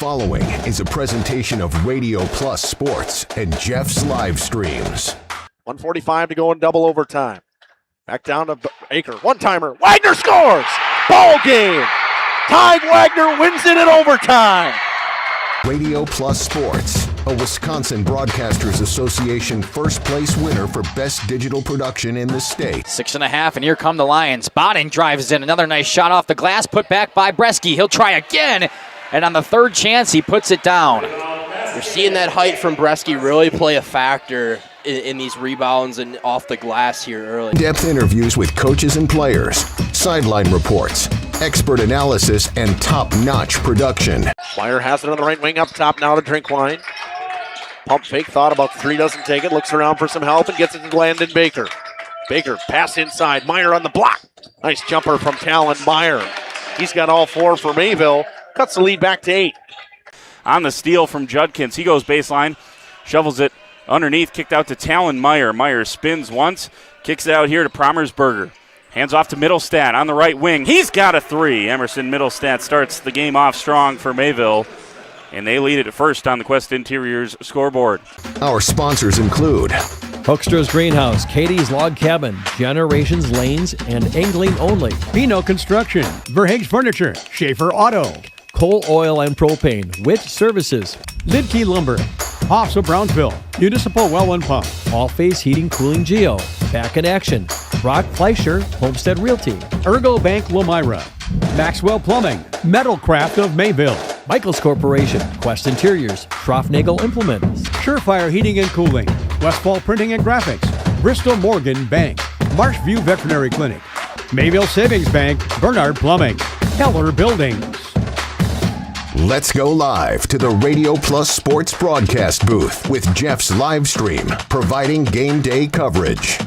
following is a presentation of Radio Plus Sports and Jeff's Livestreams. 1:45 to go in double overtime. Back down to Baker. One-timer. Wagner scores! Ball game! Ty Wagner wins it in overtime. Radio Plus Sports, a Wisconsin Broadcasters Association first place winner for best digital production in the state. 6.5, and here come the Lions. Bodden drives in. Another nice shot off the glass, put back by Bresky. He'll try again, and on the third chance, he puts it down. You're seeing that height from Bresky really play a factor in these rebounds and off the glass here early. In-depth interviews with coaches and players, sideline reports, expert analysis, and top-notch production. Meyer has it on the right wing up top now to Drinkwine. Pump fake, thought about three, doesn't take it, looks around for some help and gets it to Landon Baker. Baker, pass inside, Meyer on the block. Nice jumper from Talon Meyer. He's got all four for Mayville, cuts the lead back to 8. On the steal from Judkins, he goes baseline, shovels it underneath, kicked out to Talon Meyer. Meyer spins once, kicks it out here to Promersberger. Hands off to Middlestat on the right wing. He's got a three. Emerson Middlestat starts the game off strong for Mayville, and they lead it at first on the Quest Interiors scoreboard. Our sponsors include Hoekstra's Greenhouse, Katie's Log Cabin, Generations Lanes, and Angling Only. Pino Construction, Verhaeg's Furniture, Schaefer Auto, Coal Oil and Propane, Witt Services, Lidkey Lumber, Hoffs of Brownsville, Municipal Well and Pump, All Face Heating Cooling Geo, Back in Action, Brock Fleischer, Homestead Realty, Ergo Bank Lomira, Maxwell Plumbing, Metalcraft of Mayville, Michaels Corporation, Quest Interiors, Schroffnagel Implements, Surefire Heating and Cooling, Westfall Printing and Graphics, Bristol Morgan Bank, Marshview Veterinary Clinic, Mayville Savings Bank, Bernard Plumbing, Keller Buildings. Let's go live to the Radio Plus Sports broadcast booth with Jeff's Livestream, providing game day coverage.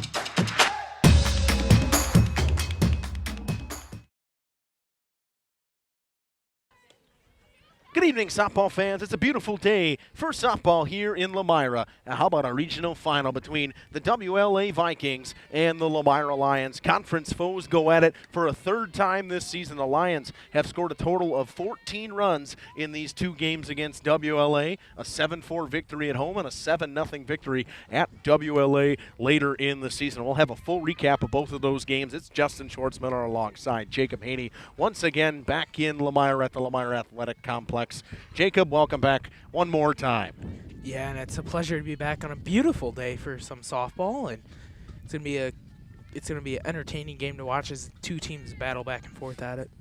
Good evening, softball fans. It's a beautiful day for softball here in Lomira. And how about a regional final between the WLA Vikings and the Lomira Lions? Conference foes go at it for a third time this season. The Lions have scored a total of 14 runs in these two games against WLA, a 7-4 victory at home and a 7-0 victory at WLA later in the season. We'll have a full recap of both of those games. It's Justin Schwartzmiller alongside Jacob Haney once again back in Lomira at the Lomira Athletic Complex. Jacob, welcome back one more time. Yeah, and it's a pleasure to be back on a beautiful day for some softball, and it's gonna be an entertaining game to watch as two teams battle back and forth at it.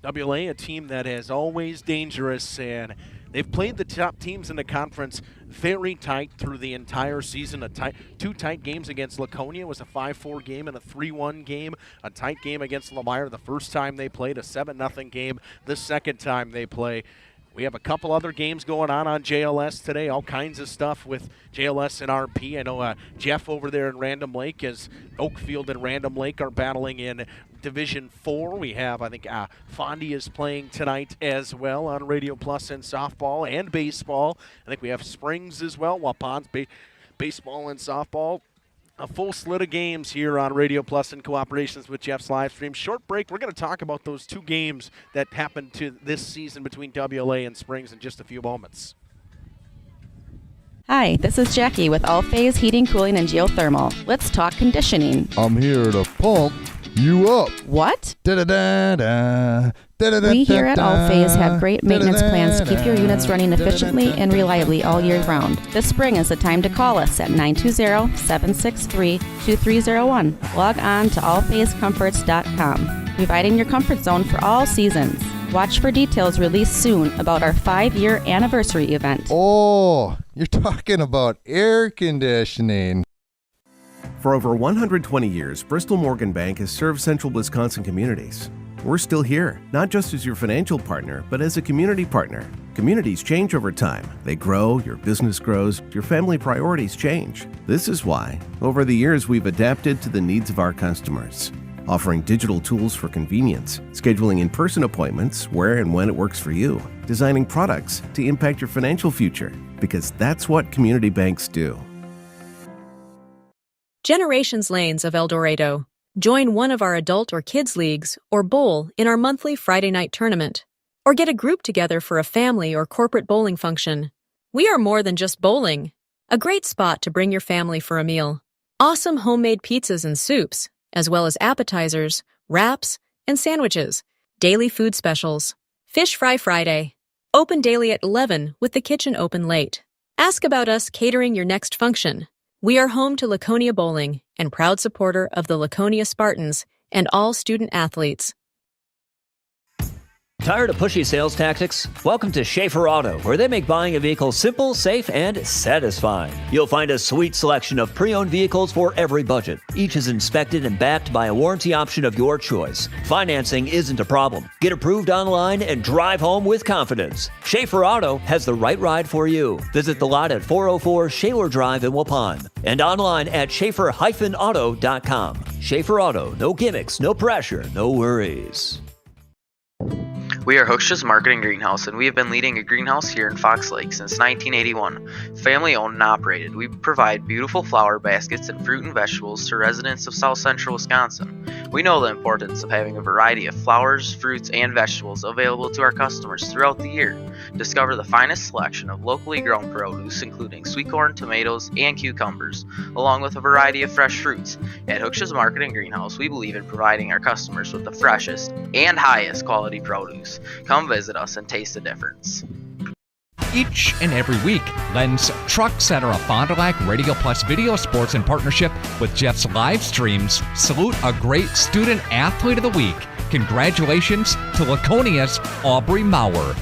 WLA, a team that is always dangerous, and they've played the top teams in the conference very tight through the entire season. Two tight games against Laconia. It was a 5-4 game and a 3-1 game. A tight game against Lomira the first time they played. A 7-0 game the second time they play. We have a couple other games going on JLS today, all kinds of stuff with JLS and RP. I know Jeff over there in Random Lake, as Oakfield and Random Lake are battling in Division 4. We have, I think, Fondy is playing tonight as well on Radio Plus in softball and baseball. I think we have Springs as well, Waupons, baseball and softball. A full slate of games here on Radio Plus in cooperations with Jeff's Livestream. Short break. We're going to talk about those two games that happened to this season between WLA and Springs in just a few moments. Hi, this is Jackie with All Phase Heating, Cooling, and Geothermal. Let's talk conditioning. I'm here to pump you up. What? Da-da-da-da. We here at All Phase have great maintenance plans to keep your units running efficiently and reliably all year round. This spring is the time to call us at 920-763-2301. Log on to allphasecomforts.com, providing your comfort zone for all seasons. Watch for details released soon about our 5-year anniversary event. Oh, you're talking about air conditioning. For over 120 years, Bristol Morgan Bank has served central Wisconsin communities. We're still here, not just as your financial partner, but as a community partner. Communities change over time. They grow, your business grows, your family priorities change. This is why, over the years, we've adapted to the needs of our customers, offering digital tools for convenience, scheduling in-person appointments where and when it works for you, designing products to impact your financial future, because that's what community banks do. Generations Lanes of El Dorado. Join one of our adult or kids leagues or bowl in our monthly Friday night tournament. or get a group together for a family or corporate bowling function. We are more than just bowling. A great spot to bring your family for a meal. Awesome homemade pizzas and soups, as well as appetizers, wraps, and sandwiches. Daily food specials. Fish Fry Friday. Open daily at 11 with the kitchen open late. Ask about us catering your next function. We are home to Laconia Bowling and proud supporter of the Laconia Spartans and all student athletes. Tired of pushy sales tactics? Welcome to Schaefer Auto, where they make buying a vehicle simple, safe, and satisfying. You'll find a sweet selection of pre-owned vehicles for every budget. Each is inspected and backed by a warranty option of your choice. Financing isn't a problem. Get approved online and drive home with confidence. Schaefer Auto has the right ride for you. Visit the lot at 404 Shaler Drive in Waupun and online at schaefer-auto.com. Schaefer Auto, no gimmicks, no pressure, no worries. We are Hooksha's Marketing Greenhouse, and we have been leading a greenhouse here in Fox Lake since 1981. Family owned and operated, we provide beautiful flower baskets and fruit and vegetables to residents of South Central Wisconsin. We know the importance of having a variety of flowers, fruits, and vegetables available to our customers throughout the year. Discover the finest selection of locally grown produce, including sweet corn, tomatoes, and cucumbers, along with a variety of fresh fruits. At Hooksha's Marketing Greenhouse, we believe in providing our customers with the freshest and highest quality produce. Come visit us and taste the difference. Each and every week, Len's Truck Center of Fond du Lac Radio Plus Video Sports in partnership with Jeff's Livestreams salute a great student athlete of the week. Congratulations to Laconia's Aubrey Maurer.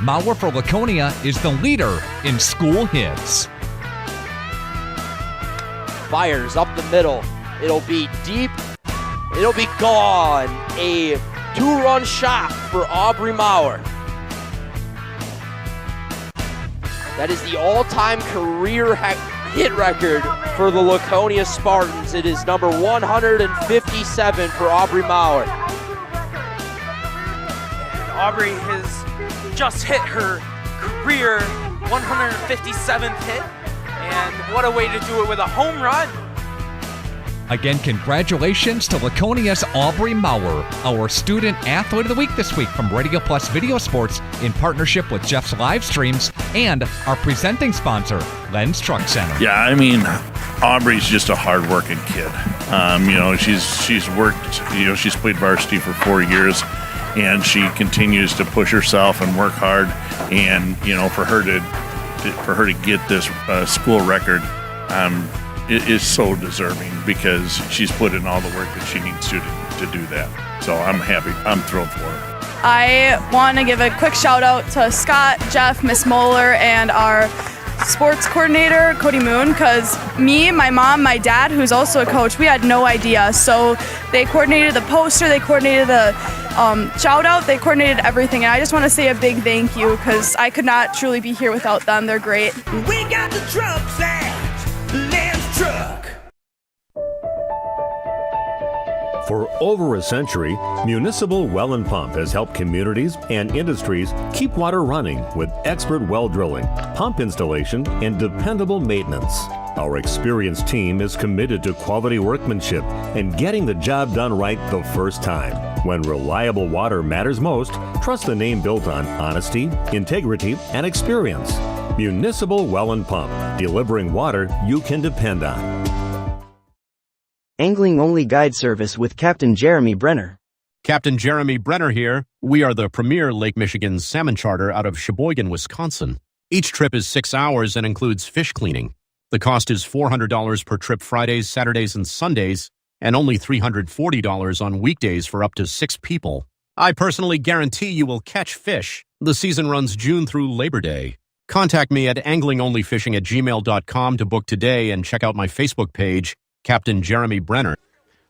Maurer for Laconia is the leader in school hits. Fires up the middle. It'll be deep. It'll be gone. A two-run shot for Aubrey Maurer. That is the all-time career hit record for the Laconia Spartans. It is number 157 for Aubrey Maurer. Aubrey has just hit her career 157th hit, and what a way to do it with a home run. Again, congratulations to Laconia's Aubrey Maurer, our Student Athlete of the Week this week from Radio Plus Video Sports in partnership with Jeff's Livestreams and our presenting sponsor, Len's Truck Center. Yeah, I mean, Aubrey's just a hard-working kid. She's worked, she's played varsity for 4 years, and she continues to push herself and work hard. And for her to get this school record, it is so deserving because she's put in all the work that she needs to do that. So I'm happy. I'm thrilled for her. I want to give a quick shout out to Scott, Jeff, Miss Moeller, and our sports coordinator, Cody Moon, because me, my mom, my dad, who's also a coach, we had no idea. So they coordinated the poster, they coordinated the shout out, they coordinated everything. And I just want to say a big thank you because I could not truly be here without them. They're great. We got the trucks at Len's Truck. For over a century, Municipal Well and Pump has helped communities and industries keep water running with expert well drilling, pump installation, and dependable maintenance. Our experienced team is committed to quality workmanship and getting the job done right the first time. When reliable water matters most, trust the name built on honesty, integrity, and experience. Municipal Well and Pump, delivering water you can depend on. Angling-only guide service with Captain Jeremy Brenner. Captain Jeremy Brenner here. We are the premier Lake Michigan salmon charter out of Sheboygan, Wisconsin. Each trip is 6 hours and includes fish cleaning. The cost is $400 per trip Fridays, Saturdays, and Sundays, and only $340 on weekdays for up to 6 people. I personally guarantee you will catch fish. The season runs June through Labor Day. Contact me at anglingonlyfishing@gmail.com to book today and check out my Facebook page, Captain Jeremy Brenner.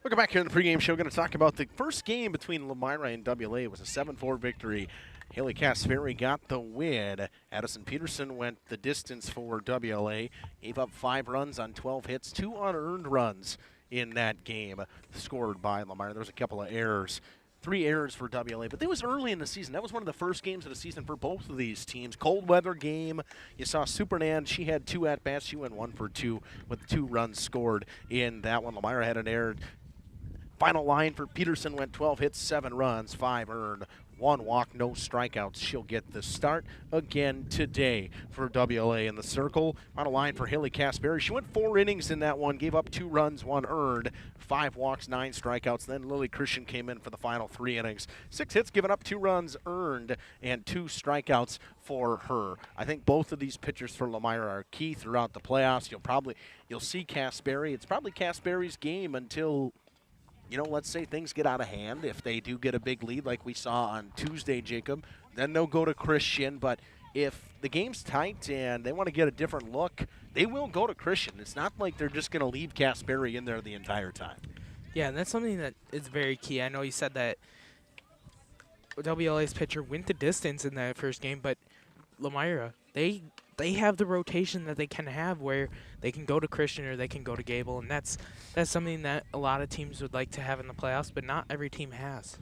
Welcome back here in the pregame show. We're going to talk about the first game between Lomira and WLA. It was a 7-4 victory. Haley Casperi got the win. Addison Peterson went the distance for WLA. Gave up 5 runs on 12 hits, 2 unearned runs in that game scored by Lomira. There was a couple of errors. 3 errors for WLA, but that was early in the season. That was one of the first games of the season for both of these teams. Cold weather game. You saw Supernan. She had 2 at-bats. She went 1 for 2 with 2 runs scored in that one. Lomira had an error. Final line for Peterson went 12 hits, 7 runs, 5 earned, 1 walk, no strikeouts. She'll get the start again today for WLA in the circle. On a line for Haley Caspary. She went 4 innings in that one, gave up 2 runs, 1 earned, 5 walks, 9 strikeouts. Then Lily Christian came in for the final 3 innings. 6 hits, given up 2 runs earned, and 2 strikeouts for her. I think both of these pitchers for Lomira are key throughout the playoffs. You'll see Caspary. It's probably Caspary's game until, let's say things get out of hand. If they do get a big lead like we saw on Tuesday, Jacob, then they'll go to Christian. But if the game's tight and they want to get a different look, they will go to Christian. It's not like they're just going to leave Caspary in there the entire time. Yeah, and that's something that is very key. I know you said that WLA's pitcher went the distance in that first game, but Lomira, they have the rotation that they can have where they can go to Christian or they can go to Gable, and that's something that a lot of teams would like to have in the playoffs, but not every team has.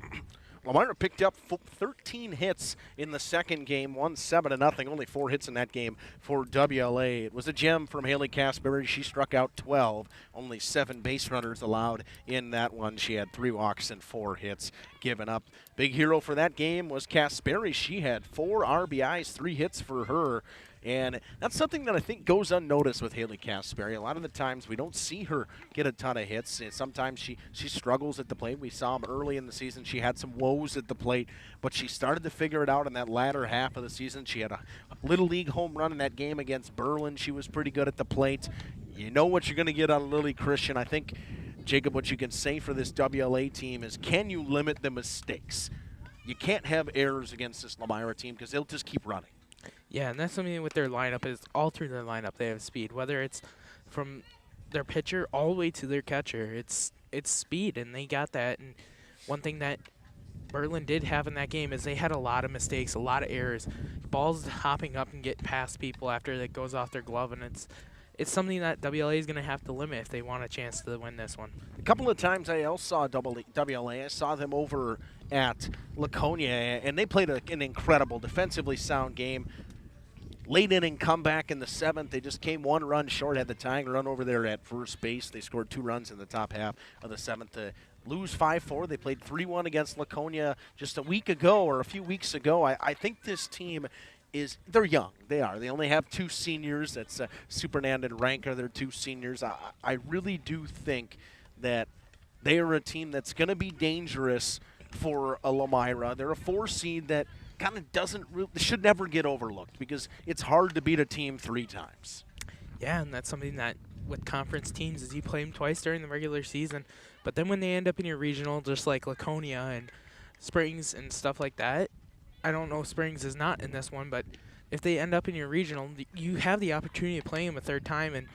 Lomira picked up 13 hits in the second game, won 7-0. Only 4 hits in that game for WLA. It was a gem from Haley Caspary. She struck out 12. Only 7 base runners allowed in that one. She had 3 walks and 4 hits given up. Big hero for that game was Caspary. She had 4 RBIs, 3 hits for her. And that's something that I think goes unnoticed with Haley Caspary. A lot of the times we don't see her get a ton of hits. And sometimes she struggles at the plate. We saw them early in the season. She had some woes at the plate, but she started to figure it out in that latter half of the season. She had a Little League home run in that game against Berlin. She was pretty good at the plate. You know what you're going to get out of Lily Christian. I think, Jacob, what you can say for this WLA team is, can you limit the mistakes? You can't have errors against this Lomira team because they'll just keep running. Yeah, and that's something with their lineup is all through their lineup they have speed, whether it's from their pitcher all the way to their catcher. It's speed, and they got that. And one thing that Berlin did have in that game is they had a lot of mistakes, a lot of errors, balls hopping up and getting past people after that goes off their glove, and it's something that WLA is going to have to limit if they want a chance to win this one. A couple of times I also saw WLA. I saw them over at Laconia, and they played an incredible defensively sound game. Late inning comeback in the 7th. They just came 1 run short, had the tying run over there at first base. They scored 2 runs in the top half of the 7th to lose 5-4. They played 3-1 against Laconia just a week ago or a few weeks ago. I think this team they're young. They are. They only have 2 seniors. That's Supernand and Ranker. They're 2 seniors. I really do think that they are a team that's going to be dangerous for a Lomira. They're a 4 seed that kind of should never get overlooked because it's hard to beat a team 3 times. Yeah, and that's something that with conference teams is you play them twice during the regular season, but then when they end up in your regional, just like Laconia and Springs and stuff like that, I don't know, Springs is not in this one, but if they end up in your regional, you have the opportunity of playing them a 3rd time, and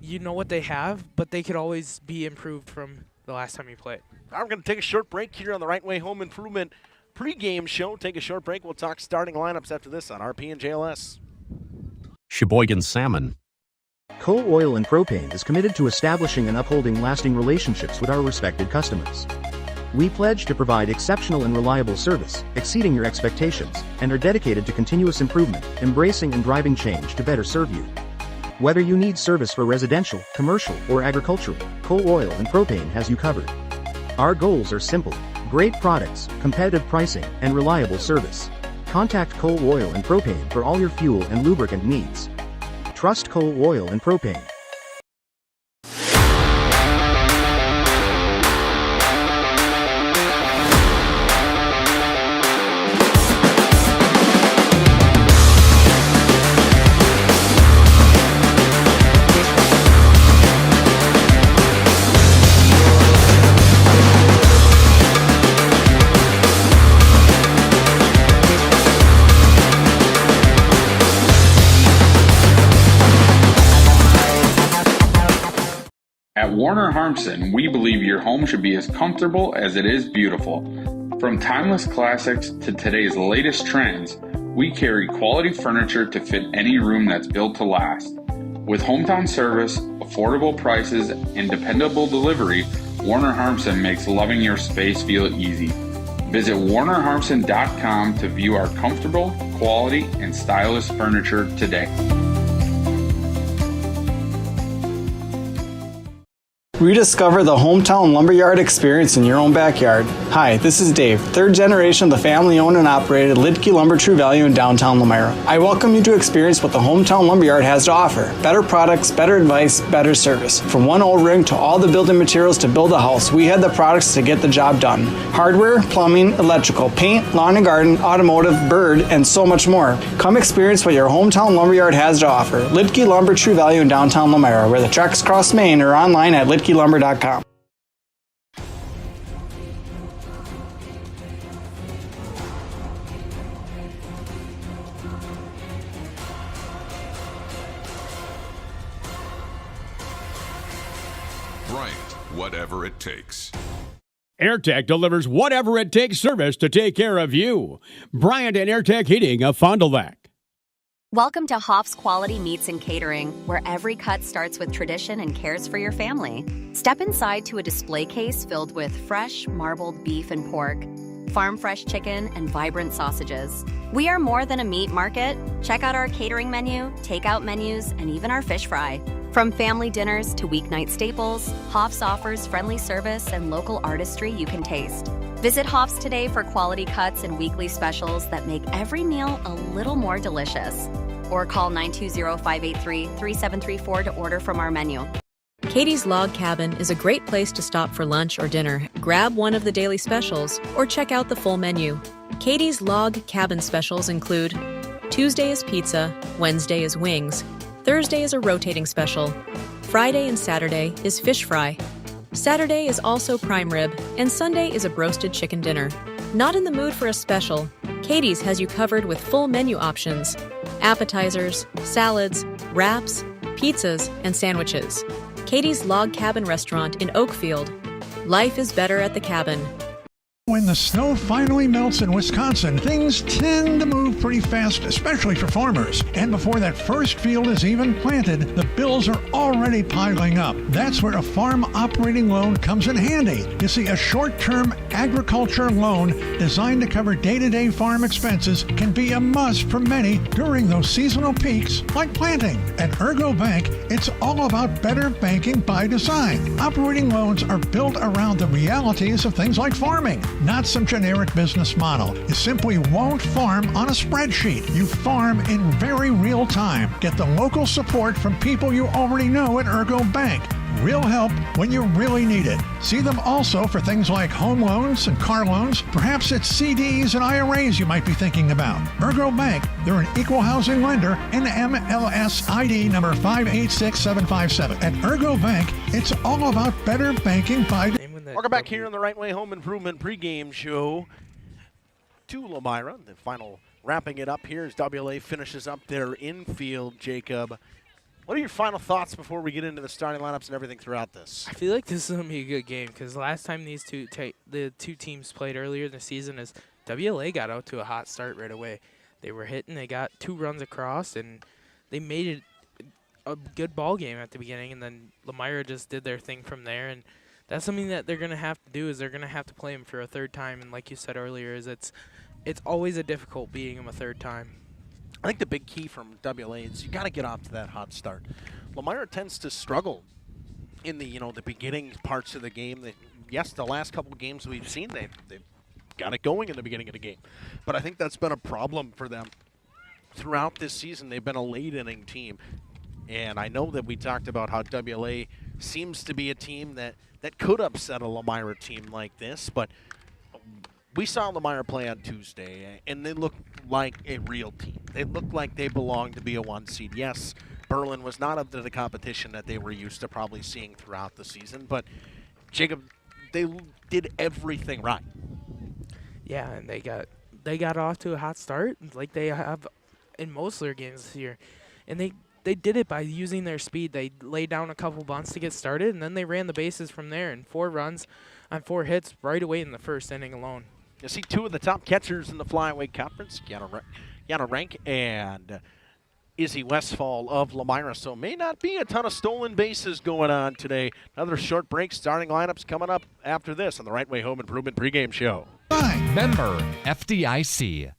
you know what they have, but they could always be improved from the last time you played. We're going to take a short break here on the Right Way Home Improvement pre-game show. Take a short break. We'll talk starting lineups after this on RP and JLS. Sheboygan Salmon. Coal Oil and Propane is committed to establishing and upholding lasting relationships with our respected customers. We pledge to provide exceptional and reliable service, exceeding your expectations, and are dedicated to continuous improvement, embracing and driving change to better serve you. Whether you need service for residential, commercial, or agricultural, Coal Oil and Propane has you covered. Our goals are simple: great products, competitive pricing, and reliable service. Contact Coal Oil and Propane for all your fuel and lubricant needs. Trust Coal Oil and Propane. At Warner Harmson, we believe your home should be as comfortable as it is beautiful. From timeless classics to today's latest trends, we carry quality furniture to fit any room that's built to last. With hometown service, affordable prices, and dependable delivery, Warner Harmson makes loving your space feel easy. Visit WarnerHarmson.com to view our comfortable, quality, and stylish furniture today. Rediscover the hometown lumberyard experience in your own backyard. Hi, this is Dave, third generation of the family-owned and operated Lidke Lumber True Value in downtown Lomira. I welcome you to experience what the hometown lumberyard has to offer. Better products, better advice, better service. From one O-ring to all the building materials to build a house, we had the products to get the job done. Hardware, plumbing, electrical, paint, lawn and garden, automotive, bird, and so much more. Come experience what your hometown lumberyard has to offer. Lidke Lumber True Value in downtown Lomira, where the tracks cross Main, or online at lidkelumber.com. Bryant, whatever it takes. AirTech delivers whatever it takes service to take care of you. Bryant and AirTech Heating of Fond du Lac. Welcome to Hoff's Quality Meats and Catering, where every cut starts with tradition and cares for your family. Step inside to a display case filled with fresh, marbled beef and pork, farm-fresh chicken, and vibrant sausages. We are more than a meat market. Check out our catering menu, takeout menus, and even our fish fry. From family dinners to weeknight staples, Hoff's offers friendly service and local artistry you can taste. Visit Hoff's today for quality cuts and weekly specials that make every meal a little more delicious. Or call 920-583-3734 to order from our menu. Katie's Log Cabin is a great place to stop for lunch or dinner, grab one of the daily specials, or check out the full menu. Katie's Log Cabin specials include Tuesday is pizza, Wednesday is wings, Thursday is a rotating special, Friday and Saturday is fish fry, Saturday is also prime rib, and Sunday is a broasted chicken dinner. Not in the mood for a special? Katie's has you covered with full menu options, appetizers, salads, wraps, pizzas, and sandwiches. Katie's Log Cabin Restaurant in Oakfield. Life is better at the cabin. When the snow finally melts in Wisconsin, things tend to move pretty fast, especially for farmers. And before that first field is even planted, the bills are already piling up. That's where a farm operating loan comes in handy. You see, a short-term agriculture loan designed to cover day-to-day farm expenses can be a must for many during those seasonal peaks like planting. At Ergo Bank, it's all about better banking by design. Operating loans are built around the realities of things like farming, not some generic business model. You simply won't farm on a spreadsheet. You farm in very real time. Get the local support from people you already know at Ergo Bank. Real help when you really need it. See them also for things like home loans and car loans. Perhaps it's CDs and IRAs you might be thinking about. Ergo Bank, they're an equal housing lender, NMLS ID number 586757. At Ergo Bank, it's all about better banking by... Welcome back here on the Right Way Home Improvement pregame show to Lomira. The final wrapping it up here as WLA finishes up their infield, Jacob. What are your final thoughts before we get into the starting lineups and everything throughout this? I feel like this is going to be a good game because last time the two teams played earlier in the season is WLA got out to a hot start right away. They were hitting, they got 2 runs across, and they made it a good ball game at the beginning, and then Lomira just did their thing from there. And that's something that they're going to have to do is they're going to have to play him for a third time. And like you said earlier, is it's always a difficult beating him a third time. I think the big key from WLA is you got to get off to that hot start. Lomira tends to struggle in the the beginning parts of the game. Yes, the last couple of games we've seen, they've got it going in the beginning of the game. But I think that's been a problem for them throughout this season. They've been a late inning team. And I know that we talked about how WLA seems to be a team that could upset a Lomira team like this, but we saw Lomira play on Tuesday, and they looked like a real team. They looked like they belonged to be a 1 seed. Yes, Berlin was not up to the competition that they were used to probably seeing throughout the season, but Jacob, they did everything right. Yeah, and they got off to a hot start like they have in most of their games this year, and they did it by using their speed. They laid down a couple bunts to get started, and then they ran the bases from there, and 4 runs on 4 hits right away in the first inning alone. You see 2 of the top catchers in the Flyweight Conference, Yana Rank and Izzy Westfall of Lomira. So may not be a ton of stolen bases going on today. Another short break. Starting lineups coming up after this on the Right Way Home Improvement pregame show. Member FDIC.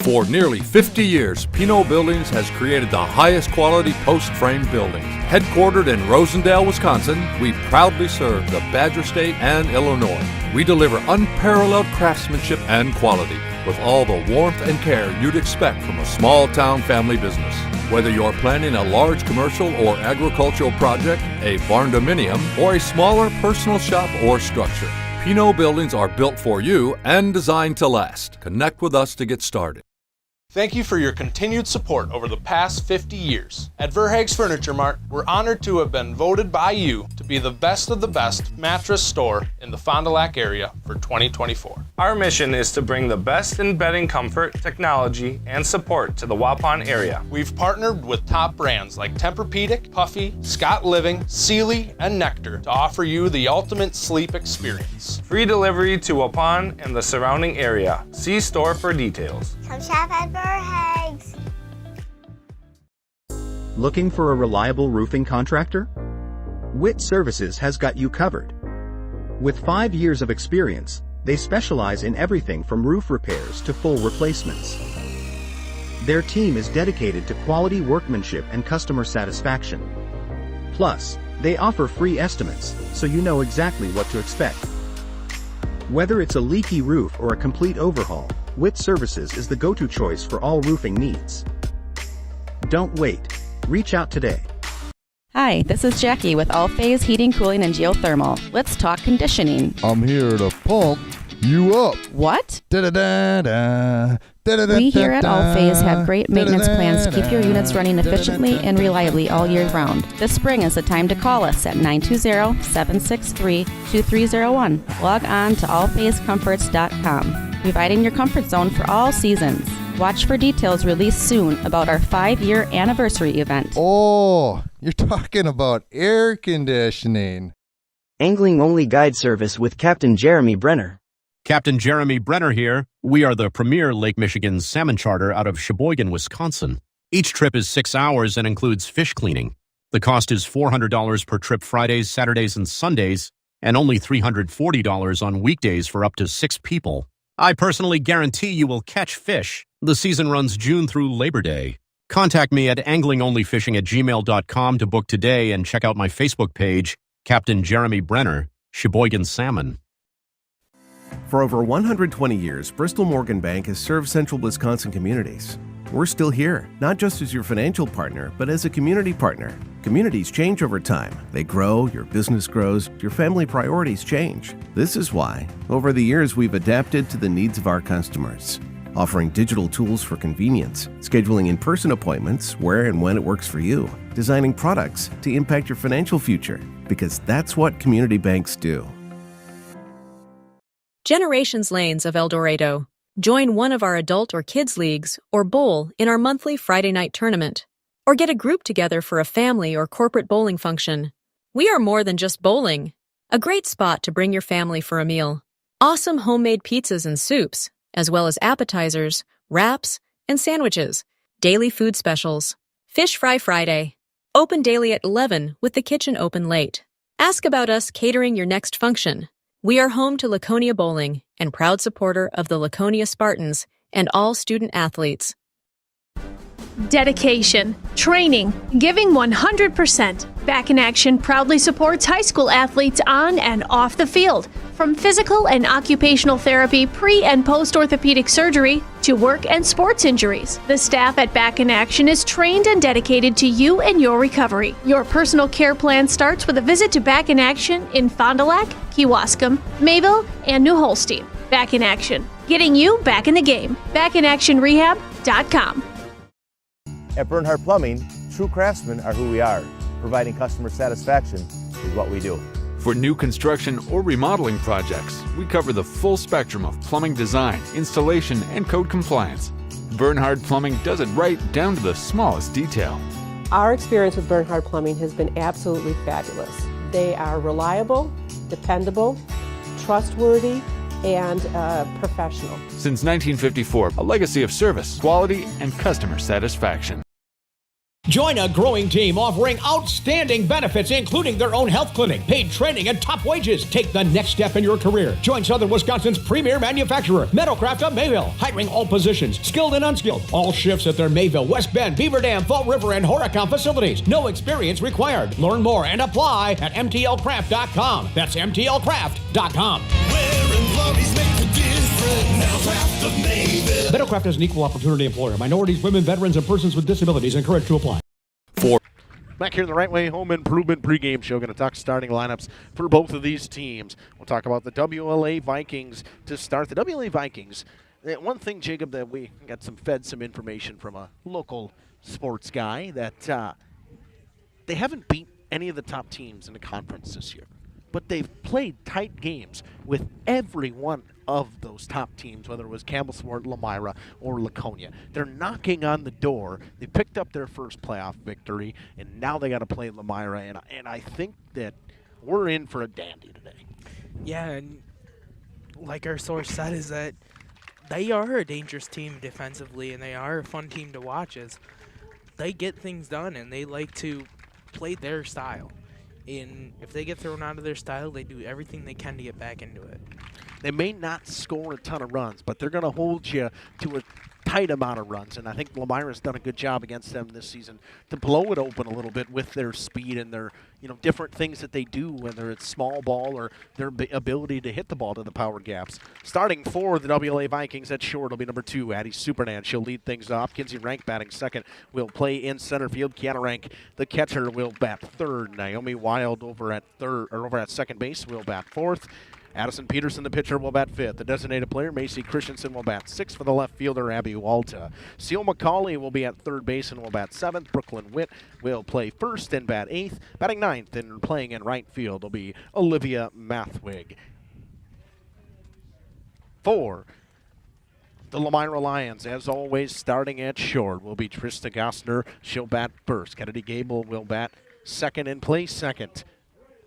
For nearly 50 years, Pinot Buildings has created the highest quality post-frame buildings. Headquartered in Rosendale, Wisconsin, we proudly serve the Badger State and Illinois. We deliver unparalleled craftsmanship and quality with all the warmth and care you'd expect from a small-town family business. Whether you're planning a large commercial or agricultural project, a barn-dominium, or a smaller personal shop or structure, Pinot Buildings are built for you and designed to last. Connect with us to get started. Thank you for your continued support over the past 50 years. At Verhaeg's Furniture Mart, we're honored to have been voted by you to be the best of the best mattress store in the Fond du Lac area for 2024. Our mission is to bring the best in bedding comfort, technology, and support to the Waupun area. We've partnered with top brands like Tempur-Pedic, Puffy, Scott Living, Sealy, and Nectar to offer you the ultimate sleep experience. Free delivery to Waupun and the surrounding area. See store for details. Come shop at Verhaeg's. Looking for a reliable roofing contractor? WIT Services has got you covered. With 5 years of experience, they specialize in everything from roof repairs to full replacements. Their team is dedicated to quality workmanship and customer satisfaction. Plus, they offer free estimates, so you know exactly what to expect. Whether it's a leaky roof or a complete overhaul, WIT Services is the go-to choice for all roofing needs. Don't wait. Reach out today. Hi, this is Jackie with All Phase Heating, Cooling, and Geothermal. Let's talk conditioning. I'm here to pump you up. What? Da-da-da-da. We here at All Phase have great maintenance plans to keep your units running efficiently and reliably all year round. This spring is the time to call us at 920-763-2301. Log on to allphasecomforts.com, providing your comfort zone for all seasons. Watch for details released soon about our 5-year anniversary event. Oh, you're talking about air conditioning. Angling-only guide service with Captain Jeremy Brenner. Captain Jeremy Brenner here. We are the premier Lake Michigan salmon charter out of Sheboygan, Wisconsin. Each trip is 6 hours and includes fish cleaning. The cost is $400 per trip Fridays, Saturdays, and Sundays, and only $340 on weekdays for up to 6 people. I personally guarantee you will catch fish. The season runs June through Labor Day. Contact me at anglingonlyfishing@gmail.com to book today and check out my Facebook page, Captain Jeremy Brenner, Sheboygan Salmon. For over 120 years, Bristol Morgan Bank has served central Wisconsin communities. We're still here, not just as your financial partner, but as a community partner. Communities change over time. They grow, your business grows, your family priorities change. This is why, over the years, we've adapted to the needs of our customers, offering digital tools for convenience, scheduling in-person appointments where and when it works for you, designing products to impact your financial future, because that's what community banks do. Generations Lanes of El Dorado. Join one of our adult or kids leagues or bowl in our monthly Friday night tournament. Or get a group together for a family or corporate bowling function. We are more than just bowling. A great spot to bring your family for a meal. Awesome homemade pizzas and soups, as well as appetizers, wraps, and sandwiches. Daily food specials. Fish Fry Friday. Open daily at 11 with the kitchen open late. Ask about us catering your next function. We are home to Laconia Bowling and proud supporter of the Laconia Spartans and all student athletes. Dedication, training, giving 100%. Back in Action proudly supports high school athletes on and off the field. From physical and occupational therapy, pre- and post-orthopedic surgery, to work and sports injuries. The staff at Back in Action is trained and dedicated to you and your recovery. Your personal care plan starts with a visit to Back in Action in Fond du Lac, Kewaskum, Mayville, and New Holstein. Back in Action, getting you back in the game. BackinActionRehab.com. At Bernhardt Plumbing, true craftsmen are who we are. Providing customer satisfaction is what we do. For new construction or remodeling projects, we cover the full spectrum of plumbing design, installation, and code compliance. Bernhardt Plumbing does it right down to the smallest detail. Our experience with Bernhardt Plumbing has been absolutely fabulous. They are reliable, dependable, trustworthy, and professional. Since 1954, a legacy of service, quality, and customer satisfaction. Join a growing team offering outstanding benefits, including their own health clinic, paid training, and top wages. Take the next step in your career. Join Southern Wisconsin's premier manufacturer, Metalcraft of Mayville, hiring all positions, skilled and unskilled. All shifts at their Mayville, West Bend, Beaver Dam, Fall River, and Horicon facilities. No experience required. Learn more and apply at mtlcraft.com. That's mtlcraft.com. Metalcraft is an equal opportunity employer. Minorities, women, veterans, and persons with disabilities encouraged to apply. Back here in the Right Way Home Improvement pregame show, going to talk starting lineups for both of these teams. We'll talk about the WLA Vikings to start. The WLA Vikings, one thing, Jacob, that we got some information from a local sports guy that they haven't beat any of the top teams in the conference this year, but they've played tight games with every one of those top teams, whether it was Campbellsport, Lomira, or Laconia. They're knocking on the door. They picked up their first playoff victory, and now they got to play Lomira, and I think that we're in for a dandy today. Yeah, and like our source said, is that they are a dangerous team defensively, and they are a fun team to watch as they get things done, and they like to play their style. And if they get thrown out of their style, they do everything they can to get back into it. They may not score a ton of runs, but they're going to hold you to a tight amount of runs, and I think Lomira's done a good job against them this season to blow it open a little bit with their speed and their different things that they do, whether it's small ball or their ability to hit the ball to the power gaps. Starting for the WLA Vikings at short will be number 2, Addie Supernan. She'll lead things off. Kinsey Rank batting second will play in center field. Kiana Rank, the catcher, will bat third. Naomi Wild over at second base will bat fourth. Addison Peterson, the pitcher, will bat fifth. The designated player, Macy Christensen, will bat sixth for the left fielder, Abby Walta. Seal McCauley will be at third base and will bat seventh. Brooklyn Witt will play first and bat eighth. Batting ninth and playing in right field will be Olivia Mathwig. For the Lomira Lions, as always, starting at short will be Trista Gossner. She'll bat first. Kennedy Gable will bat second and play second.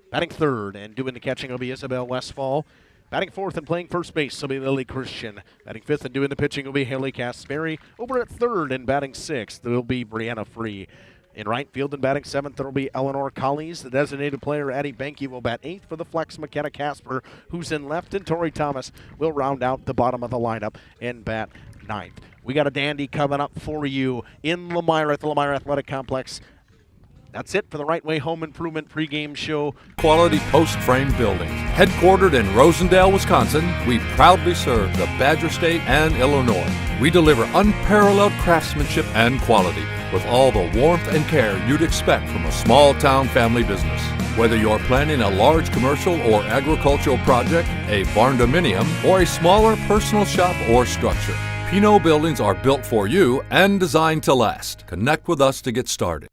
Batting third and doing the catching will be Isabel Westfall. Batting fourth and playing first base will be Lily Christian. Batting fifth and doing the pitching will be Haley Casperi. Over at third and batting sixth will be Brianna Free. In right field and batting seventh, there will be Eleanor Collies. The designated player, Addie Benke, will bat eighth for the flex. McKenna Casper, who's in left, and Tori Thomas will round out the bottom of the lineup and bat ninth. We got a dandy coming up for you in Lomira at the Lomira Athletic Complex. That's it for the Right Way Home Improvement pregame show. Quality post-frame buildings. Headquartered in Rosendale, Wisconsin, we proudly serve the Badger State and Illinois. We deliver unparalleled craftsmanship and quality with all the warmth and care you'd expect from a small-town family business. Whether you're planning a large commercial or agricultural project, a barn dominium, or a smaller personal shop or structure, Pinot buildings are built for you and designed to last. Connect with us to get started.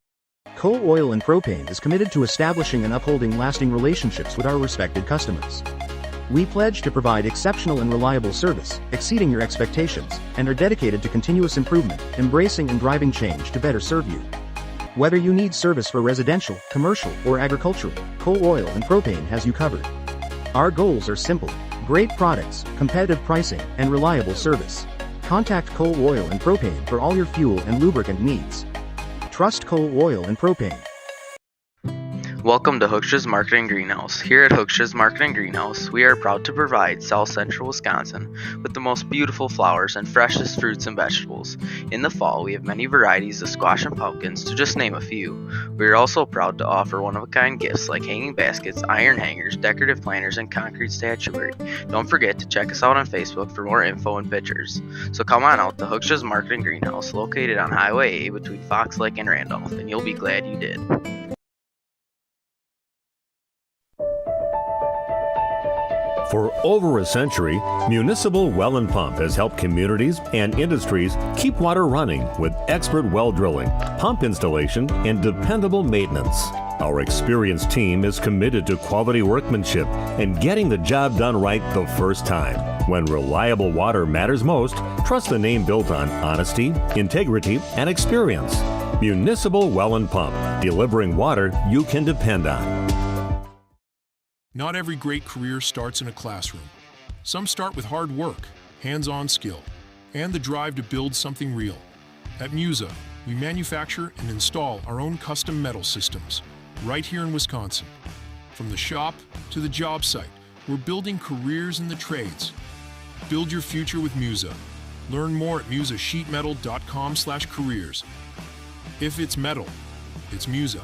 Coal Oil and Propane is committed to establishing and upholding lasting relationships with our respected customers. We pledge to provide exceptional and reliable service, exceeding your expectations, and are dedicated to continuous improvement, embracing and driving change to better serve you. Whether you need service for residential, commercial, or agricultural, Coal Oil and Propane has you covered. Our goals are simple: great products, competitive pricing, and reliable service. Contact Coal Oil and Propane for all your fuel and lubricant needs. Trust Coal Oil and Propane. Welcome to Hookstra's Marketing Greenhouse. Here at Hookstra's Marketing Greenhouse, we are proud to provide South Central Wisconsin with the most beautiful flowers and freshest fruits and vegetables. In the fall, we have many varieties of squash and pumpkins, to just name a few. We are also proud to offer one-of-a-kind gifts like hanging baskets, iron hangers, decorative planters, and concrete statuary. Don't forget to check us out on Facebook for more info and pictures. So come on out to Hookstra's Marketing Greenhouse, located on Highway A between Fox Lake and Randolph, and you'll be glad you did. For over a century, Municipal Well and Pump has helped communities and industries keep water running with expert well drilling, pump installation, and dependable maintenance. Our experienced team is committed to quality workmanship and getting the job done right the first time. When reliable water matters most, trust the name built on honesty, integrity, and experience. Municipal Well and Pump, delivering water you can depend on. Not every great career starts in a classroom. Some start with hard work, hands-on skill, and the drive to build something real. At Musa, We manufacture and install our own custom metal systems right here in Wisconsin. From the shop to the job site, we're building careers in the trades. Build your future with Musa. Learn more at musasheetmetal.com/careers. If it's metal, it's Musa.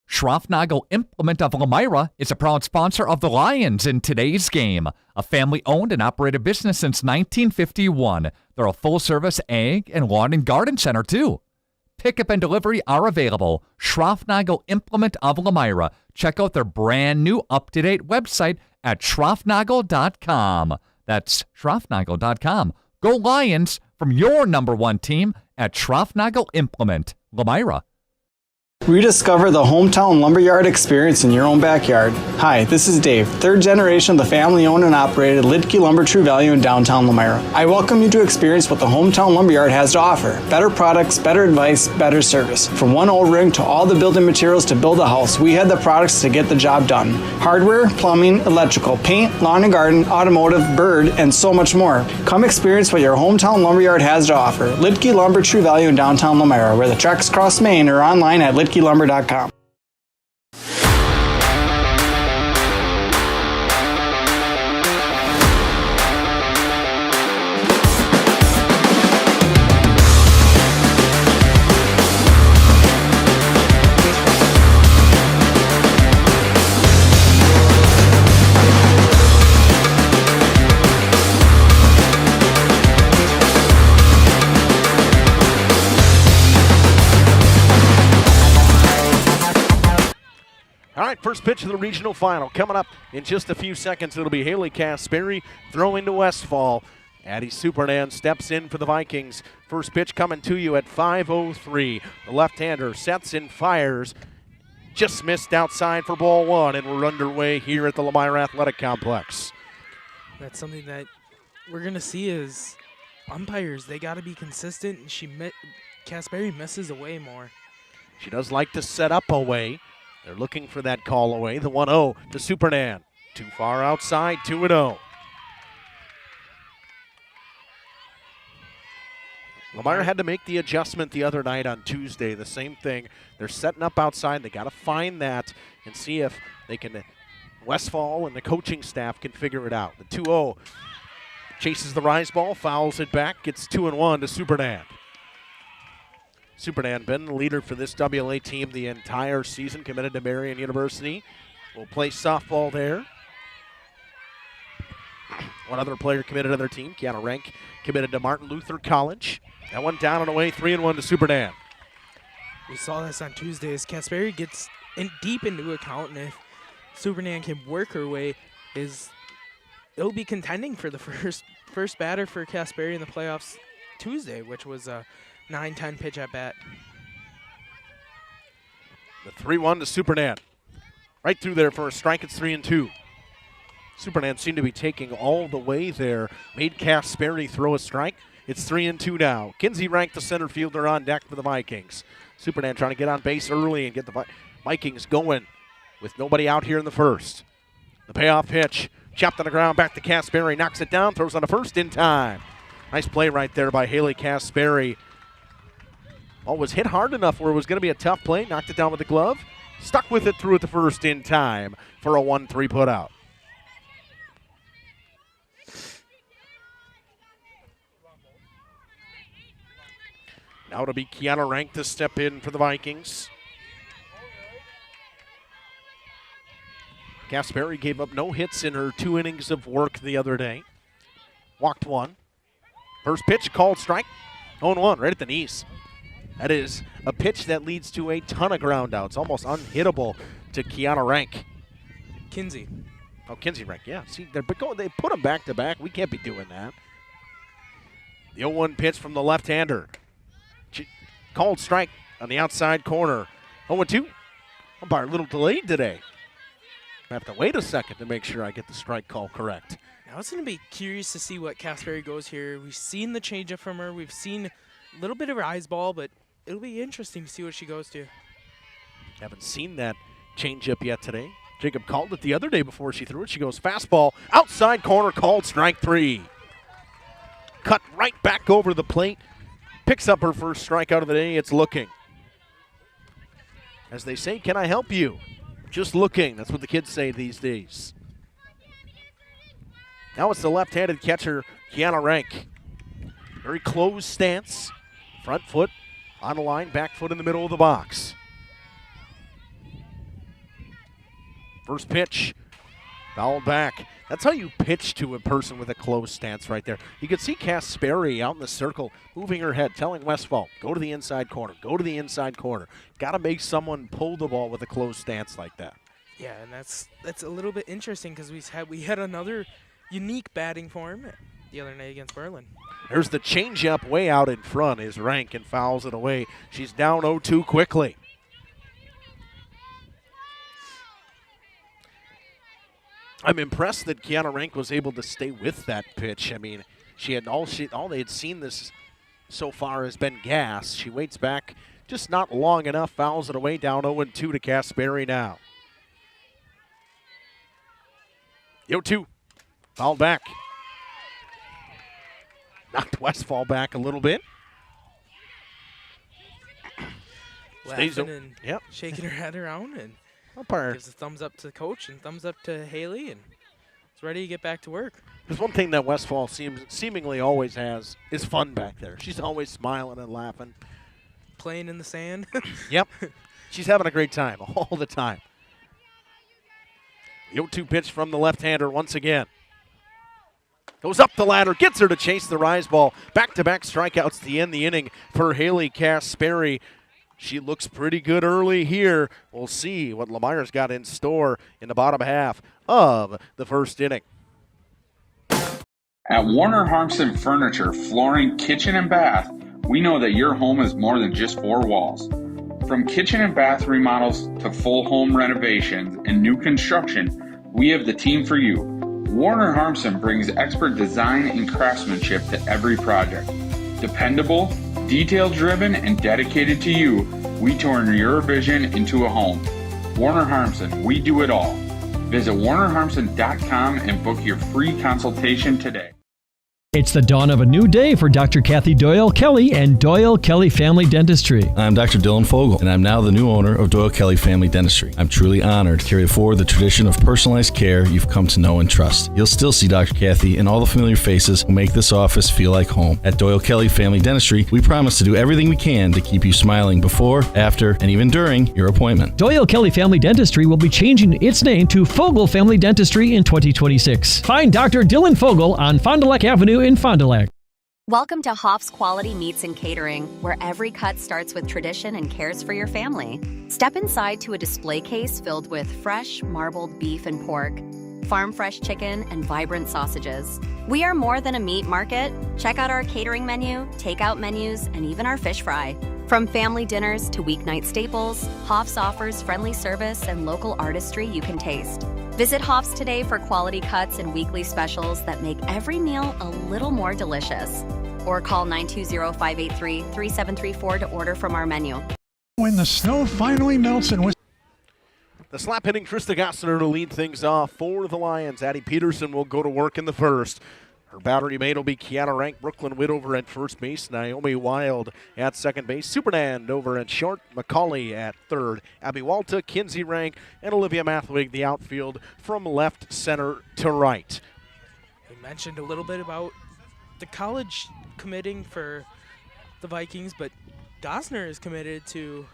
Schroffnagel Implement of Lomira is a proud sponsor of the Lions in today's game. A family-owned and operated business since 1951. They're a full-service ag and lawn and garden center, too. Pickup and delivery are available. Schroffnagel Implement of Lomira. Check out their brand new up-to-date website at schroffnagel.com. That's schroffnagel.com. Go Lions from your number one team at Schroffnagel Implement, Lomira. Rediscover the hometown lumberyard experience in your own backyard. Hi, this is Dave, third generation of the family-owned and operated Lidke Lumber True Value in downtown Lomira. I welcome you to experience what the hometown lumberyard has to offer. Better products, better advice, better service. From one O-ring to all the building materials to build a house, we had the products to get the job done. Hardware, plumbing, electrical, paint, lawn and garden, automotive, bird, and so much more. Come experience what your hometown lumberyard has to offer. Lidke Lumber True Value in downtown Lomira, where the tracks cross Main, or online at lidkelumber.com. All right, first pitch of the regional final. Coming up in just a few seconds, it'll be Haley Kasperi throwing to Westfall. Addie Supernan steps in for the Vikings. First pitch coming to you at 5:03. The left-hander sets and fires. Just missed outside for ball one, and we're underway here at the Lomira Athletic Complex. That's something that we're going to see is umpires. They got to be consistent, and Kasperi misses away more. She does like to set up away. They're looking for that call away. The 1-0 to Supernan. Too far outside, 2-0. Lomira had to make the adjustment the other night on Tuesday. The same thing. They're setting up outside. They got to find that and see if they can. Westfall and the coaching staff can figure it out. The 2-0 chases the rise ball, fouls it back, gets 2-1 to Supernan. Supernan been the leader for this WLA team the entire season, committed to Marian University. Will play softball there. One other player committed to their team, Kiana Rank, committed to Martin Luther College. That one down and away, 3-1 to Supernan. We saw this on Tuesday as Kasperi gets deep into account, and if Supernan can work her way, it'll be contending for the first batter for Kasperi in the playoffs Tuesday, which was a 9-10 pitch at bat. The 3-1 to Supernan. Right through there for a strike. It's 3-2. Supernan seemed to be taking all the way there. Made Kasperi throw a strike. It's 3-2 now. Kinsey Rank, the center fielder, on deck for the Vikings. Supernan trying to get on base early and get the Vikings going with nobody out here in the first. The payoff pitch. Chopped on the ground, back to Kasperi. Knocks it down, throws on the first in time. Nice play right there by Haley Kasperi. Ball was hit hard enough where it was going to be a tough play. Knocked it down with the glove. Stuck with it, threw it the first in time for a 1-3 putout. Now it'll be Kiana Rank to step in for the Vikings. Kasperi gave up no hits in her 2 innings of work the other day. Walked one. First pitch, called strike. 0-1, right at the knees. That is a pitch that leads to a ton of ground outs. Almost unhittable to Kiana Rank. Kinsey. Oh, Kinsey Rank, yeah. See, they put them back to back. We can't be doing that. The 0-1 pitch from the left-hander. Called strike on the outside corner. 0-2. Umpire a little delayed today. I have to wait a second to make sure I get the strike call correct. I was going to be curious to see what Kasperi goes here. We've seen the changeup from her. We've seen a little bit of her eyes ball, but it'll be interesting to see what she goes to. Haven't seen that changeup yet today. Jacob called it the other day before she threw it. She goes fastball, outside corner, called strike 3. cut right back over the plate. Picks up her first strikeout of the day. It's looking. As they say, can I help you? Just looking. That's what the kids say these days. Now it's the left-handed catcher, Kiana Rank. Very closed stance. Front foot on the line, back foot in the middle of the box. First pitch, fouled back. That's how you pitch to a person with a closed stance right there. You can see Cass Sperry out in the circle, moving her head, telling Westfall, go to the inside corner, go to the inside corner. Got to make someone pull the ball with a closed stance like that. Yeah, and that's a little bit interesting because we had another unique batting form the other night against Berlin. There's the changeup way out in front is Rank and fouls it away. She's down 0-2 quickly. I'm impressed that Kiana Rank was able to stay with that pitch. I mean, she had all they had seen this so far has been gas. She waits back just not long enough, fouls it away, down 0-2 to Cass Berry now. 0-2, fouled back. Knocked Westfall back a little bit. Laughing and shaking her head around and gives a thumbs up to the coach and thumbs up to Haley and is ready to get back to work. There's one thing that Westfall seemingly always has is fun back there. She's always smiling and laughing. Playing in the sand. Yep. She's having a great time all the time. The 0-2 pitch from the left-hander once again. Goes up the ladder, gets her to chase the rise ball. Back-to-back strikeouts to end the inning for Haley Cass Sperry. She looks pretty good early here. We'll see what Lomira's got in store in the bottom half of the first inning. At Warner Harmson Furniture, Flooring, Kitchen, and Bath, we know that your home is more than just four walls. From kitchen and bath remodels to full home renovations and new construction, we have the team for you. Warner Harmson brings expert design and craftsmanship to every project. Dependable, detail-driven, and dedicated to you, we turn your vision into a home. Warner Harmson, we do it all. Visit warnerharmson.com and book your free consultation today. It's the dawn of a new day for Dr. Kathy Doyle Kelly and Doyle Kelly Family Dentistry. I'm Dr. Dylan Fogel, and I'm now the new owner of Doyle Kelly Family Dentistry. I'm truly honored to carry forward the tradition of personalized care you've come to know and trust. You'll still see Dr. Kathy and all the familiar faces who make this office feel like home. At Doyle Kelly Family Dentistry, we promise to do everything we can to keep you smiling before, after, and even during your appointment. Doyle Kelly Family Dentistry will be changing its name to Fogel Family Dentistry in 2026. Find Dr. Dylan Fogel on Fond du Lac Avenue in Fond du Lac. Welcome to Hoff's Quality Meats and Catering, where every cut starts with tradition and cares for your family. Step inside to a display case filled with fresh, marbled beef and pork, farm-fresh chicken, and vibrant sausages. We are more than a meat market. Check out our catering menu, takeout menus, and even our fish fry. From family dinners to weeknight staples, Hoff's offers friendly service and local artistry you can taste. Visit Hoff's today for quality cuts and weekly specials that make every meal a little more delicious. Or call 920-583-3734 to order from our menu. When the snow finally melts in the slap hitting Trista Gossner to lead things off for the Lions. Addie Peterson will go to work in the first. Her battery mate will be Kiana Rank, Brooklyn Widover at first base, Naomi Wild at second base, Supernand over at short, McCauley at third, Abby Walta, Kinsey Rank, and Olivia Mathwig, the outfield from left center to right. We mentioned a little bit about the college committing for the Vikings, but Gossner is committed to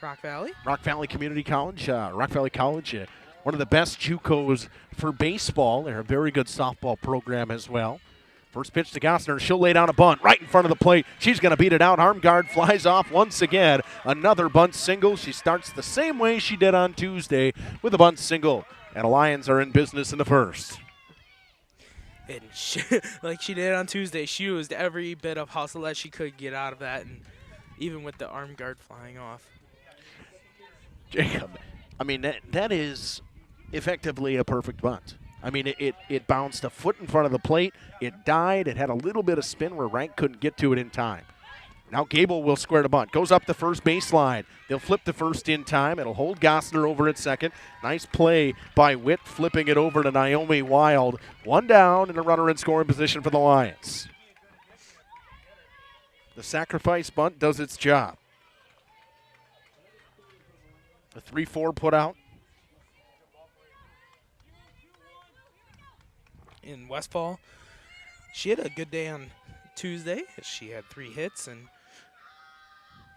Rock Valley. Rock Valley Community College, Rock Valley College, one of the best JUCOs for baseball. They're a very good softball program as well. First pitch to Gossner. She'll lay down a bunt right in front of the plate. She's going to beat it out. Arm guard flies off once again. Another bunt single. She starts the same way she did on Tuesday with a bunt single. And the Lions are in business in the first. And like she did on Tuesday, she used every bit of hustle that she could get out of that, and even with the arm guard flying off. Jacob, I mean, that is effectively a perfect bunt. I mean, it bounced a foot in front of the plate. It died. It had a little bit of spin where Rank couldn't get to it in time. Now Gable will square the bunt. Goes up the first baseline. They'll flip the first in time. It'll hold Gossner over at second. Nice play by Witt, flipping it over to Naomi Wild. One down and a runner in scoring position for the Lions. The sacrifice bunt does its job. The 3-4 put out. In Westfall, she had a good day on Tuesday. She had 3 hits and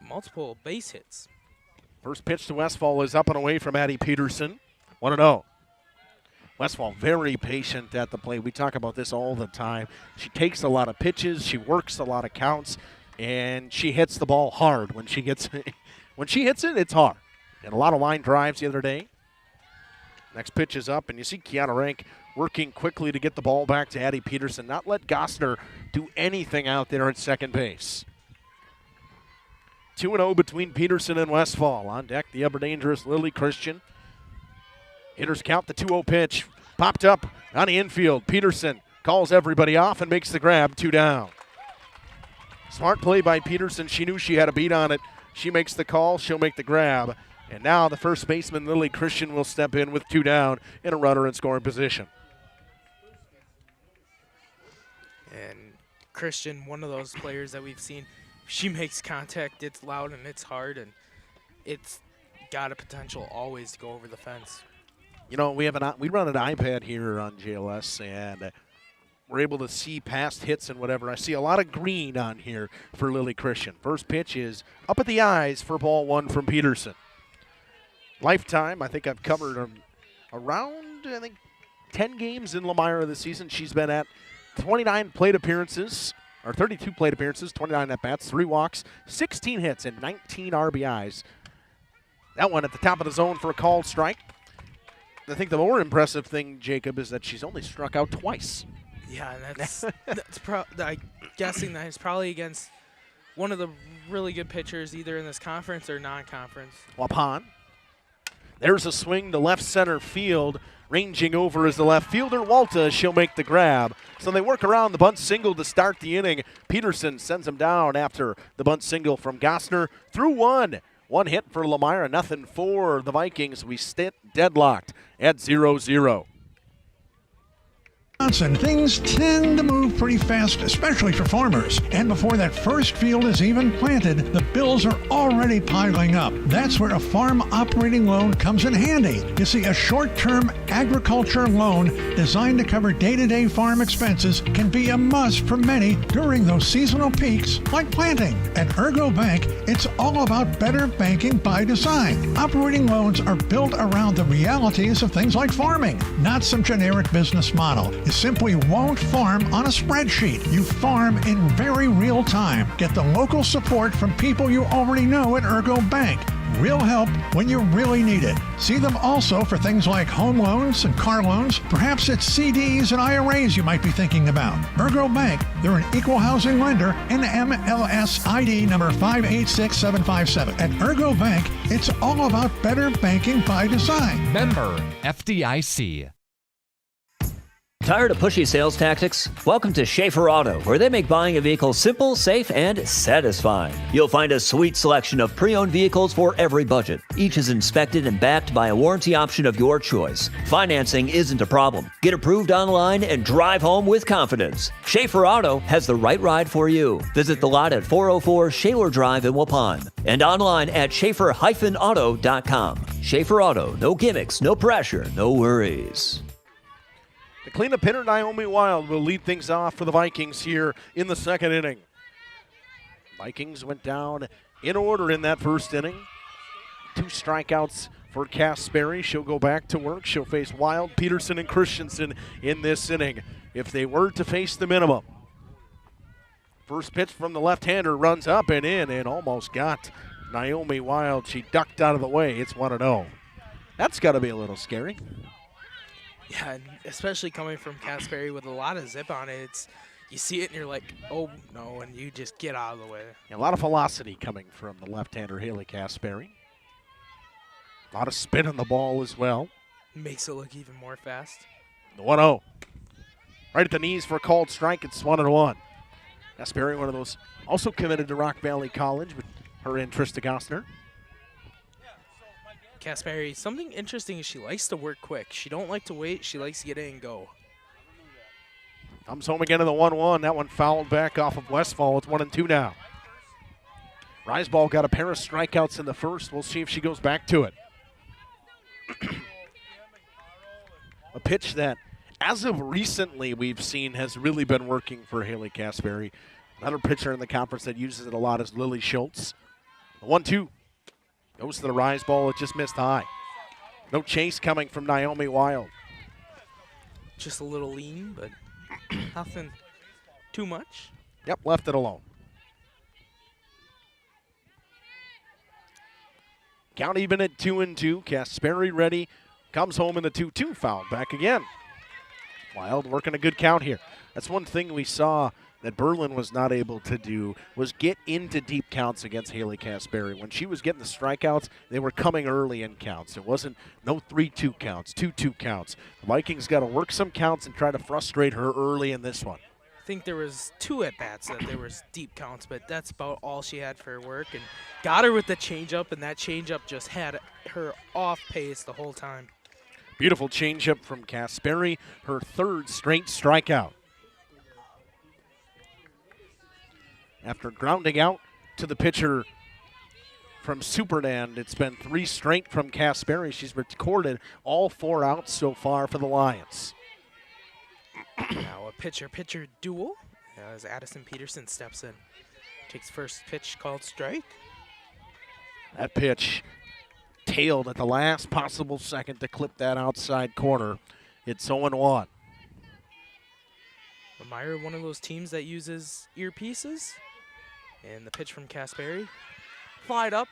multiple base hits. First pitch to Westfall is up and away from Addie Peterson. 1-0. Westfall very patient at the plate. We talk about this all the time. She takes a lot of pitches. She works a lot of counts, and she hits the ball hard when she gets when she hits it. It's hard. And a lot of line drives the other day. Next pitch is up, and you see Kiana Rank working quickly to get the ball back to Addie Peterson, not let Gossner do anything out there at second base. 2-0 between Peterson and Westfall. On deck, the ever dangerous Lily Christian. Hitters count the 2-0 pitch. Popped up on the infield. Peterson calls everybody off and makes the grab, 2 down. Smart play by Peterson. She knew she had a beat on it. She makes the call. She'll make the grab. And now the first baseman, Lily Christian, will step in with 2 down and a runner in scoring position. And Christian, one of those players that we've seen, she makes contact, it's loud and it's hard, and it's got a potential always to go over the fence. You know, we run an iPad here on JLS, and we're able to see past hits and whatever. I see a lot of green on here for Lily Christian. First pitch is up at the eyes for ball 1 from Peterson. Lifetime, I think I've covered around, 10 games in Lomira this season. She's been at 29 plate appearances, or 32 plate appearances, 29 at-bats, 3 walks, 16 hits, and 19 RBIs. That one at the top of the zone for a called strike. I think the more impressive thing, Jacob, is that she's only struck out twice. Yeah, that's I'm guessing that is probably against one of the really good pitchers, either in this conference or non-conference. Wapan. There's a swing to left center field. Ranging over is the left fielder, Walta. She'll make the grab. So they work around the bunt single to start the inning. Peterson sends him down after the bunt single from Gossner. Through 1. 1 hit for Lomira, nothing for the Vikings. We sit deadlocked at 0-0. Things tend to move pretty fast, especially for farmers. And before that first field is even planted, the bills are already piling up. That's where a farm operating loan comes in handy. You see, a short-term agriculture loan designed to cover day-to-day farm expenses can be a must for many during those seasonal peaks like planting. At Ergo Bank, it's all about better banking by design. Operating loans are built around the realities of things like farming, not some generic business model. You simply won't farm on a spreadsheet. You farm in very real time. Get the local support from people you already know at Ergo Bank. Real help when you really need it. See them also for things like home loans and car loans. Perhaps it's CDs and IRAs you might be thinking about. Ergo Bank, they're an equal housing lender, NMLS ID number 586757. At Ergo Bank, it's all about better banking by design. Member FDIC. Tired of pushy sales tactics? Welcome to Schaefer Auto, where they make buying a vehicle simple, safe, and satisfying. You'll find a sweet selection of pre-owned vehicles for every budget. Each is inspected and backed by a warranty option of your choice. Financing isn't a problem. Get approved online and drive home with confidence. Schaefer Auto has the right ride for you. Visit the lot at 404 Shaler Drive in Waupun and online at schaefer-auto.com. Schaefer Auto, no gimmicks, no pressure, no worries. The cleanup hitter, Naomi Wild, will lead things off for the Vikings here in the second inning. Vikings went down in order in that first inning. 2 strikeouts for Cass Sperry. She'll go back to work. She'll face Wild, Peterson, and Christensen in this inning if they were to face the minimum. First pitch from the left-hander runs up and in and almost got Naomi Wild. She ducked out of the way. It's 1-0. That's got to be a little scary. Yeah, especially coming from Casperry with a lot of zip on it. You see it and you're like, oh, no, and you just get out of the way. A lot of velocity coming from the left-hander, Haley Casperry. A lot of spin on the ball as well. Makes it look even more fast. The 1-0. Right at the knees for a called strike. It's 1-1. Casperry, one of those, also committed to Rock Valley College with her interest to Gossner. Casperry, something interesting is she likes to work quick. She don't like to wait. She likes to get in and go. Comes home again in the 1-1. That one fouled back off of Westfall. It's 1-2 now. Riseball got a pair of strikeouts in the first. We'll see if she goes back to it. A pitch that, as of recently, we've seen has really been working for Haley Casberry. Another pitcher in the conference that uses it a lot is Lily Schultz. The 1-2 goes to the Riseball. It just missed high. No chase coming from Naomi Wild. Just a little lean, but nothing too much. Yep, left it alone. Count even at 2-2. Casberry ready. Comes home in the 2-2 foul. Back again. Wild working a good count here. That's one thing we saw that Berlin was not able to do, was get into deep counts against Haley Casberry. When she was getting the strikeouts, they were coming early in counts. It wasn't no 3-2 counts, 2-2 counts. The Vikings got to work some counts and try to frustrate her early in this one. I think there was 2 at-bats that there was deep counts, but that's about all she had for her work. And got her with the changeup, and that changeup just had her off pace the whole time. Beautiful changeup from Casberry, her 3rd straight strikeout. After grounding out to the pitcher from Supernand, it's been 3 straight from Casberry. She's recorded all 4 outs so far for the Lions. Now a pitcher-pitcher duel as Addison Peterson steps in. Takes first pitch called strike. That pitch tailed at the last possible second to clip that outside corner. It's 0-1. Lomira, one of those teams that uses earpieces. And the pitch from Casberry, flied up,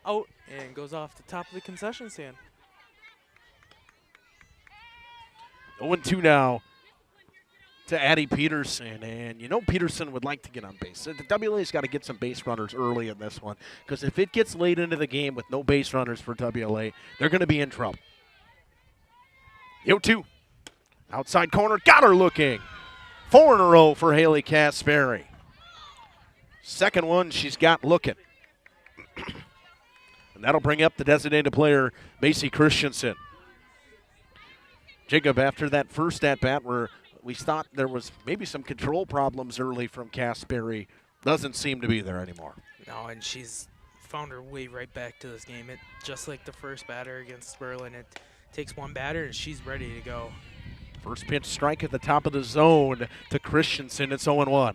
out, and goes off the top of the concession stand. 0-2 now to Addie Peterson. And you know Peterson would like to get on base. The WLA's got to get some base runners early in this one, because if it gets late into the game with no base runners for WLA, they're going to be in trouble. 0-2. Outside corner, got her looking. 4 in a row for Haley Casberry. Second one she's got looking. And that'll bring up the designated player, Macy Christensen. Jacob, after that first at-bat where we thought there was maybe some control problems early from Casberry, doesn't seem to be there anymore. No, and she's found her way right back to this game. It just like the first batter against Berlin, it takes one batter and she's ready to go. First pitch strike at the top of the zone to Christensen. It's 0-1.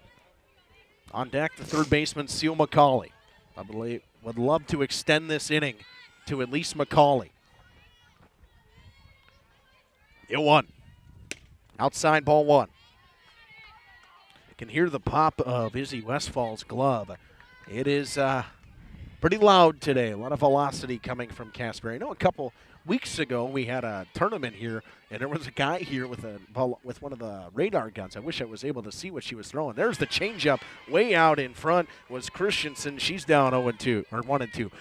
On deck, the third baseman, Seal McCauley. I believe would love to extend this inning to at least McCauley. 0-1. Outside ball 1. You can hear the pop of Izzy Westfall's glove. It is pretty loud today. A lot of velocity coming from Casberry. I know a couple weeks ago we had a tournament here, and there was a guy here with one of the radar guns. I wish I was able to see what she was throwing. There's the changeup way out in front was Christensen. She's down 0-2 or 1-2.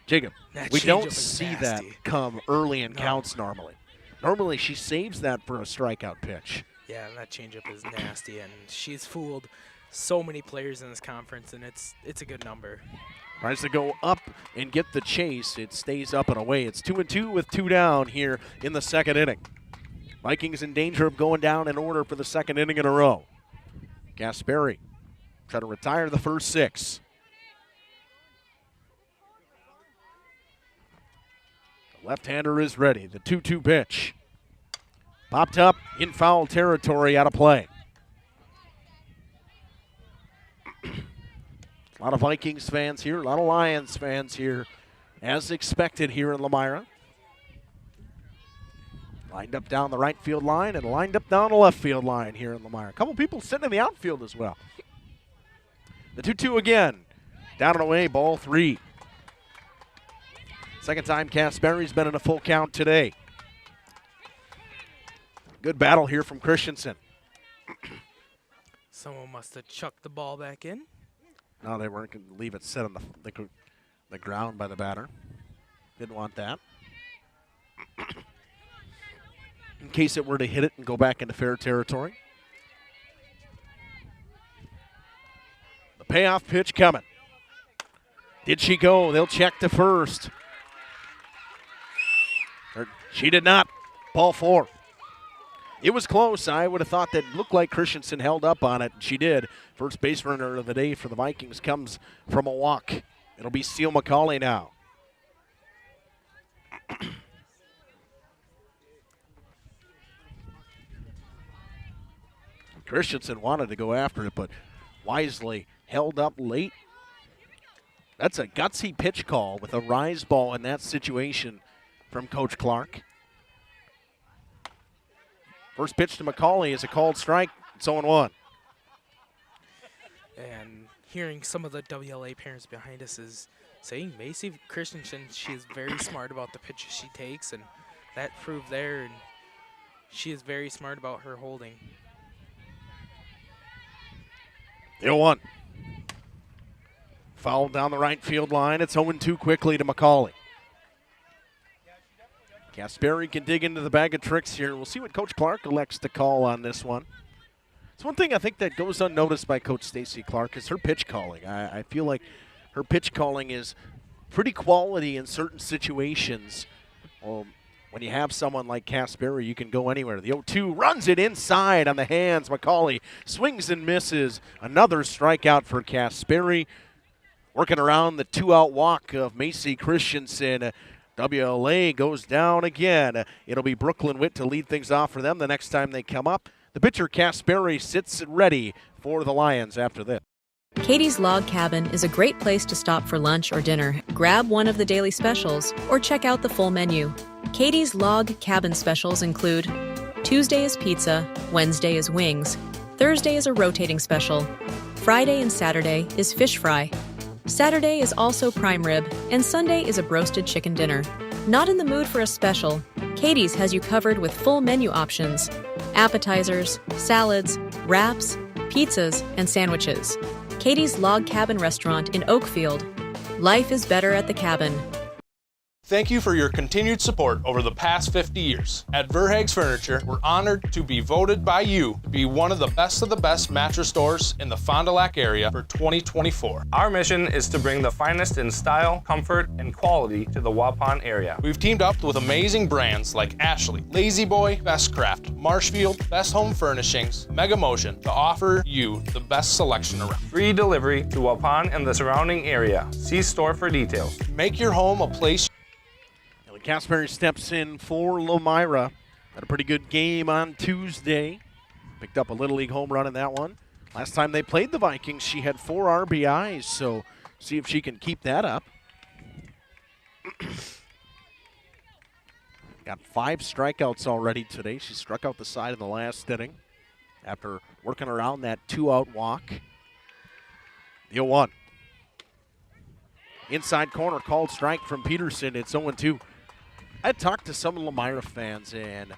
Jacob, we don't see that come early in counts normally. Normally she saves that for a strikeout pitch. Yeah, and that changeup is nasty, and she's fooled so many players in this conference, and it's a good number. Tries to go up and get the chase. It stays up and away. It's 2-2 with 2 down here in the second inning. Vikings in danger of going down in order for the second inning in a row. Casberry try to retire the first 6. The left-hander is ready. The 2-2 pitch. Popped up in foul territory, out of play. A lot of Vikings fans here, a lot of Lions fans here, as expected here in Lomira. Lined up down the right field line and lined up down the left field line here in Lomira. A couple people sitting in the outfield as well. The 2-2 again. Down and away, ball 3. Second time Casberry's been in a full count today. Good battle here from Christensen. Someone must have chucked the ball back in. No, they weren't going to leave it set on the ground by the batter. Didn't want that. In case it were to hit it and go back into fair territory. The payoff pitch coming. Did she go? They'll check to first. She did not. Ball 4. It was close. I would have thought that looked like Christensen held up on it. She did. First base runner of the day for the Vikings comes from a walk. It'll be Seal McCauley now. Christensen wanted to go after it, but wisely held up late. That's a gutsy pitch call with a rise ball in that situation from Coach Clark. First pitch to McCauley is a called strike. It's 0-1. And hearing some of the WLA parents behind us is saying Macy Christensen, she is very smart about the pitches she takes, and that proved there, and she is very smart about her holding. 0-1. Foul down the right field line. It's 0-2 quickly to McCauley. Kasperi can dig into the bag of tricks here. We'll see what Coach Clark elects to call on this one. It's one thing I think that goes unnoticed by Coach Stacy Clark is her pitch calling. I feel like her pitch calling is pretty quality in certain situations. When you have someone like Kasperi, you can go anywhere. The 0-2 runs it inside on the hands. McCauley swings and misses. Another strikeout for Kasperi. Working around the 2-out walk of Macy Christensen. WLA goes down again. It'll be Brooklyn Witt to lead things off for them the next time they come up. The pitcher, Kasperi, sits ready for the Lions after this. Katie's Log Cabin is a great place to stop for lunch or dinner. Grab one of the daily specials or check out the full menu. Katie's Log Cabin specials include Tuesday is pizza, Wednesday is wings, Thursday is a rotating special, Friday and Saturday is fish fry, Saturday is also prime rib, and Sunday is a broasted chicken dinner. Not in the mood for a special? Katie's has you covered with full menu options, appetizers, salads, wraps, pizzas, and sandwiches. Katie's Log Cabin Restaurant in Oakfield. Life is better at the cabin. Thank you for your continued support over the past 50 years. At Verhaeg's Furniture, we're honored to be voted by you to be one of the best mattress stores in the Fond du Lac area for 2024. Our mission is to bring the finest in style, comfort, and quality to the Waupun area. We've teamed up with amazing brands like Ashley, Lazy Boy, Best Craft, Marshfield, Best Home Furnishings, Mega Motion to offer you the best selection around. Free delivery to Waupun and the surrounding area. See store for details. Make your home a place. Kasperi steps in for Lomira. Had a pretty good game on Tuesday. Picked up a Little League home run in that one. Last time they played the Vikings, she had 4 RBIs, so see if she can keep that up. Got 5 strikeouts already today. She struck out the side in the last inning after working around that 2-out walk. The 0-1. Inside corner, called strike from Peterson. It's 0-2. I talked to some Lomira fans, and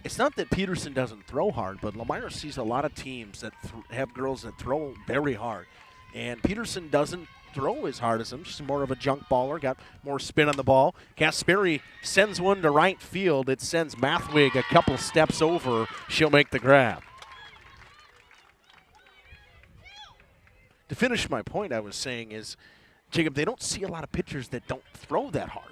it's not that Peterson doesn't throw hard, but Lomira sees a lot of teams that have girls that throw very hard. And Peterson doesn't throw as hard as them. She's more of a junk baller, got more spin on the ball. Kasperi sends one to right field. It sends Mathwig a couple steps over. She'll make the grab. To finish my point, I was saying is, Jacob, they don't see a lot of pitchers that don't throw that hard.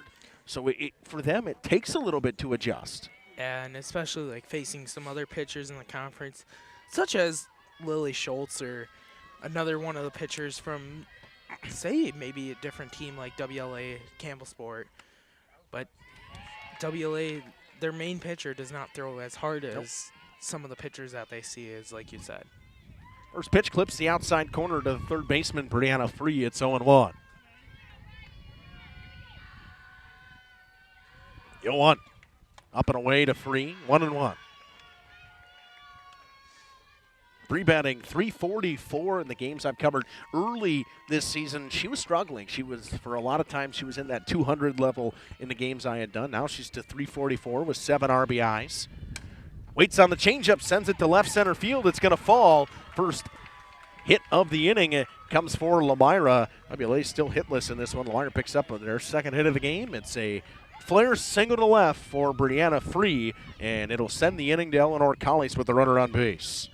So for them, it takes a little bit to adjust. And especially like facing some other pitchers in the conference, such as Lily Schultz or another one of the pitchers from, say, maybe a different team like WLA, Campbell Sport. But WLA, their main pitcher does not throw as hard as some of the pitchers that they see, as like you said. First pitch clips the outside corner to the third baseman, Brianna Free. It's 0-1. 0-1. Up and away to Free. 1-1. Free batting .344 in the games I've covered early this season. She was struggling. She was, for a lot of times, she was in that 200 level in the games I had done. Now she's to .344 with 7 RBIs. Waits on the changeup, sends it to left center field. It's going to fall. First hit of the inning. It comes for Lomira. WLA still hitless in this one. Lomira picks up their second hit of the game. It's a flare single to left for Brianna Free, and it'll send the inning to Eleanor Collies with the runner on base.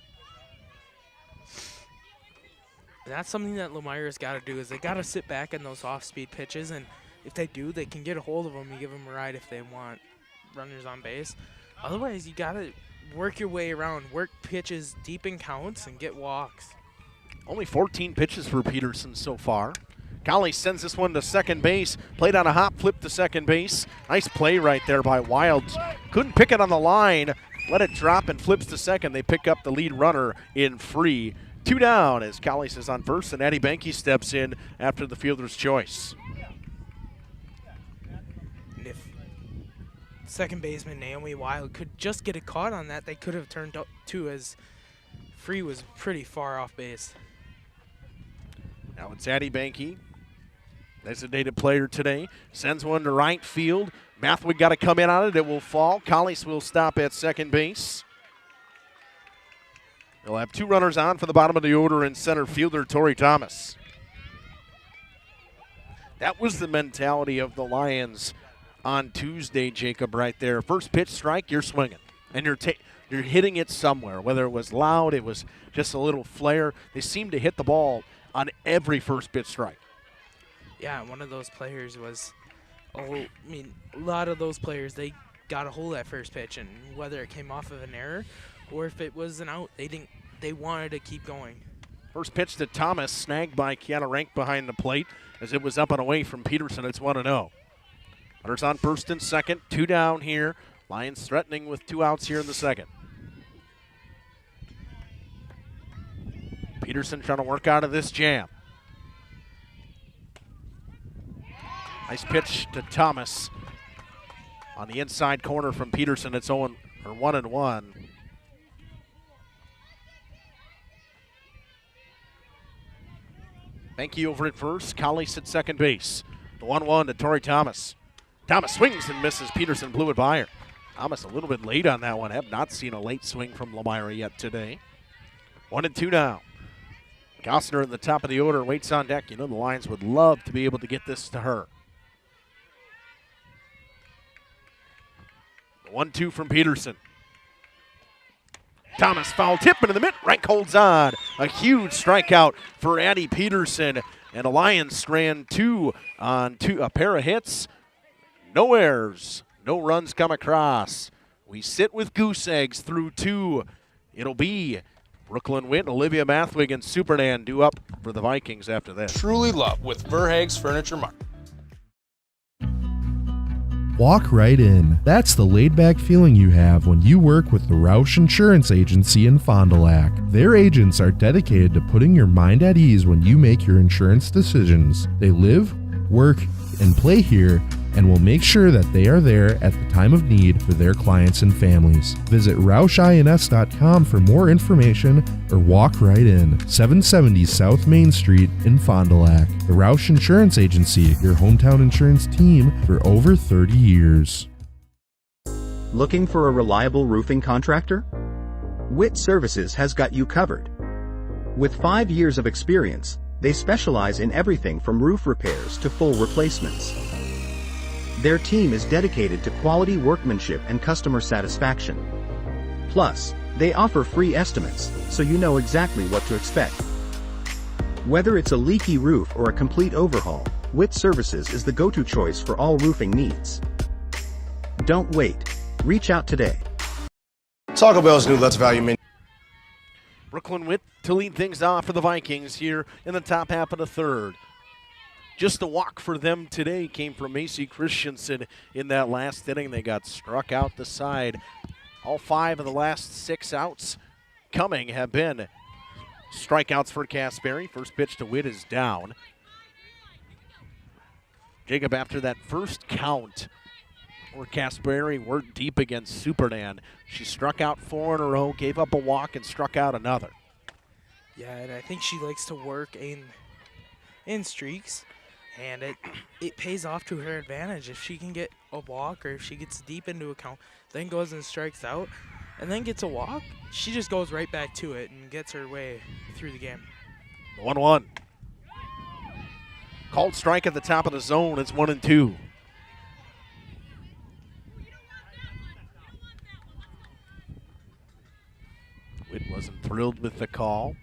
That's something that Lomira's got to do, is they got to sit back in those off-speed pitches, and if they do, they can get a hold of them and give them a ride if they want runners on base. Otherwise, you got to work your way around, work pitches deep in counts, and get walks. Only 14 pitches for Peterson so far. Colley sends this one to second base. Played on a hop, flip to second base. Nice play right there by Wilds. Couldn't pick it on the line. Let it drop and flips to second. They pick up the lead runner in free. 2 down as Colley is on first, and Addie Banky steps in after the fielder's choice. And if second baseman Naomi Wild could just get a caught on that, they could have turned up two, as Free was pretty far off base. Now it's Addie Banky, designated player today. Sends one to right field. Mathwig got to come in on it. It will fall. Collies will stop at second base. They'll have 2 runners on for the bottom of the order in center fielder Tori Thomas. That was the mentality of the Lions on Tuesday, Jacob, right there. First pitch strike, you're swinging. And you're hitting it somewhere. Whether it was loud, it was just a little flare. They seemed to hit the ball on every first pitch strike. Yeah, one of those players was, a lot of those players, they got a hold of that first pitch, and whether it came off of an error or if it was an out, they wanted to keep going. First pitch to Thomas, snagged by Kiana Rank behind the plate as it was up and away from Peterson. It's 1-0. Runners on first and second, 2 down here. Lions threatening with 2 outs here in the second. Peterson trying to work out of this jam. Nice pitch to Thomas. On the inside corner from Peterson, it's 1-1. Banky over at first, Collies at second base. The 1-1 to Tori Thomas. Thomas swings and misses. Peterson blew it by her. Thomas a little bit late on that one. Have not seen a late swing from Lomira yet today. 1-2 now. Gosner at the top of the order waits on deck. You know the Lions would love to be able to get this to her. The 1-2 from Peterson. Thomas foul tip into the mid. Rank holds on. A huge strikeout for Addie Peterson. And the Lions strand 2 on a pair of hits. No errors. No runs come across. We sit with goose eggs through 2. It'll be Brooklyn Witt, Olivia Mathwig, and Supernan due up for the Vikings after that. Truly love with Verhaeg's Furniture Mart. Walk right in. That's the laid-back feeling you have when you work with the Roush Insurance Agency in Fond du Lac. Their agents are dedicated to putting your mind at ease when you make your insurance decisions. They live, work, and play here, and will make sure that they are there at the time of need for their clients and families. Visit RoushINS.com for more information or walk right in. 770 South Main Street in Fond du Lac. The Roush Insurance Agency, your hometown insurance team for over 30 years. Looking for a reliable roofing contractor? Witt Services has got you covered. With 5 years of experience, they specialize in everything from roof repairs to full replacements. Their team is dedicated to quality workmanship and customer satisfaction. Plus, they offer free estimates, so you know exactly what to expect. Whether it's a leaky roof or a complete overhaul, Witt Services is the go-to choice for all roofing needs. Don't wait. Reach out today. Taco Bell's new Let's Value menu. Brooklyn Witt to lead things off for the Vikings here in the top half of the third. Just a walk for them today came from Macy Christensen in that last inning. They got struck out the side. All 5 of the last 6 outs coming have been strikeouts for Casperi. First pitch to Witt is down. Jacob, after that first count where Casperi worked deep against Supernan, she struck out 4 in a row, gave up a walk, and struck out another. Yeah, and I think she likes to work in streaks. And it pays off to her advantage. If she can get a walk, or if she gets deep into a count, then goes and strikes out, and then gets a walk, she just goes right back to it and gets her way through the game. 1-1. Called strike at the top of the zone. It's 1-2. Witt wasn't thrilled with the call.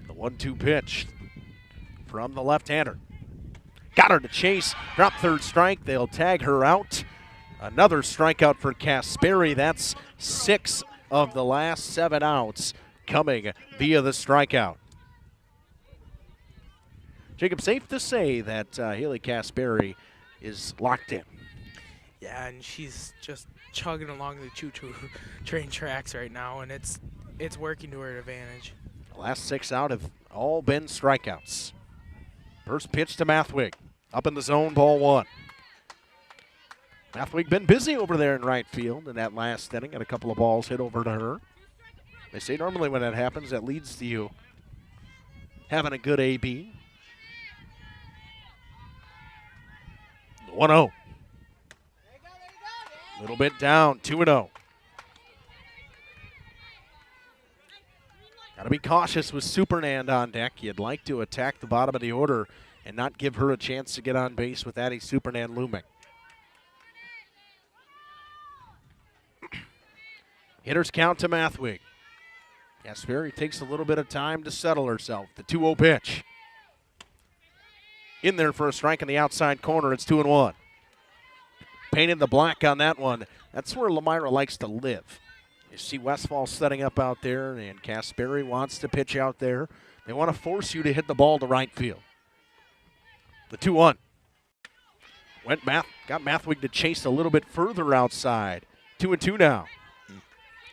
The 1-2 pitch from the left-hander. Got her to chase. Drop third strike. They'll tag her out. Another strikeout for Casperi. That's 6 of the last 7 outs coming via the strikeout. Jacob, safe to say that Haley Kasperi is locked in. Yeah, and she's just chugging along the choo-choo train tracks right now, and it's working to her advantage. The last 6 out have all been strikeouts. First pitch to Mathwig. Up in the zone, ball 1. Mathwig been busy over there in right field in that last inning, and a couple of balls hit over to her. They say normally when that happens, that leads to you having a good AB. 1-0. Little bit down, 2-0. Got to be cautious with Supernand on deck. You'd like to attack the bottom of the order and not give her a chance to get on base with Addie Supernand looming. Hitters count to Mathwig. Kasperi takes a little bit of time to settle herself. The 2-0 pitch. In there for a strike in the outside corner. It's 2-1. Painted the black on that one. That's where Lomira likes to live. You see Westfall setting up out there, and Kasperi wants to pitch out there. They want to force you to hit the ball to right field. The 2-1. Got Mathwig to chase a little bit further outside. 2-2 now.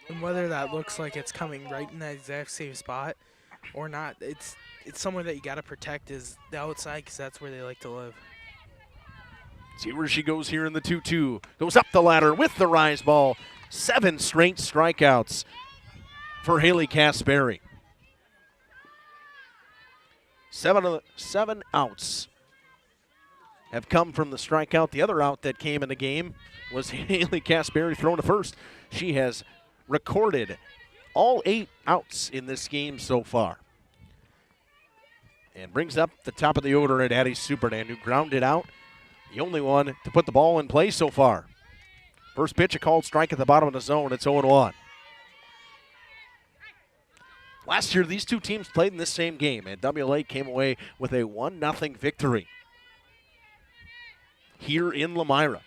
And whether that looks like it's coming right in that exact same spot or not, it's somewhere that you got to protect is the outside because that's where they like to live. See where she goes here in the 2-2. Goes up the ladder with the rise ball. 7 straight strikeouts for Haley Kasperi. 7 outs have come from the strikeout. The other out that came in the game was Haley Kasperi thrown to first. She has recorded all 8 outs in this game so far. And brings up the top of the order at Addie Supernand, who grounded out. The only one to put the ball in play so far. First pitch, a called strike at the bottom of the zone. It's 0-1. Last year, these two teams played in this same game, and WLA came away with a 1-0 victory here in Lomira.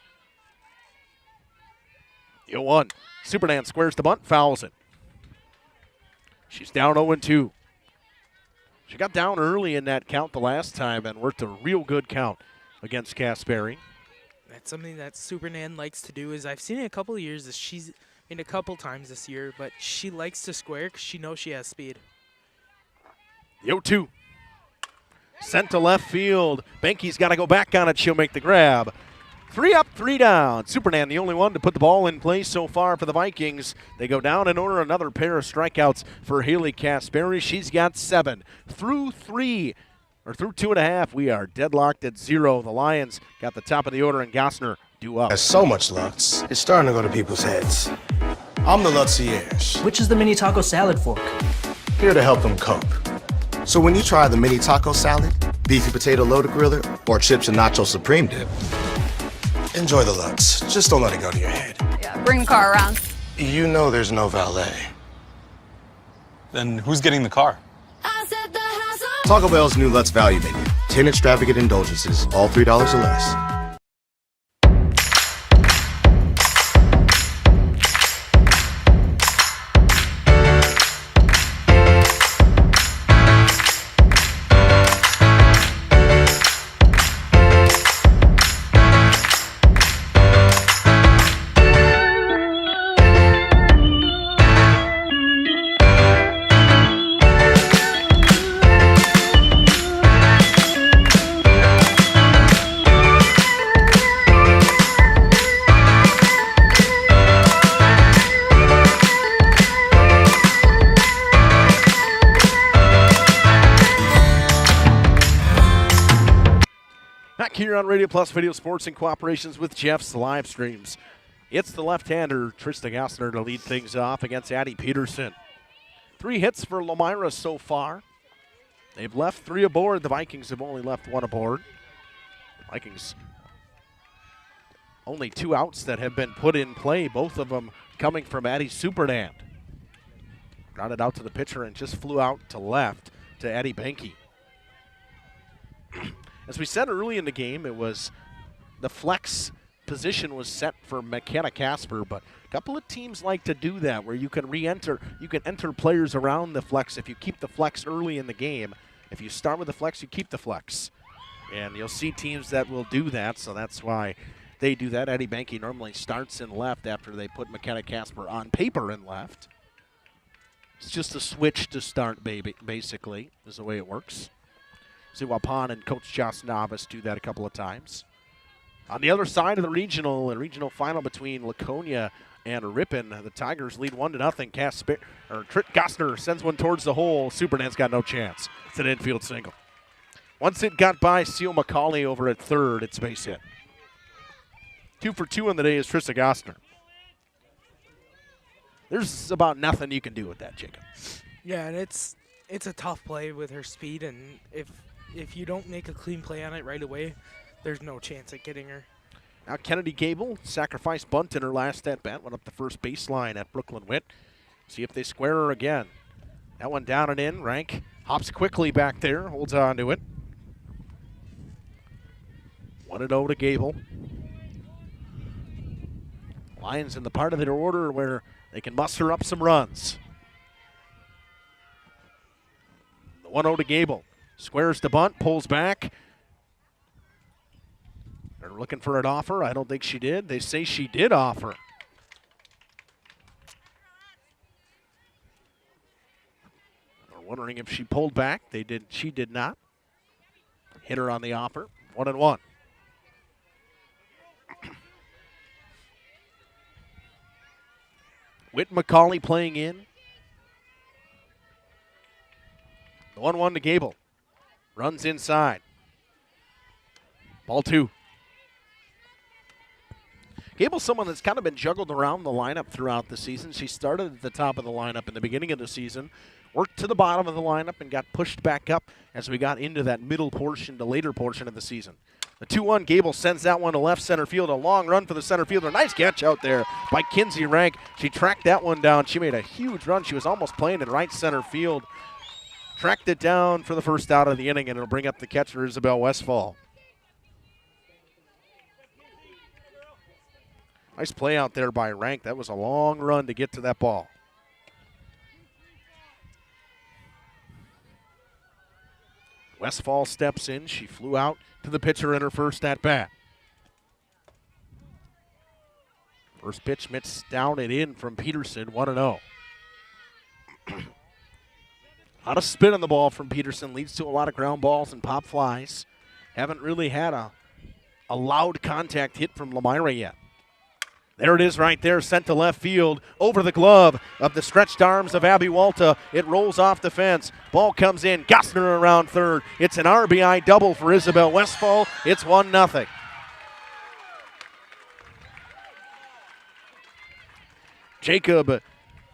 0-1. Supernand squares the bunt, fouls it. She's down 0-2. She got down early in that count the last time and worked a real good count against Kasperi. That's something that Supernand likes to do. Is I've seen it a couple of years. She's been a couple times this year, but she likes to square because she knows she has speed. 0-2. Sent to left field. Benke's got to go back on it. She'll make the grab. 3 up, 3 down. Supernand, the only one to put the ball in play so far for the Vikings. They go down and order another pair of strikeouts for Haley Kasperi. She's got 7. Through 2.5, we are deadlocked at 0. The Lions got the top of the order, and Gossner due up. There's so much Lutz. It's starting to go to people's heads. I'm the Lutzierge. Which is the mini taco salad fork? Here to help them cope. So when you try the mini taco salad, beefy potato loaded griller, or chips and nacho supreme dip, enjoy the Lutz. Just don't let it go to your head. Yeah, bring the car around. You know there's no valet. Then who's getting the car? Taco Bell's new Lutz Value Menu. 10 extravagant indulgences, all $3 or less. Here on Radio Plus Video Sports in cooperations with Jeff's Livestreams. It's the left-hander, Trista Gossner, to lead things off against Addie Peterson. 3 hits for Lomira so far. They've left 3 aboard. The Vikings have only left 1 aboard. The Vikings only 2 outs that have been put in play, both of them coming from Addie Supernand. Grounded out to the pitcher and just flew out to left to Addie Benke. As we said early in the game, it was the flex position was set for McKenna Casper, but a couple of teams like to do that where you can enter players around the flex if you keep the flex early in the game. If you start with the flex, you keep the flex. And you'll see teams that will do that, so that's why they do that. Eddie Banky normally starts in left after they put McKenna Casper on paper in left. It's just a switch to start, basically, is the way it works. See Waupun and Coach Joss Novice do that a couple of times. On the other side of the regional final between Laconia and Ripon, the Tigers lead 1-0. Tritt Gostner sends one towards the hole. Supernet's got no chance. It's an infield single. Once it got by Seal McCauley over at third, it's base hit. 2 for 2 on the day is Trista Gostner. There's about nothing you can do with that, Jacob. Yeah, and it's a tough play with her speed, and if you don't make a clean play on it right away, there's no chance at getting her. Now Kennedy Gable sacrificed bunt in her last at-bat, went up the first baseline at Brooklyn Witt. See if they square her again. That one down and in. Rank hops quickly back there, holds on to it. 1-0 to Gable. Lions in the part of their order where they can muster up some runs. The 1-0 to Gable. Squares the bunt, pulls back. They're looking for an offer. I don't think she did. They say she did offer. They're wondering if she pulled back. They did. She did not. Hit her on the offer. 1-1. Whit McCauley playing in. The 1-1 to Gable. Runs inside. Ball 2. Gable's someone that's kind of been juggled around the lineup throughout the season. She started at the top of the lineup in the beginning of the season, worked to the bottom of the lineup, and got pushed back up as we got into that middle portion, the later portion of the season. The 2-1, Gable sends that one to left center field. A long run for the center fielder. Nice catch out there by Kinsey Rank. She tracked that one down. She made a huge run. She was almost playing in right center field. Tracked it down for the first out of the inning, and it'll bring up the catcher, Isabel Westfall. Nice play out there by Rank. That was a long run to get to that ball. Westfall steps in. She flew out to the pitcher in her first at-bat. First pitch missed down and in from Peterson, 1-0. A lot of spin on the ball from Peterson. Leads to a lot of ground balls and pop flies. Haven't really had a loud contact hit from Lomira yet. There it is right there, sent to left field, over the glove of the stretched arms of Abby Walta. It rolls off the fence. Ball comes in, Gostner around third. It's an RBI double for Isabel Westfall. It's 1-0. Jacob,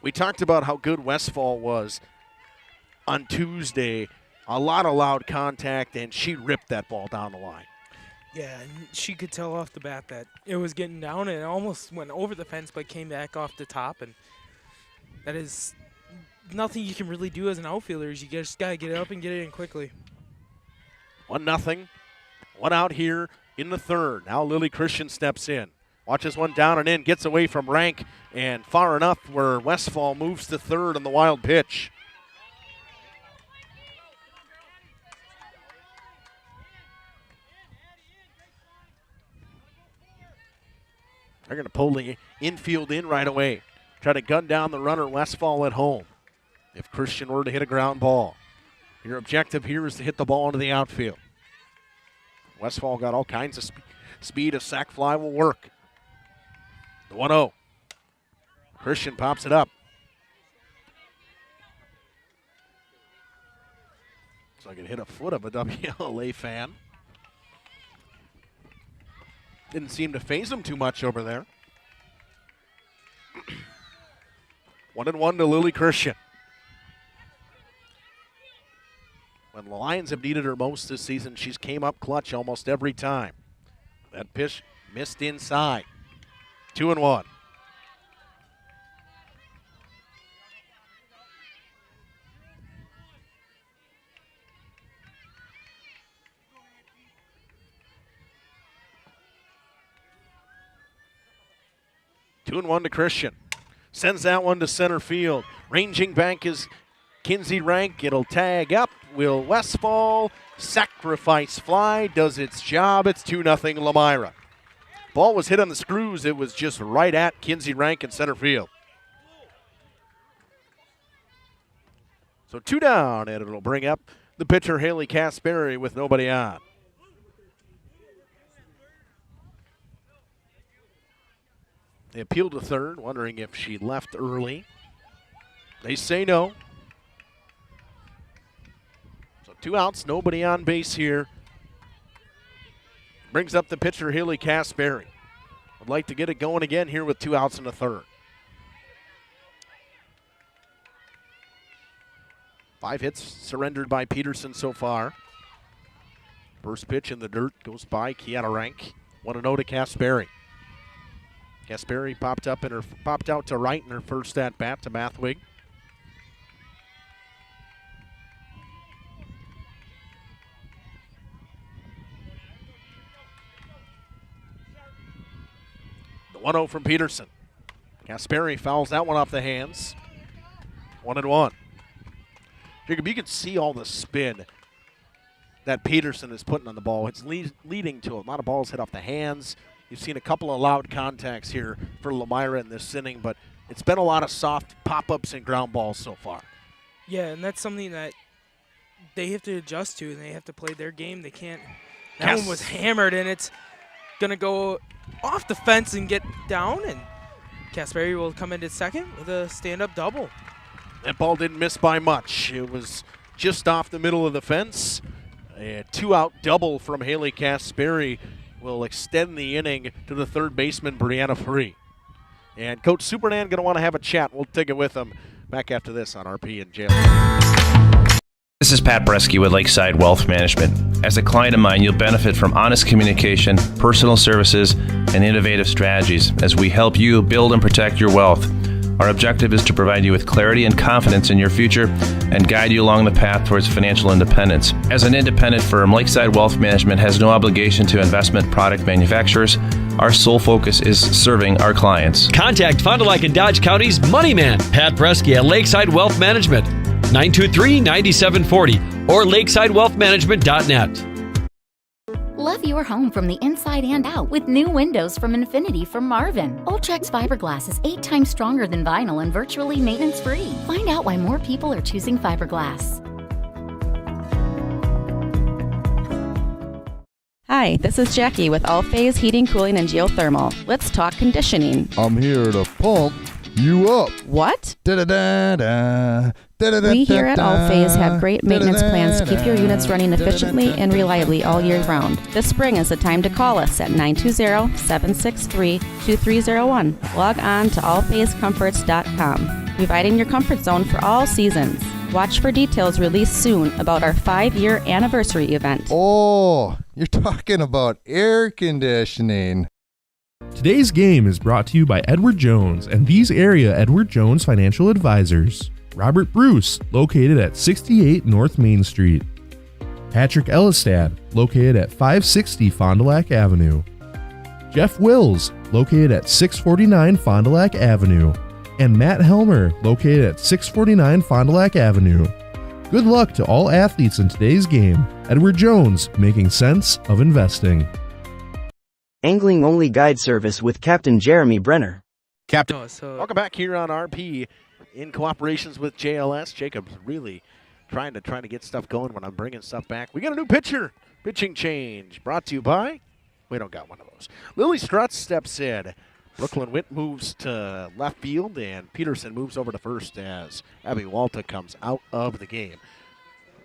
we talked about how good Westfall was on Tuesday. A lot of loud contact, and she ripped that ball down the line. Yeah, and she could tell off the bat that it was getting down, and it almost went over the fence but came back off the top. And that is nothing you can really do as an outfielder. You just got to get it up and get it in quickly. 1-0. One out here in the third. Now Lily Christian steps in. Watches one down and in, gets away from Rank, and far enough where Westfall moves to third on the wild pitch. They're going to pull the infield in right away. Try to gun down the runner, Westfall at home. If Christian were to hit a ground ball. Your objective here is to hit the ball into the outfield. Westfall got all kinds of speed. A sac fly will work. The 1-0. Christian pops it up. So I can hit a foot of a WLA fan. Didn't seem to faze him too much over there. 1-1 to Lily Christian. When the Lions have needed her most this season, she's came up clutch almost every time. That pitch missed inside. 2-1. Two and one to Christian. Sends that one to center field. Ranging back is Kinsey Rank, it'll tag up. Will Westfall sacrifice fly, does its job. It's 2-0 Lomira. Ball was hit on the screws. It was just right at Kinsey Rank in center field. So 2 down, and it'll bring up the pitcher Haley Kasperi with nobody on. They appeal to third, wondering if she left early. They say no. So 2 outs, nobody on base here. Brings up the pitcher Haley Kasperi. Would like to get it going again here with 2 outs in the third. 5 hits surrendered by Peterson so far. First pitch in the dirt goes by Kiana Rank. 1-0 to Kasperi. Kasperi popped out to right in her first at bat to Mathwig. The 1-0 from Peterson. Kasperi fouls that one off the hands. 1-1. Jacob, you can see all the spin that Peterson is putting on the ball. It's leading to a lot of balls hit off the hands. You've seen a couple of loud contacts here for Lomira in this inning, but it's been a lot of soft pop-ups and ground balls so far. Yeah, and that's something that they have to adjust to, and they have to play their game. They can't. That one was hammered, and it's going to go off the fence and get down, and Kasperi will come into second with a stand-up double. That ball didn't miss by much. It was just off the middle of the fence. A 2-out double from Haley Kasperi will extend the inning to the third baseman, Brianna Free. And Coach Supernan going to want to have a chat. We'll take it with him back after this on RP and JLS. This is Pat Bresky with Lakeside Wealth Management. As a client of mine, you'll benefit from honest communication, personal services, and innovative strategies as we help you build and protect your wealth. Our objective is to provide you with clarity and confidence in your future and guide you along the path towards financial independence. As an independent firm, Lakeside Wealth Management has no obligation to investment product manufacturers. Our sole focus is serving our clients. Contact Fond du Lac and Dodge County's Money Man, Pat Bresky at Lakeside Wealth Management, 923-9740 or lakesidewealthmanagement.net. Love your home from the inside and out with new windows from Infinity from Marvin. Ultrex fiberglass is 8 times stronger than vinyl and virtually maintenance-free. Find out why more people are choosing fiberglass. Hi, this is Jackie with All Phase Heating, Cooling, and Geothermal. Let's talk conditioning. I'm here to pump you up. What? Da-da-da-da. We here at All Phase have great maintenance plans to keep your units running efficiently and reliably all year round. This spring is the time to call us at 920-763-2301. Log on to allphasecomforts.com, providing your comfort zone for all seasons. Watch for details released soon about our 5-year anniversary event. Oh, you're talking about air conditioning. Today's game is brought to you by Edward Jones and these area Edward Jones financial advisors. Robert Bruce, located at 68 North Main Street. Patrick Ellistad, located at 560 Fond du Lac Avenue. Jeff Wills, located at 649 Fond du Lac Avenue. And Matt Helmer, located at 649 Fond du Lac Avenue. Good luck to all athletes in today's game. Edward Jones, making sense of investing. Angling only guide service with Captain Jeremy Brenner. Captain. Welcome back here on RP in cooperations with JLS. Jacob's really trying to get stuff going when I'm bringing stuff back. We got a new pitcher. Pitching change brought to you by, we don't got one of those. Lily Strutz steps in. Brooklyn Witt moves to left field, and Peterson moves over to first as Abby Walta comes out of the game.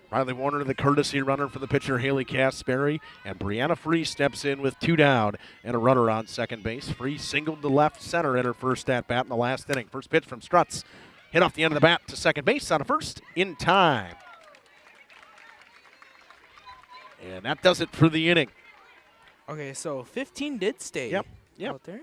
Riley Warner, the courtesy runner for the pitcher Haley Kasperi, and Brianna Free steps in with 2 down and a runner on second base. Free singled to left center in her first at-bat in the last inning. First pitch from Strutz. Hit off the end of the bat to second base on a first in time. And that does it for the inning. Okay, so 15 did stay out there.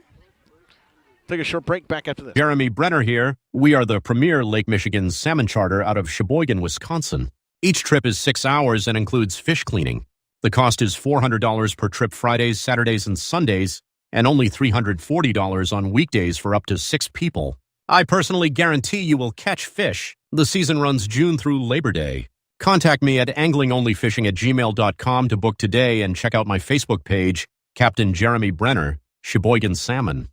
Take a short break, back after this. Jeremy Brenner here. We are the premier Lake Michigan salmon charter out of Sheboygan, Wisconsin. Each trip is 6 hours and includes fish cleaning. The cost is $400 per trip Fridays, Saturdays, and Sundays, and only $340 on weekdays for up to 6 people. I personally guarantee you will catch fish. The season runs June through Labor Day. Contact me at anglingonlyfishing@gmail.com to book today and check out my Facebook page, Captain Jeremy Brenner, Sheboygan Salmon.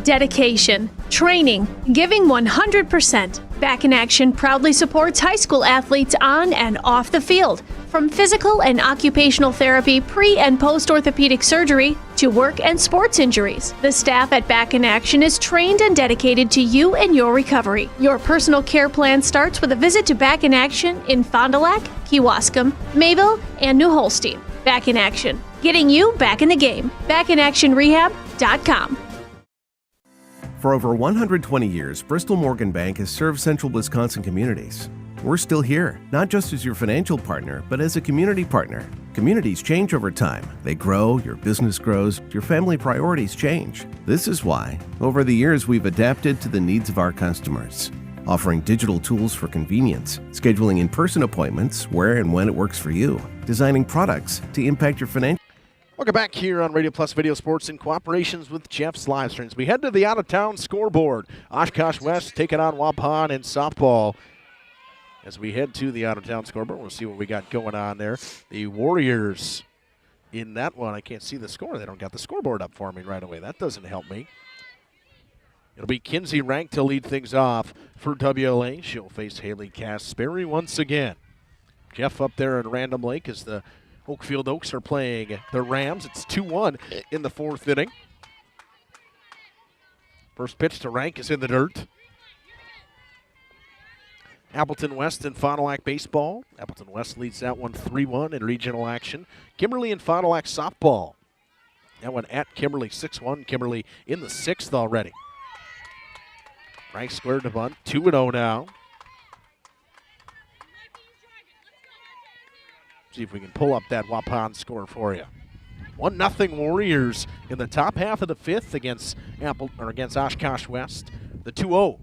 Dedication, training, giving 100%. Back in Action proudly supports high school athletes on and off the field. From physical and occupational therapy, pre- and post-orthopedic surgery, to work and sports injuries. The staff at Back in Action is trained and dedicated to you and your recovery. Your personal care plan starts with a visit to Back in Action in Fond du Lac, Kewaskum, Mayville, and New Holstein. Back in Action, getting you back in the game. BackinActionRehab.com. For over 120 years, Bristol Morgan Bank has served central Wisconsin communities. We're still here, not just as your financial partner, but as a community partner. Communities change over time. They grow, your business grows, your family priorities change. This is why, over the years, we've adapted to the needs of our customers, offering digital tools for convenience, scheduling in-person appointments where and when it works for you, designing products to impact your financial. Welcome back here on Radio Plus Video Sports in cooperations with Jeff's Livestreams. We head to the out-of-town scoreboard. Oshkosh West taking on Waupun in softball. As we head to the out-of-town scoreboard, we'll see what we got going on there. The Warriors in that one, I can't see the score. They don't got the scoreboard up for me right away. That doesn't help me. It'll be Kinsey Rank to lead things off for WLA. She'll face Haley Caspary once again. Jeff up there in Random Lake as the Oakfield Oaks are playing the Rams. It's 2-1 in the fourth inning. First pitch to Rank is in the dirt. Appleton West and Fond du Lac baseball. Appleton West leads that one 3-1 in regional action. Kimberly and Fond du Lac softball. That one at Kimberly 6-1. Kimberly in the sixth already. Rank squared to bunt. 2-0 now. See if we can pull up that Waupun score for you. 1-0 Warriors in the top half of the fifth against Oshkosh West. The 2-0.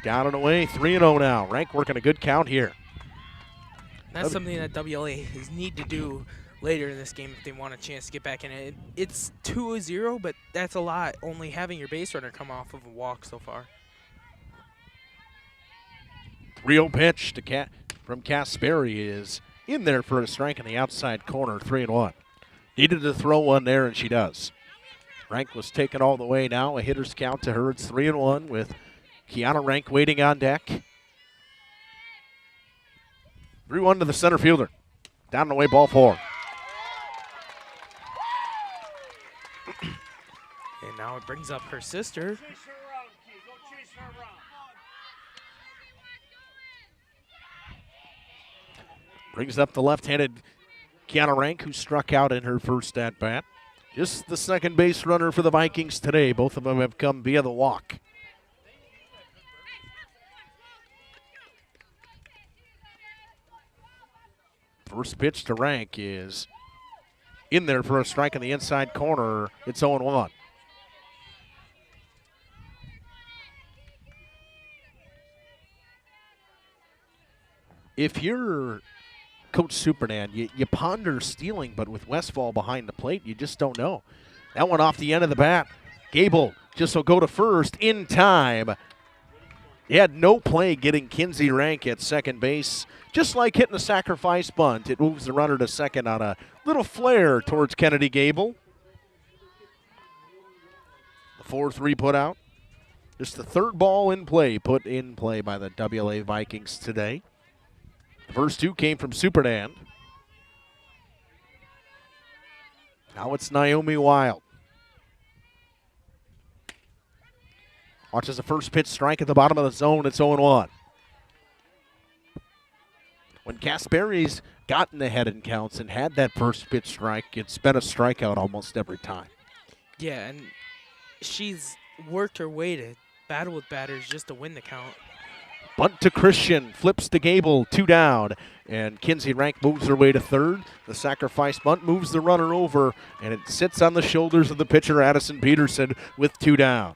Down and away, 3-0 now. Rank working a good count here. That's something that WLA need to do later in this game if they want a chance to get back in it. It's 2-0, but that's a lot, only having your base runner come off of a walk so far. 3-0 pitch from Caspary is in there for a strike in the outside corner, 3-1. Needed to throw one there, and she does. Rank was taken all the way now. A hitter's count to her. It's 3-1 with Kiana Rank waiting on deck. 3-1 to the center fielder. Down and away, ball 4. And now it brings up her sister. Brings up the left-handed Kiana Rank, who struck out in her first at-bat. Just the second base runner for the Vikings today. Both of them have come via the walk. First pitch to Rank is in there for a strike in the inside corner. It's 0-1. If you're Coach Supernan, you ponder stealing, but with Westfall behind the plate, you just don't know. That one off the end of the bat. Gable just will go to first in time. He had no play getting Kinsey Rank at second base. Just like hitting a sacrifice bunt, it moves the runner to second on a little flare towards Kennedy Gable. The 4-3 put out. Just the third ball in play, put in play by the WLA Vikings today. The first two came from Supernan. Now it's Naomi Wild. Watches the first pitch strike at the bottom of the zone. It's 0-1. When Caspary's gotten ahead in counts and had that first pitch strike, it's been a strikeout almost every time. Yeah, and she's worked her way to battle with batters just to win the count. Bunt to Christian, flips to Gable, 2 down, and Kinsey Rank moves her way to third. The sacrifice bunt moves the runner over, and it sits on the shoulders of the pitcher, Addison Peterson, with 2 down.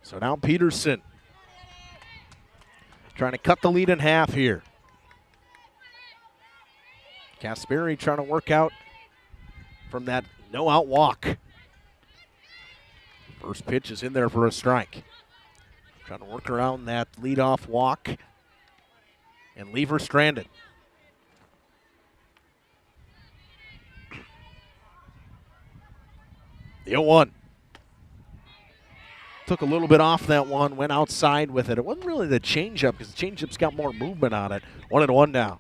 So now Peterson trying to cut the lead in half here. Kasperi trying to work out from that no-out walk. First pitch is in there for a strike. Trying to work around that leadoff walk and leave her stranded. The 0-1. Took a little bit off that one, went outside with it. It wasn't really the changeup because the changeup's got more movement on it. 1-1 now.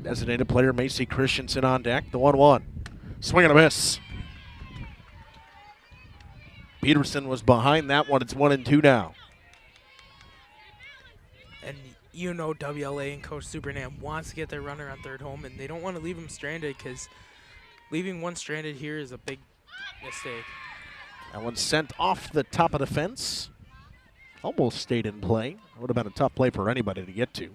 Designated player Macy Christensen on deck. The 1-1. Swing and a miss. Peterson was behind that one. It's 1-2 now. And you know WLA and Coach Supernam wants to get their runner on third home, and they don't want to leave him stranded because leaving one stranded here is a big mistake. That one sent off the top of the fence. Almost stayed in play. Would have been a tough play for anybody to get to.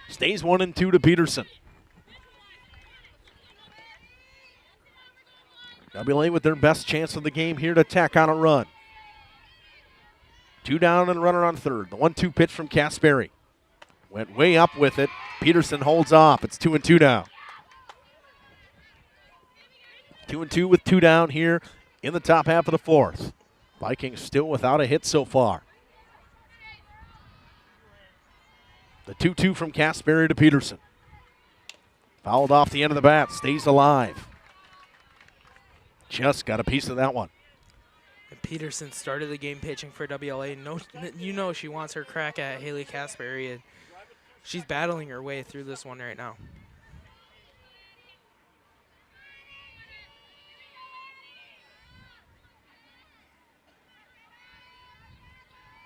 Stays 1-2 to Peterson. WLA with their best chance of the game here to tack on a run. 2 down and a runner on third. The 1-2 pitch from Kasperi. Went way up with it. Peterson holds off. It's 2-2 now. 2-2 with 2 down here in the top half of the fourth. Vikings still without a hit so far. The 2-2 from Kasperi to Peterson. Fouled off the end of the bat. Stays alive. Just got a piece of that one. And Peterson started the game pitching for WLA. You know she wants her crack at Haley Kasperi, and she's battling her way through this one right now.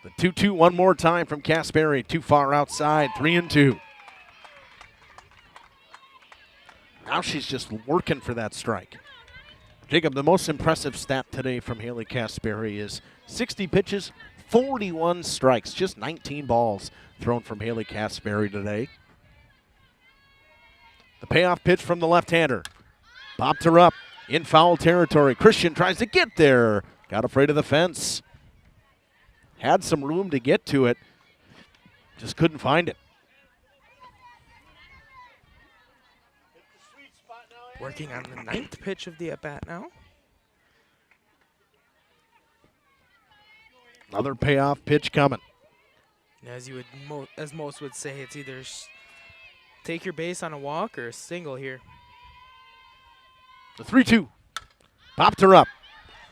The 2-2 one more time from Kasperi. Too far outside. 3-2. Now she's just working for that strike. Jacob, the most impressive stat today from Haley Kasperi is 60 pitches, 41 strikes. Just 19 balls thrown from Haley Kasperi today. The payoff pitch from the left-hander. Popped her up in foul territory. Christian tries to get there. Got afraid of the fence. Had some room to get to it. Just couldn't find it. Working on the 9th pitch of the at-bat now. Another payoff pitch coming. As most would say, it's either take your base on a walk or a single here. The 3-2. Popped her up.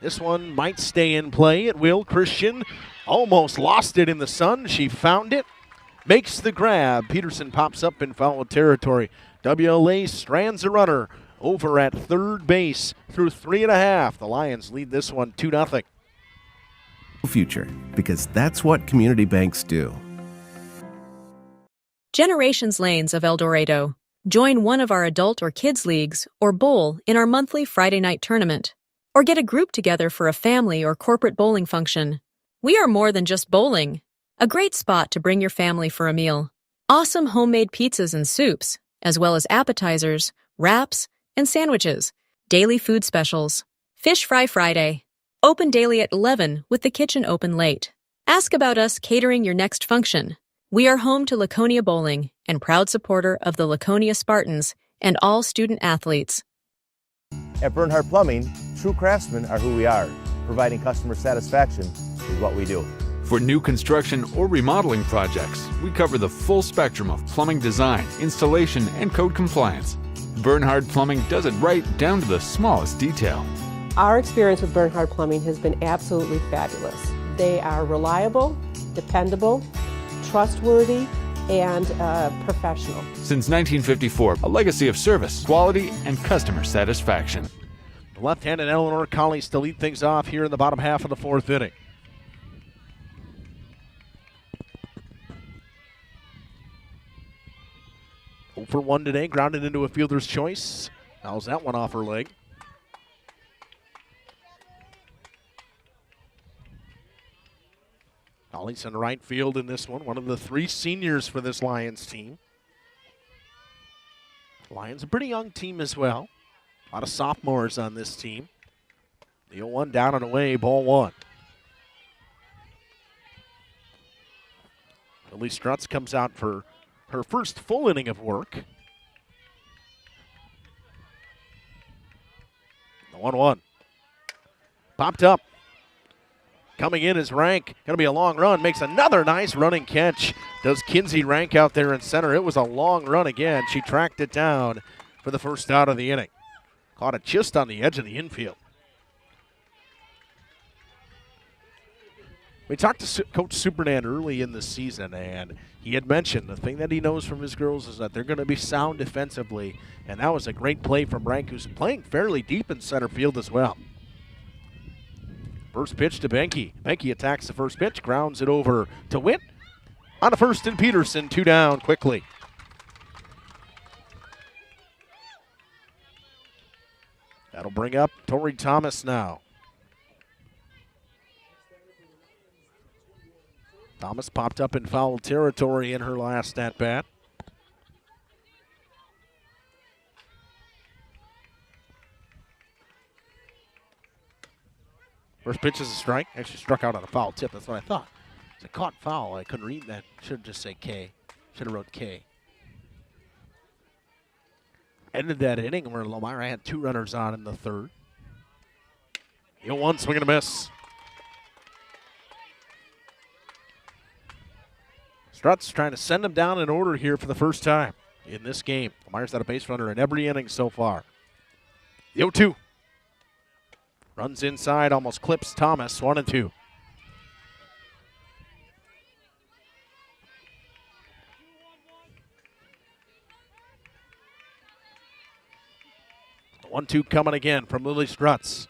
This one might stay in play. It will. Christian almost lost it in the sun. She found it. Makes the grab. Peterson pops up in foul territory. WLA strands a runner over at third base through 3.5. The Lions lead this one 2-0. Future, because that's what community banks do. Generations Lanes of El Dorado. Join one of our adult or kids leagues or bowl in our monthly Friday night tournament. Or get a group together for a family or corporate bowling function. We are more than just bowling. A great spot to bring your family for a meal. Awesome homemade pizzas and soups, as well as appetizers, wraps, and sandwiches. Daily food specials. Fish Fry Friday. Open daily at 11 with the kitchen open late. Ask about us catering your next function. We are home to Laconia Bowling and proud supporter of the Laconia Spartans and all student athletes. At Bernhardt Plumbing, true craftsmen are who we are. Providing customer satisfaction is what we do. For new construction or remodeling projects, we cover the full spectrum of plumbing design, installation, and code compliance. Bernhardt Plumbing does it right down to the smallest detail. Our experience with Bernhardt Plumbing has been absolutely fabulous. They are reliable, dependable, trustworthy, and professional. Since 1954, a legacy of service, quality, and customer satisfaction. The left-handed Eleanor Collies to lead things off here in the bottom half of the fourth inning. For 1 today, grounded into a fielder's choice. Fouls that one off her leg. Collies in right field in this one of the 3 seniors for this Lions team. Lions, a pretty young team as well. A lot of sophomores on this team. The 0-1 down and away, ball one. Lily Strutz comes out for her first full inning of work. The 1-1. Popped up. Coming in is Rank. Going to be a long run. Makes another nice running catch. Does Kinsey Rank out there in center. It was a long run again. She tracked it down for the first out of the inning. Caught it just on the edge of the infield. We talked to Coach Supernan early in the season, and he had mentioned the thing that he knows from his girls is that they're going to be sound defensively, and that was a great play from Rank, who's playing fairly deep in center field as well. First pitch to Benke. Benke attacks the first pitch, grounds it over to Witt. On the first and Peterson, 2 down quickly. That'll bring up Tori Thomas now. Thomas popped up in foul territory in her last at-bat. First pitch is a strike. Actually struck out on a foul tip. That's what I thought. It's a caught foul. I couldn't read that. Should have just said K. Should have wrote K. Ended that inning where Lomira had 2 runners on in the third. 0-1, swing and a miss. Strutz trying to send them down in order here for the first time in this game. Lomira's had a base runner in every inning so far. 0-2. Runs inside, almost clips Thomas, 1-2. The 1-2 coming again from Lily Strutz.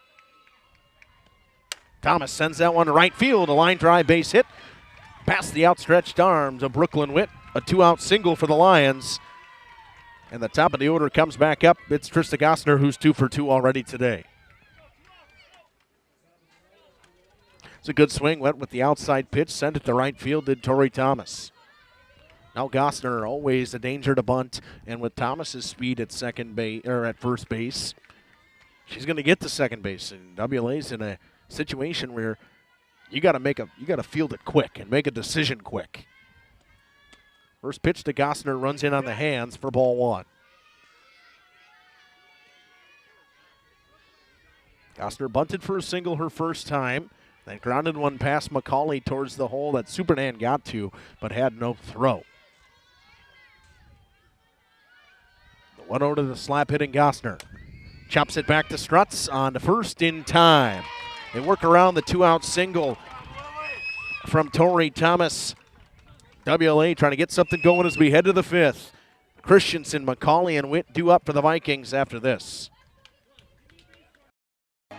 Thomas sends that one to right field, a line drive base hit. Past the outstretched arms of Brooklyn Witt. A 2-out single for the Lions. And the top of the order comes back up. It's Trista Gossner, who's 2 for 2 already today. It's a good swing. Went with the outside pitch. Sent it to right field. Did Tori Thomas. Now Gossner, always a danger to bunt. And with Thomas's speed at second base or at first base, she's going to get to second base. And WLA's in a situation where you got to field it quick and make a decision quick. First pitch to Gossner, runs in on the hands for ball one. Gossner bunted for a single her first time, then grounded one past McCauley towards the hole that Supernan got to, but had no throw. The 1-0 to the slap hitting Gossner. Chops it back to Strutz on the first in time. They work around the 2-out single from Tori Thomas. WLA trying to get something going as we head to the 5th. Christensen, McCauley, and Witt due up for the Vikings after this.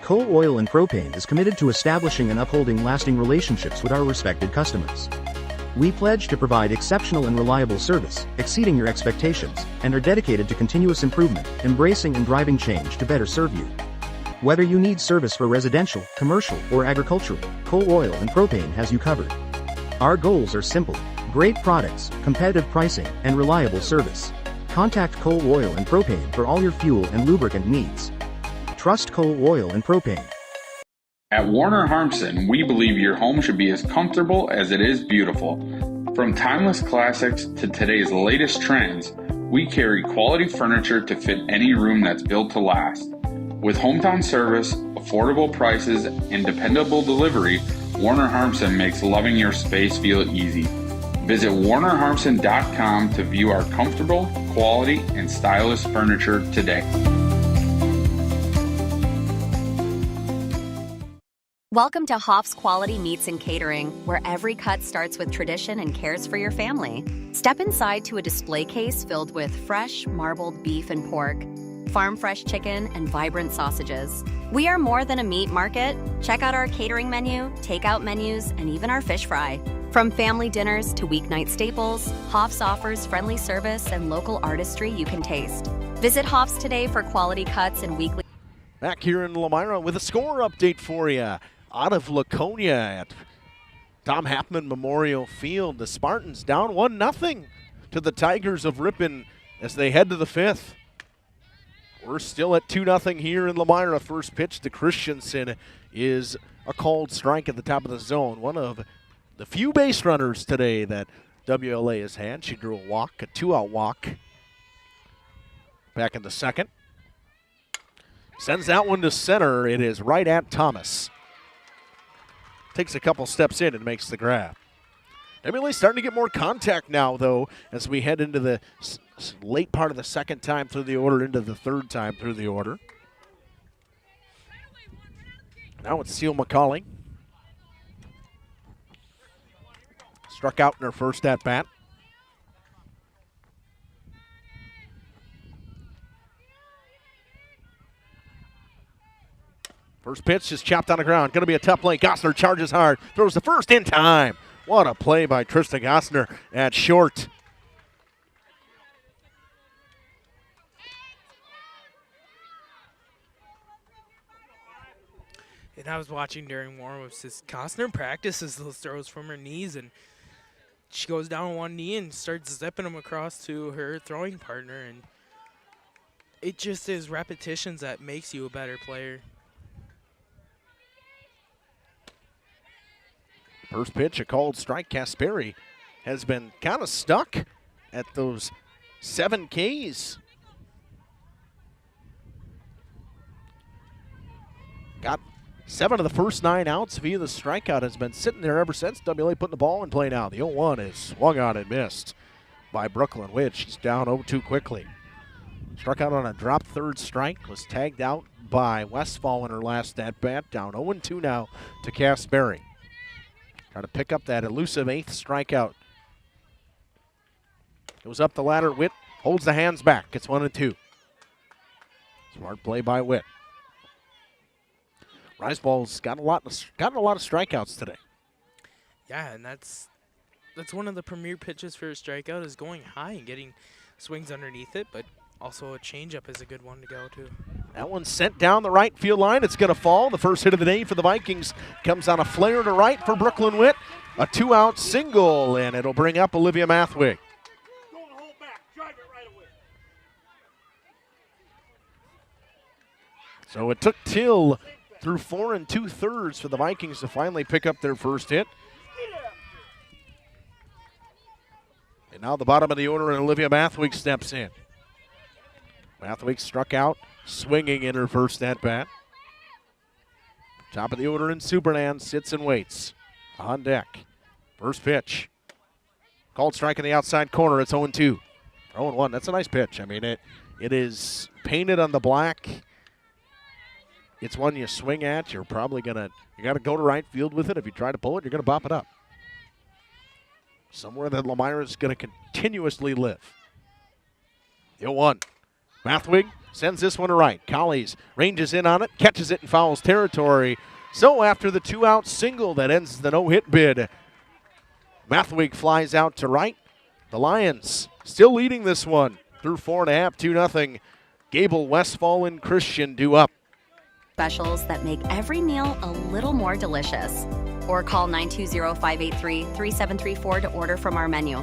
Coal Oil and Propane is committed to establishing and upholding lasting relationships with our respected customers. We pledge to provide exceptional and reliable service, exceeding your expectations, and are dedicated to continuous improvement, embracing and driving change to better serve you. Whether you need service for residential, commercial, or agricultural, Coal Oil and Propane has you covered. Our goals are simple: great products, competitive pricing, and reliable service. Contact Coal Oil and Propane for all your fuel and lubricant needs. Trust Coal Oil and Propane. At Warner Harmson, we believe your home should be as comfortable as it is beautiful. From timeless classics to today's latest trends, we carry quality furniture to fit any room that's built to last. With hometown service, affordable prices, and dependable delivery, Warner Harmson makes loving your space feel easy. Visit WarnerHarmson.com to view our comfortable, quality, and stylish furniture today. Welcome to Hoff's Quality Meats and Catering, where every cut starts with tradition and cares for your family. Step inside to a display case filled with fresh, marbled beef and pork, farm-fresh chicken, and vibrant sausages. We are more than a meat market. Check out our catering menu, takeout menus, and even our fish fry. From family dinners to weeknight staples, Hoff's offers friendly service and local artistry you can taste. Visit Hoff's today for quality cuts and weekly. Back here in Lomira with a score update for you. Out of Laconia at Tom Hapman Memorial Field, the Spartans down 1-0 to the Tigers of Ripon as they head to the 5th. We're still at 2-0 here in Lomira. First pitch to Christensen is a called strike at the top of the zone. One of the few base runners today that WLA has had. She drew a walk, a 2-out walk. Back in the second. Sends that one to center. It is right at Thomas. Takes a couple steps in and makes the grab. WLA starting to get more contact now, though, as we head into the late part of the second time through the order, into the third time through the order. Now it's Seal McCauley. Struck out in her first at-bat. First pitch just chopped on the ground. Going to be a tough play. Gossner charges hard. Throws the first in time. What a play by Trista Gossner at short. And I was watching during warm-ups. Gossner practices those throws from her knees, and she goes down on one knee and starts zipping them across to her throwing partner. And it just is repetitions that makes you a better player. First pitch, a called strike. Kasperi has been kind of stuck at those 7 Ks. Got 7 of the first 9 outs via the strikeout. Has been sitting there ever since. WLA putting the ball in play now. The 0-1 is swung on and missed by Brooklyn Witt. She's down 0-2 quickly. Struck out on a drop third strike. Was tagged out by Westfall in her last at-bat. Down 0-2 now to Kasperi. Trying to pick up that elusive 8th strikeout. Goes up the ladder. Witt holds the hands back. It's 1-2. Smart play by Witt. Riseball's gotten a lot of strikeouts today. Yeah, and that's one of the premier pitches for a strikeout, is going high and getting swings underneath it, but also a changeup is a good one to go to. That one's sent down the right field line. It's going to fall. The first hit of the day for the Vikings comes on a flare to right for Brooklyn Witt. A 2-out single, and it'll bring up Olivia Mathwig. So it took till through 4 2/3 for the Vikings to finally pick up their first hit. And now the bottom of the order, and Olivia Mathwig steps in. Mathwig struck out, swinging in her first at-bat. Top of the order, and Supernan sits and waits on deck. First pitch. Called strike in the outside corner. It's 0-2. 0-1. That's a nice pitch. I mean, it is painted on the black. It's one you swing at. You're probably you got to go to right field with it. If you try to pull it, you're going to bop it up. Somewhere that Lomira is going to continuously live. 0-1. Mathwig sends this one to right. Collies ranges in on it, catches it in fouls territory. So after the 2-out single that ends the no-hit bid, Mathwig flies out to right. The Lions still leading this one through 4.5, 2-0. Gable, Westfall, and Christian due up. Specials that make every meal a little more delicious. Or call 920-583-3734 to order from our menu.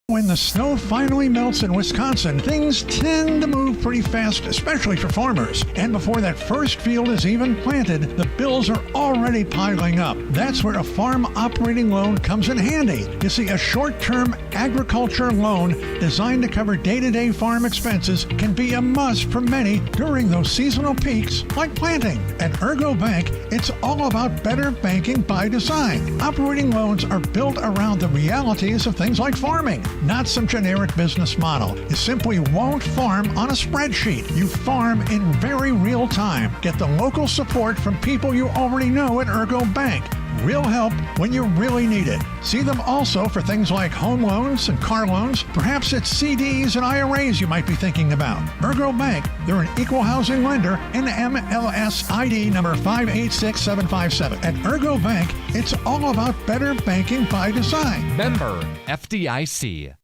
When the snow finally melts in Wisconsin, things tend to move pretty fast, especially for farmers. And before that first field is even planted, the bills are already piling up. That's where a farm operating loan comes in handy. You see, a short-term agriculture loan designed to cover day-to-day farm expenses can be a must for many during those seasonal peaks like planting. At Ergo Bank, it's all about better banking by design. Operating loans are built around the realities of things like farming. Not some generic business model. You simply won't farm on a spreadsheet. You farm in very real time. Get the local support from people you already know at Ergo Bank. Real help when you really need it. See them also for things like home loans and car loans. Perhaps it's CDs and IRAs you might be thinking about. Ergo Bank, they're an equal housing lender, NMLS ID number 586757. At Ergo Bank, it's all about better banking by design. Member FDIC.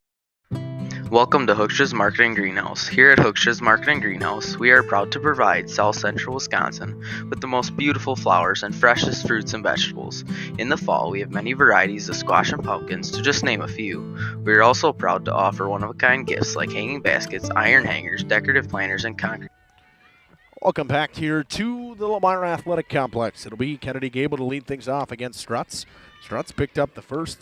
Welcome to Hookstra's Marketing Greenhouse. Here at Hookstra's Marketing Greenhouse, we are proud to provide South Central Wisconsin with the most beautiful flowers and freshest fruits and vegetables. In the fall, we have many varieties of squash and pumpkins, to just name a few. We are also proud to offer one-of-a-kind gifts like hanging baskets, iron hangers, decorative planters, and concrete. Welcome back here to the Lomira Athletic Complex. It'll be Kennedy Gable to lead things off against Struts. Struts picked up the first,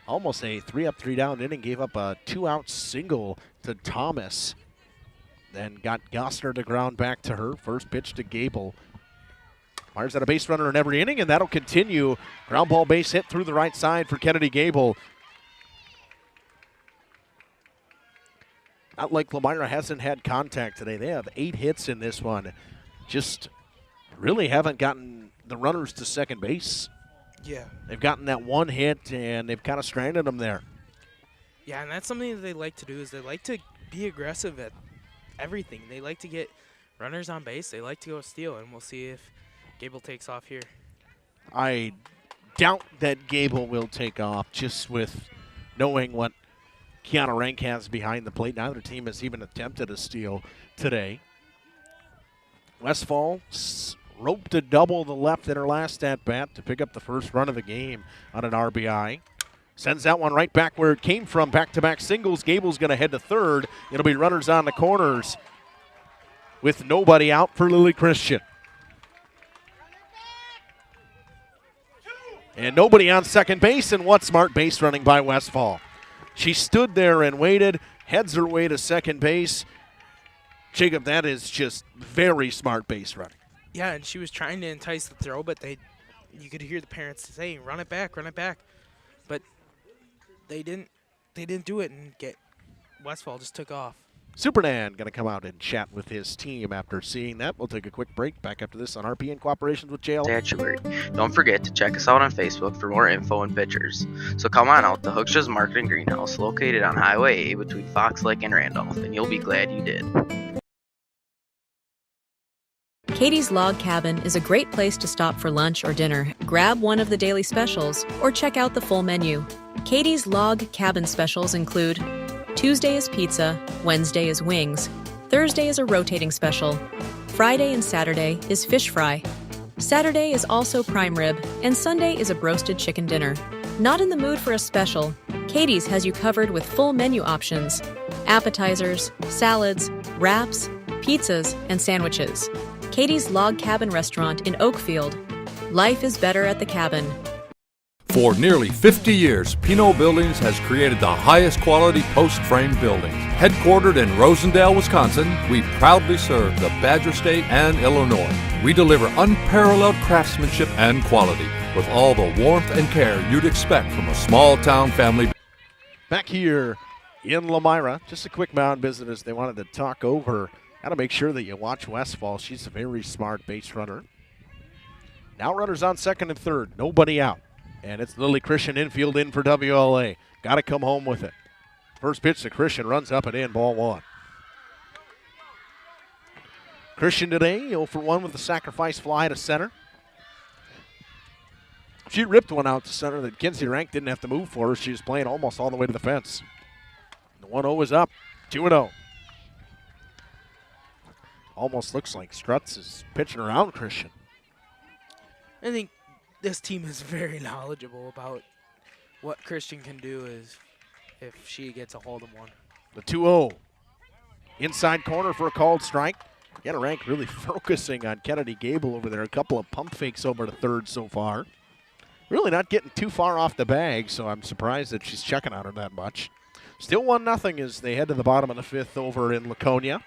almost a 3-up, 3-down inning, gave up a 2-out single to Thomas. Then got Gostner to ground back to her. First pitch to Gable. Myers had a base runner in every inning, and that'll continue. Ground ball base hit through the right side for Kennedy Gable. Not like Lomira hasn't had contact today. They have 8 hits in this one. Just really haven't gotten the runners to second base. Yeah. They've gotten that 1 hit, and they've kind of stranded them there. Yeah, and that's something that they like to do is they like to be aggressive at everything. They like to get runners on base. They like to go steal, and we'll see if Gable takes off here. I doubt that Gable will take off just with knowing what Kiana Rank has behind the plate. Neither team has even attempted a steal today. Westfall roped a double to left in her last at-bat to pick up the first run of the game on an RBI. Sends that one right back where it came from, back-to-back singles. Gable's going to head to third. It'll be runners on the corners with nobody out for Lily Christian. And nobody on second base, and what smart base running by Westfall. She stood there and waited, heads her way to second base. Jacob, that is just very smart base running. Yeah, and she was trying to entice the throw, but you could hear the parents saying, run it back, run it back. But they didn't do it, and Westfall just took off. Supernan going to come out and chat with his team after seeing that. We'll take a quick break. Back after this on RP in cooperation with JL. Statuary. Don't forget to check us out on Facebook for more info and pictures. So come on out to Hooksha's Market and Greenhouse, located on Highway A between Fox Lake and Randolph, and you'll be glad you did. Katie's Log Cabin is a great place to stop for lunch or dinner. Grab one of the daily specials or check out the full menu. Katie's Log Cabin specials include Tuesday is pizza, Wednesday is wings, Thursday is a rotating special, Friday and Saturday is fish fry, Saturday is also prime rib, and Sunday is a broasted chicken dinner. Not in the mood for a special? Katie's has you covered with full menu options, appetizers, salads, wraps, pizzas, and sandwiches. Katie's Log Cabin Restaurant in Oakfield. Life is better at the cabin. For nearly 50 years, Pinot Buildings has created the highest quality post-frame buildings. Headquartered in Rosendale, Wisconsin, we proudly serve the Badger State and Illinois. We deliver unparalleled craftsmanship and quality with all the warmth and care you'd expect from a small-town family. Back here in Lomira, just a quick mound visit as they wanted to talk over. Got to make sure that you watch Westfall. She's a very smart base runner. Now runners on second and third, nobody out. And it's Lily Christian infield in for WLA. Got to come home with it. First pitch to Christian, runs up and in, ball 1. Christian today, 0 for 1 with the sacrifice fly to center. She ripped one out to center that Kinsey Rank didn't have to move for her. She was playing almost all the way to the fence. The 1-0 is up, 2-0. Almost looks like Struts is pitching around Christian. I think this team is very knowledgeable about what Christian can do if she gets a hold of one. The 2-0. Inside corner for a called strike. Kiana Rank really focusing on Kennedy Gable over there. A couple of pump fakes over to third so far. Really not getting too far off the bag, so I'm surprised that she's checking on her that much. Still 1-0 as they head to the bottom of the 5th over in Laconia.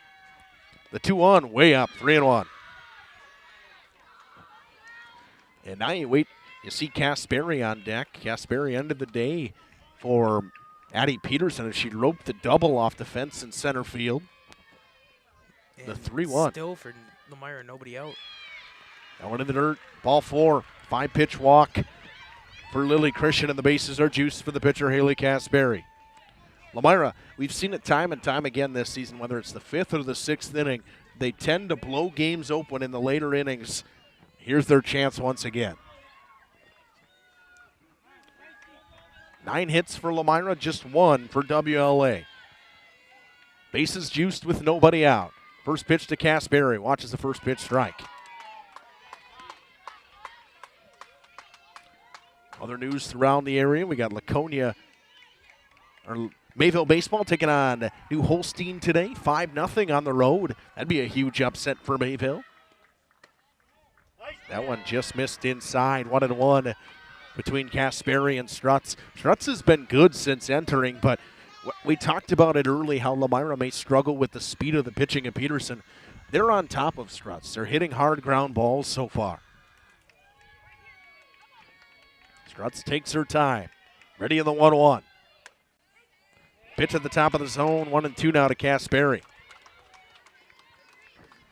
The 2-1 way up, 3-1. And now you see Kasperi on deck. Kasperi ended the day for Addie Peterson as she roped the double off the fence in center field. And the 3-1. Still for Lomira, nobody out. That one in the dirt. Ball 4. 5-pitch walk for Lily Christian, and the bases are juiced for the pitcher, Haley Kasperi. Lomira, we've seen it time and time again this season, whether it's the 5th or the 6th inning, they tend to blow games open in the later innings. Here's their chance once again. 9 hits for Lomira, just 1 for WLA. Bases juiced with nobody out. First pitch to Kasperi. Watches the first pitch strike. Other news around the area, we got Laconia, or Mayville baseball taking on New Holstein today, 5-0 on the road. That'd be a huge upset for Mayville. That one just missed inside, 1-1 between Kasperi and Strutz. Strutz has been good since entering, but we talked about it early how Lomira may struggle with the speed of the pitching of Peterson. They're on top of Strutz. They're hitting hard ground balls so far. Strutz takes her time. Ready in the 1-1. Pitch at the top of the zone, 1-2 now to Kasperi.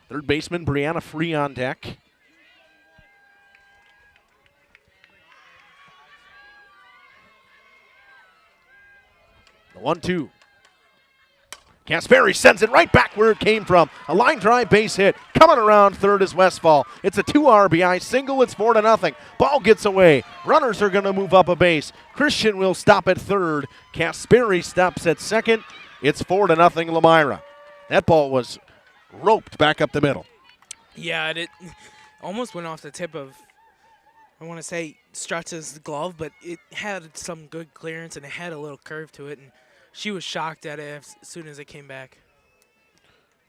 Third baseman Brianna Free on deck. The 1-2. Kasperi sends it right back where it came from. A line drive base hit. Coming around third is Westfall. It's a 2 RBI single. It's 4-0. Ball gets away. Runners are going to move up a base. Christian will stop at third. Kasperi stops at second. It's 4-0 Lomira. That ball was roped back up the middle. Yeah, it almost went off the tip of, I want to say, Strutz's glove, but it had some good clearance and it had a little curve to it, and she was shocked at it as soon as it came back.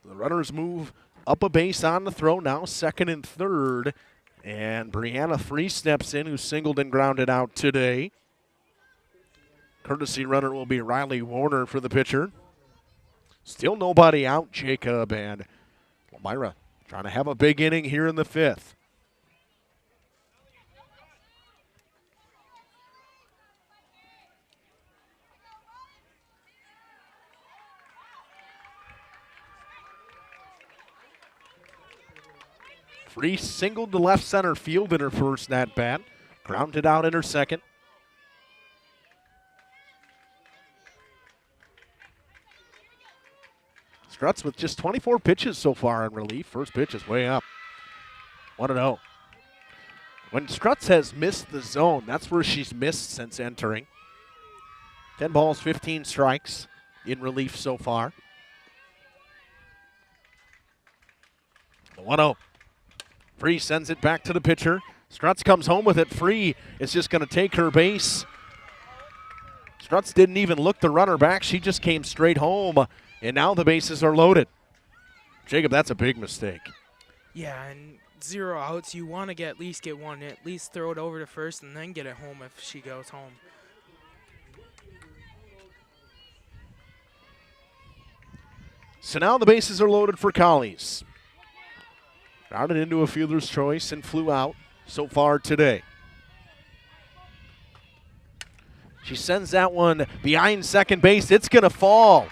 The runners move up a base on the throw, now second and third, and Brianna Free steps in, who singled and grounded out today. Courtesy runner will be Riley Warner for the pitcher. Still nobody out, Jacob, and Lomira trying to have a big inning here in the fifth. Free singled to left center field in her first at-bat. Grounded out in her second. Strutz with just 24 pitches so far in relief. First pitch is way up. 1-0. When Strutz has missed the zone, that's where she's missed since entering. 10 balls, 15 strikes in relief so far. The 1-0. Free sends it back to the pitcher. Strutz comes home with it. Free is just going to take her base. Strutz didn't even look the runner back. She just came straight home, and now the bases are loaded. Jacob, that's a big mistake. Yeah, and 0 outs. You want to at least get one. At least throw it over to first and then get it home if she goes home. So now the bases are loaded for Collies. Grounded into a fielder's choice and flew out so far today. She sends that one behind second base. It's going to fall.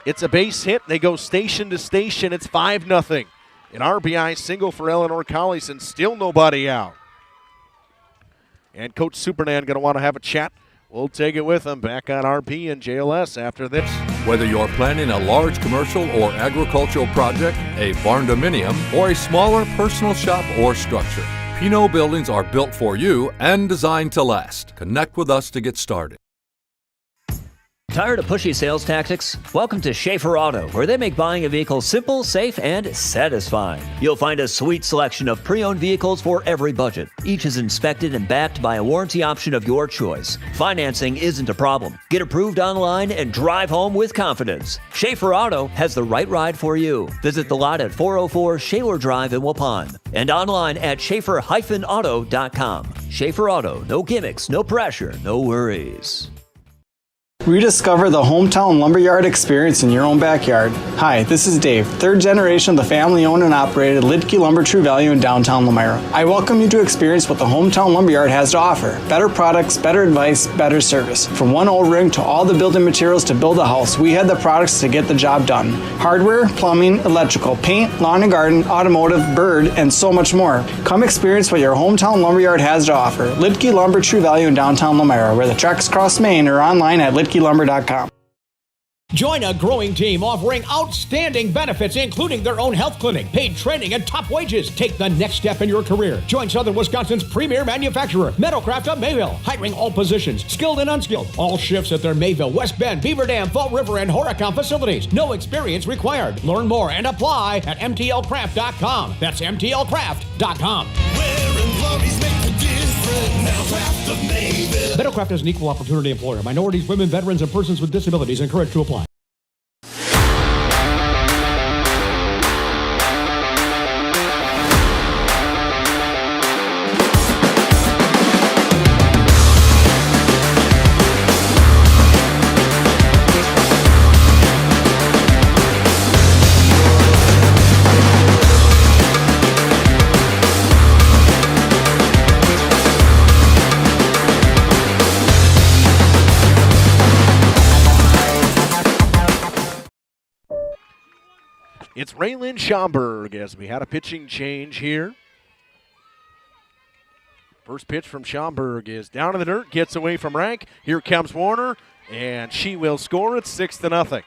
It's a base hit. They go station to station. It's 5-0. An RBI single for Eleanor Collies and still nobody out. And Coach Supernan going to want to have a chat. We'll take it with him back on RP and JLS after this. Whether you're planning a large commercial or agricultural project, a barn dominium, or a smaller personal shop or structure, Pinot buildings are built for you and designed to last. Connect with us to get started. Tired of pushy sales tactics? Welcome to Schaefer Auto, where they make buying a vehicle simple, safe, and satisfying. You'll find a sweet selection of pre-owned vehicles for every budget. Each is inspected and backed by a warranty option of your choice. Financing isn't a problem. Get approved online and drive home with confidence. Schaefer Auto has the right ride for you. Visit the lot at 404 Shaler Drive in Waupun and online at schaefer-auto.com. Schaefer Auto, no gimmicks, no pressure, no worries. Rediscover the hometown lumberyard experience in your own backyard. Hi, this is Dave, third generation of the family-owned and operated Lidke Lumber True Value in downtown Lomira. I welcome you to experience what the hometown lumberyard has to offer. Better products, better advice, better service. From one O-ring to all the building materials to build a house, we had the products to get the job done. Hardware, plumbing, electrical, paint, lawn and garden, automotive, bird, and so much more. Come experience what your hometown lumberyard has to offer. Lidke Lumber True Value in downtown Lomira, where the tracks cross Main, or online at lidkelumber.com. Join a growing team offering outstanding benefits, including their own health clinic, paid training, and top wages. Take the next step in your career. Join Southern Wisconsin's premier manufacturer, Meadowcraft of Mayville, hiring all positions, skilled and unskilled. All shifts at their Mayville, West Bend, Beaver Dam, Fall River, and Horicon facilities. No experience required. Learn more and apply at mtlcraft.com. That's mtlcraft.com. Where employees make the difference. Meadowcraft is an equal opportunity employer. Minorities, women, veterans, and persons with disabilities encouraged to apply. It's Raylan Schomburg as we had a pitching change here. First pitch from Schomburg is down in the dirt, gets away from Rank. Here comes Warner, and she will score it 6-0.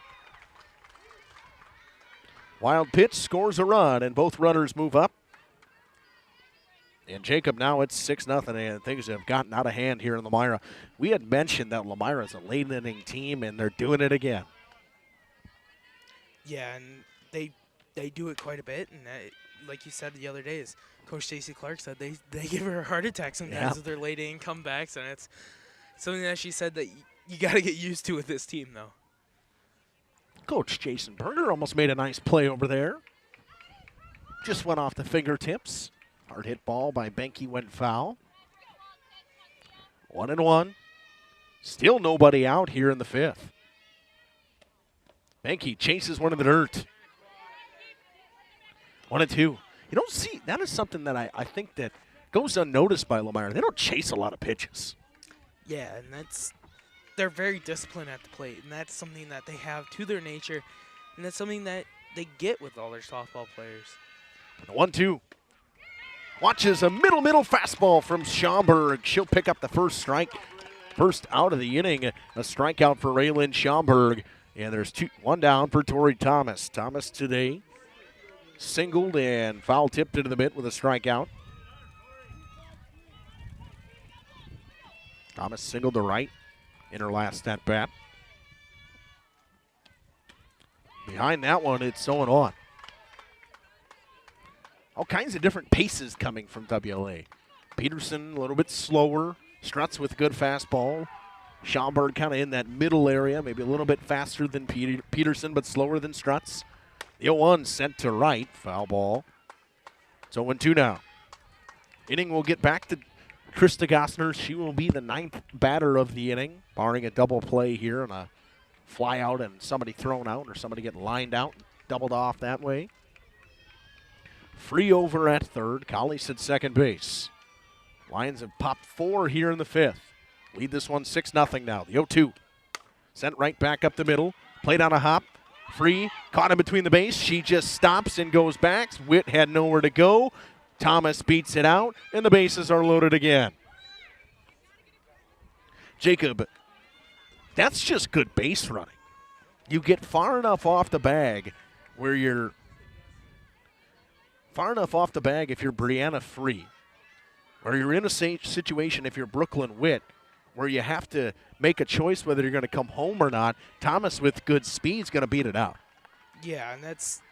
Wild pitch scores a run, and both runners move up. And Jacob, now it's 6-0, and things have gotten out of hand here in Lomira. We had mentioned that Lomira is a late inning team, and they're doing it again. Yeah, and they do it quite a bit, and like you said the other day, as Coach Stacey Clark said, they give her a heart attack sometimes with their late inning comebacks, and it's something that she said that you got to get used to with this team, though. Coach Jason Berger almost made a nice play over there. Just went off the fingertips. Hard hit ball by Benke went foul. 1-1. Still nobody out here in the fifth. Benke chases one in the dirt. 1-2. You don't see, that is something that I think that goes unnoticed by Lomira. They don't chase a lot of pitches. Yeah, and they're very disciplined at the plate, and that's something that they have to their nature, and that's something that they get with all their softball players. 1-2. Watches a middle fastball from Schomburg. She'll pick up the first strike. First out of the inning, a strikeout for Raylan Schomburg. And there's one down for Tori Thomas. Thomas today singled and foul tipped into the mitt with a strikeout. Thomas singled to right in her last at bat. Behind that one, it's 0-on. All kinds of different paces coming from WLA. Peterson a little bit slower. Strutz with good fastball. Schomburg kind of in that middle area, maybe a little bit faster than Peterson, but slower than Strutz. The 0-1 sent to right, foul ball. It's 0-2 now. Inning will get back to Krista Gossner. She will be the 9th batter of the inning, barring a double play here and a fly out and somebody thrown out or somebody getting lined out, doubled off that way. Free over at third. Collies at second base. Lions have popped 4 here in the fifth. Lead this one 6-0 now. The 0-2. Sent right back up the middle. Played on a hop. Free. Caught in between the base. She just stops and goes back. Witt had nowhere to go. Thomas beats it out, and the bases are loaded again. Jacob, that's just good base running. You get far enough off the bag where you're far enough off the bag if you're Brianna Free, or you're in a situation if you're Brooklyn Witt, where you have to make a choice whether you're going to come home or not. Thomas with good speed is going to beat it out. Yeah, and it's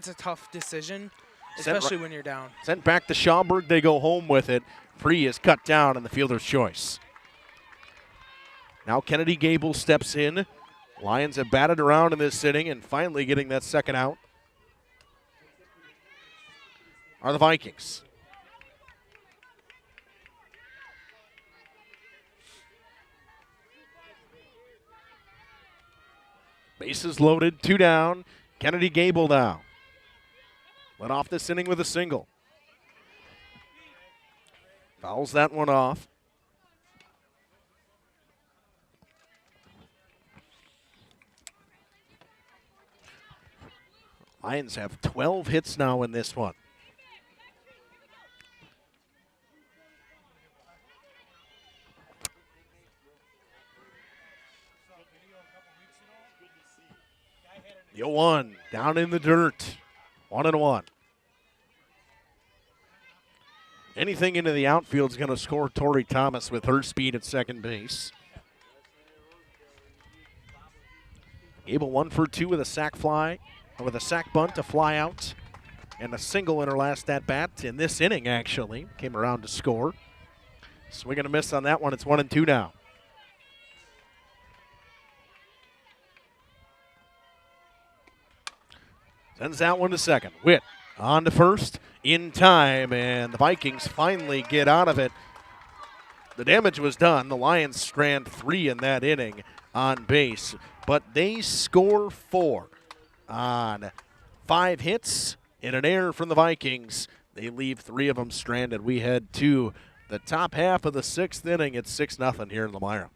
a tough decision, especially when you're down. Sent back to Schomburg. They go home with it. Free is cut down in the fielder's choice. Now Kennedy Gable steps in. Lions have batted around in this inning and finally getting that second out are the Vikings. Bases loaded, 2 down. Kennedy Gable now. Led off this inning with a single. Fouls that one off. Lions have 12 hits now in this one. The 0-1 down in the dirt. 1-1. Anything into the outfield is going to score Tori Thomas with her speed at second base. Gable 1 for 2 with a sac fly, with a sac bunt, a fly out, and a single in her last at bat in this inning. Actually came around to score. Swing and a miss on that one. It's 1-2 now. Sends that one to second. Witt on to first in time, and the Vikings finally get out of it. The damage was done. The Lions strand 3 in that inning on base, but they score 4 on 5 hits and an error from the Vikings. They leave 3 of them stranded. We head to the top half of the 6th inning. It's 6-0 here in Lomira.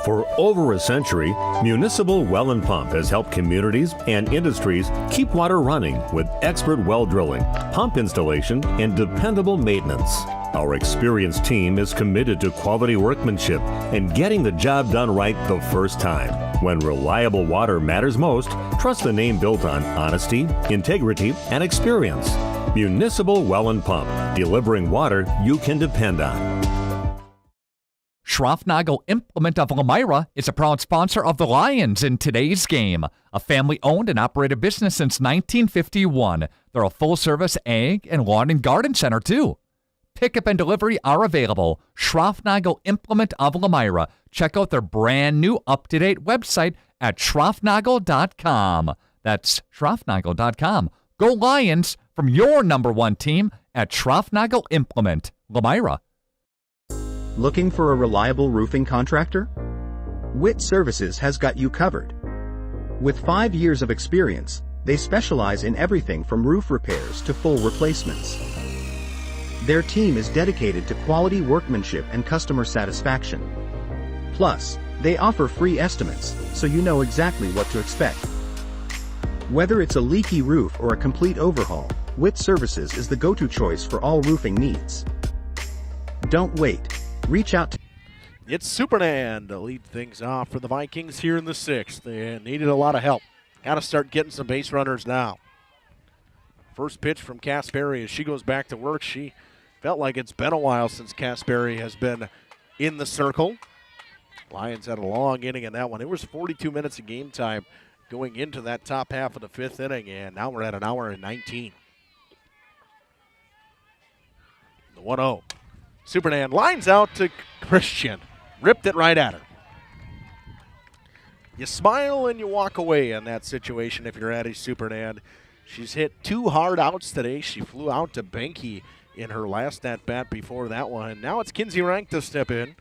For over a century, Municipal Well and Pump has helped communities and industries keep water running with expert well drilling, pump installation, and dependable maintenance. Our experienced team is committed to quality workmanship and getting the job done right the first time. When reliable water matters most, trust the name built on honesty, integrity, and experience. Municipal Well and Pump, delivering water you can depend on. Schroffnagel Implement of Lomira is a proud sponsor of the Lions in today's game. A family-owned and operated business since 1951. They're a full-service ag and lawn and garden center, too. Pickup and delivery are available. Schroffnagel Implement of Lomira. Check out their brand new up-to-date website at schroffnagel.com. That's schroffnagel.com. Go Lions from your number 1 team at Schroffnagel Implement, Lomira. Looking for a reliable roofing contractor? Witt Services has got you covered. With 5 years of experience, they specialize in everything from roof repairs to full replacements. Their team is dedicated to quality workmanship and customer satisfaction. Plus, they offer free estimates, so you know exactly what to expect. Whether it's a leaky roof or a complete overhaul, Witt Services is the go-to choice for all roofing needs. Don't wait. Reach out to... It's Supernan to lead things off for the Vikings here in the 6th. They needed a lot of help. Got to start getting some base runners now. First pitch from Casperi as she goes back to work. She felt like it's been a while since Casperi has been in the circle. Lions had a long inning in that one. It was 42 minutes of game time going into that top half of the 5th inning, and now we're at an hour and 19. The 1-0. Supernan lines out to Christian. Ripped it right at her. You smile and you walk away in that situation if you're Addie Supernan. She's hit 2 hard outs today. She flew out to Benke in her last at-bat before that one. Now it's Kinsey Rank to step in.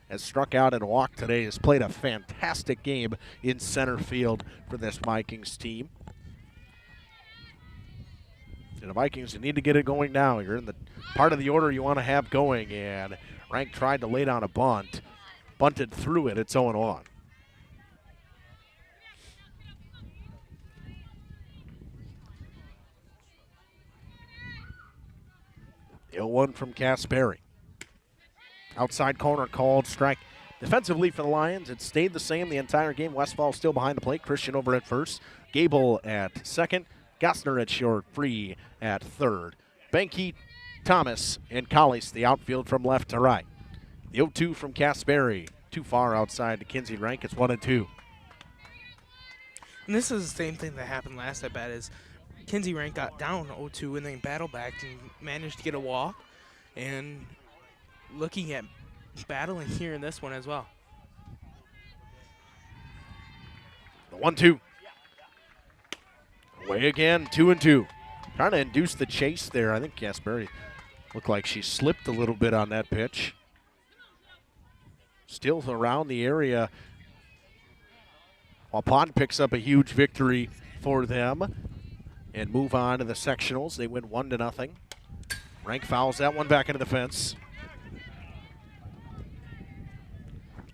Has struck out and walked today. Has played a fantastic game in center field for this Vikings team. And the Vikings need to get it going now. You're in the part of the order you want to have going, and Rank tried to lay down a bunt. Bunted through it. It's 0-1. The 0-1 from Casperi. Outside corner called strike. Defensively for the Lions, it stayed the same the entire game. Westfall still behind the plate. Christian over at first. Gable at second. Gossner at short. Free at third. Benke, Thomas, and Collis the outfield from left to right. The 0-2 from Casperi. Too far outside to Kinsey Rank. It's 1-2. And this is the same thing that happened last at bat is Kinsey Rank got down 0-2 and then battled back and managed to get a walk. And looking at battling here in this one as well. The 1-2. Away again, 2-2. Trying to induce the chase there. I think Casperi looked like she slipped a little bit on that pitch. Still around the area. While Pond picks up a huge victory for them and move on to the sectionals. They win 1-0. Rank fouls that one back into the fence.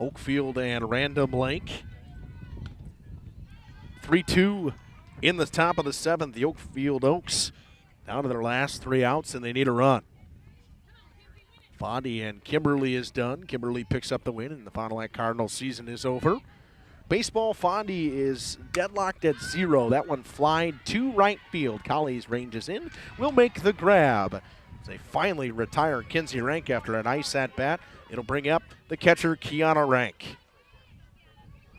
Oakfield and Random Lake. 3-2 in the top of the 7th. The Oakfield Oaks down to their last 3 outs, and they need a run. Fondy and Kimberly is done. Kimberly picks up the win, and the Fond du Lac Cardinals season is over. Baseball, Fondy is deadlocked at 0. That one flied to right field. Collies ranges in. Will make the grab. As they finally retire Kinsey Rank after a nice at-bat. It'll bring up the catcher, Kiana Rank.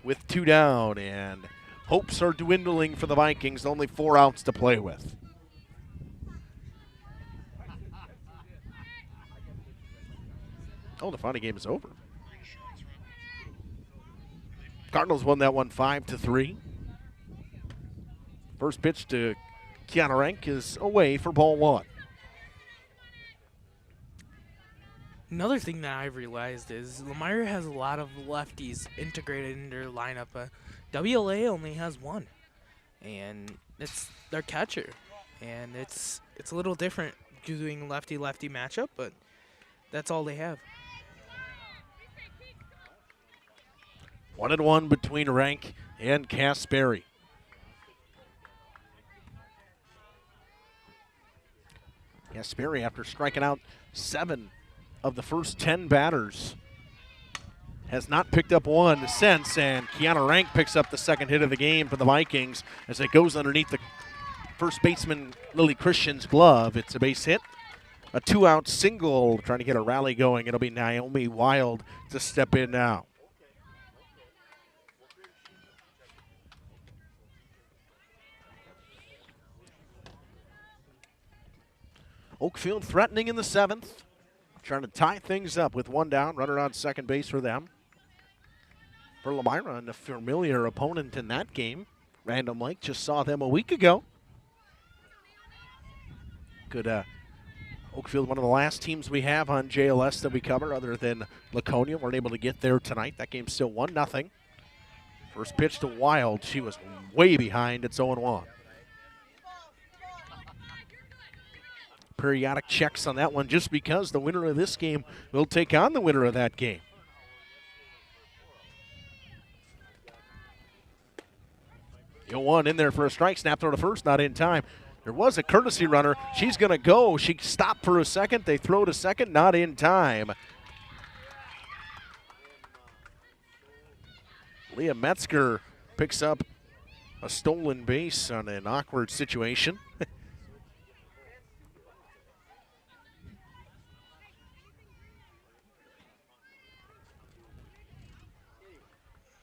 With 2 down, and hopes are dwindling for the Vikings. Only 4 outs to play with. Oh, the final game is over. Cardinals won that one 5-3. First pitch to Kiana Rank is away for ball one. Another thing that I've realized is Lomira has a lot of lefties integrated in their lineup. WLA only has one, and it's their catcher. And it's a little different doing lefty-lefty matchup, but that's all they have. 1-1 between Rank and Casperi. Casperi, after striking out 7 of the first 10 batters, has not picked up one since, and Kiana Rank picks up the second hit of the game for the Vikings as it goes underneath the first baseman Lily Christian's glove. It's a base hit, a 2-out single, trying to get a rally going. It'll be Naomi Wild to step in now. Oakfield threatening in the 7th, trying to tie things up with 1 down, runner on second base for them. For Lomira, and a familiar opponent in that game. Random Lake just saw them a week ago. Good Oakfield, one of the last teams we have on JLS that we cover other than Laconia. Weren't able to get there tonight. That game's still 1-0. First pitch to Wild. She was way behind. It's 0-1. Periodic checks on that one just because the winner of this game will take on the winner of that game. The 0-1 in there for a strike. Snap throw to first, not in time. There was a courtesy runner. She's going to go. She stopped for a second. They throw to second, not in time. Leah Metzger picks up a stolen base on an awkward situation.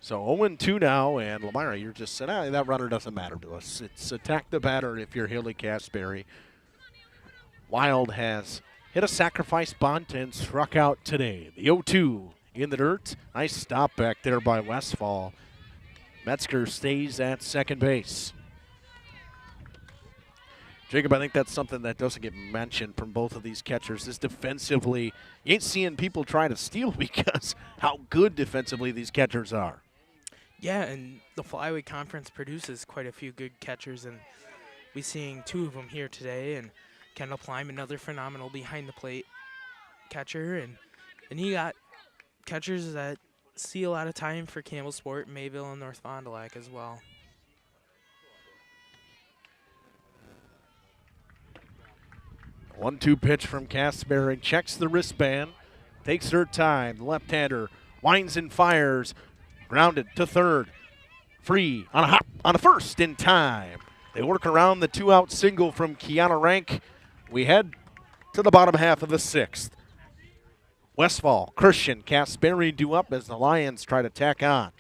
So 0-2 now, and Lomira, you're just saying, that runner doesn't matter to us. It's attack the batter if you're Haley Casperi. Wild has hit a sacrifice bunt and struck out today. The 0-2 in the dirt. Nice stop back there by Westfall. Metzger stays at second base. Jacob, I think that's something that doesn't get mentioned from both of these catchers is defensively. You ain't seeing people try to steal because how good defensively these catchers are. Yeah, and the Flyweight Conference produces quite a few good catchers, and we're seeing 2 of them here today. And Kendall Plime, another phenomenal behind-the-plate catcher, and you got catchers that see a lot of time for Campbell Sport, Mayville, and North Fond du Lac as well. One-two pitch from Casperi, checks the wristband, takes her time. The left-hander winds and fires. Grounded to third. Free on a hop on a first in time. They work around the 2-out single from Kiana Rank. We head to the bottom half of the 6th. Westfall, Christian, Casperi due up as the Lions try to tack on.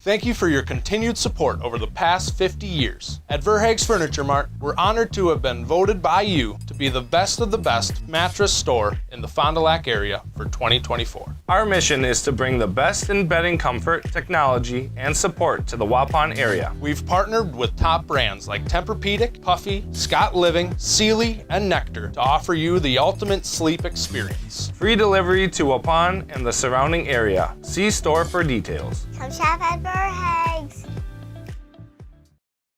Thank you for your continued support over the past 50 years. At Verhaeg's Furniture Mart, we're honored to have been voted by you to be the best of the best mattress store in the Fond du Lac area for 2024. Our mission is to bring the best in bedding comfort, technology, and support to the Waupun area. We've partnered with top brands like Tempur-Pedic, Puffy, Scott Living, Sealy, and Nectar to offer you the ultimate sleep experience. Free delivery to Waupun and the surrounding area. See store for details. Come shop at Verhaeg's.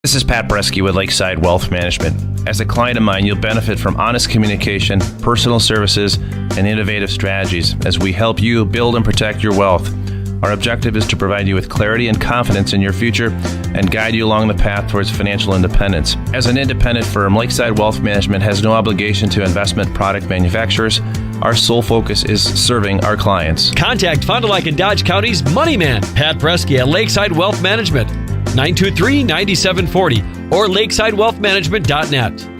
This is Pat Bresky with Lakeside Wealth Management. As a client of mine, you'll benefit from honest communication, personal services, and innovative strategies as we help you build and protect your wealth. Our objective is to provide you with clarity and confidence in your future and guide you along the path towards financial independence. As an independent firm, Lakeside Wealth Management has no obligation to investment product manufacturers. Our sole focus is serving our clients. Contact Fond du Lac and Dodge County's Money Man, Pat Bresky at Lakeside Wealth Management, 923-9740 or lakesidewealthmanagement.net.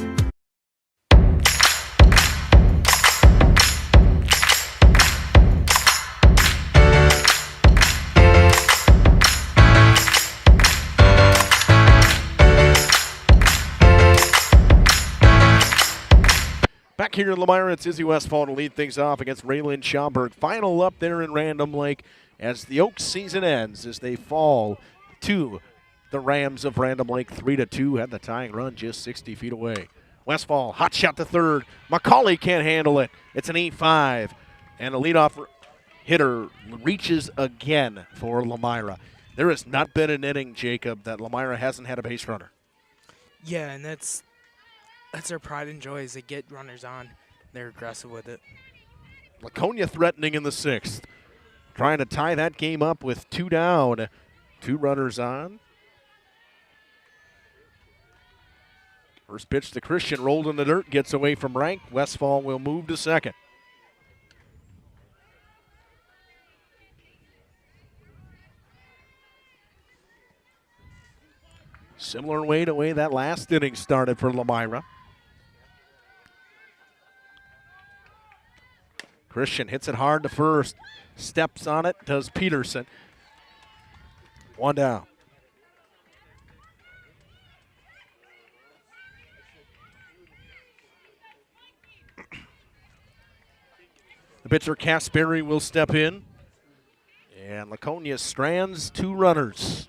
here in Lomira. It's Izzy Westfall to lead things off against Raylan Schaumburg. Final up there in Random Lake as the Oaks season ends as they fall to the Rams of Random Lake 3-2. Had the tying run just 60 feet away. Westfall, hot shot to third. McCauley can't handle it. It's an 8-5. And a leadoff hitter reaches again for Lomira. There has not been an inning, Jacob, that Lomira hasn't had a base runner. Yeah, and that's their pride and joy is they get runners on. They're aggressive with it. Laconia threatening in the 6th. Trying to tie that game up with 2 down. 2 runners on. First pitch to Christian, rolled in the dirt, gets away from Rank. Westfall will move to second. Similar way to way that last inning started for Lomira. Christian hits it hard to first. Steps on it, does Peterson. 1 down. The pitcher, Casperi, will step in. And Laconia strands 2 runners.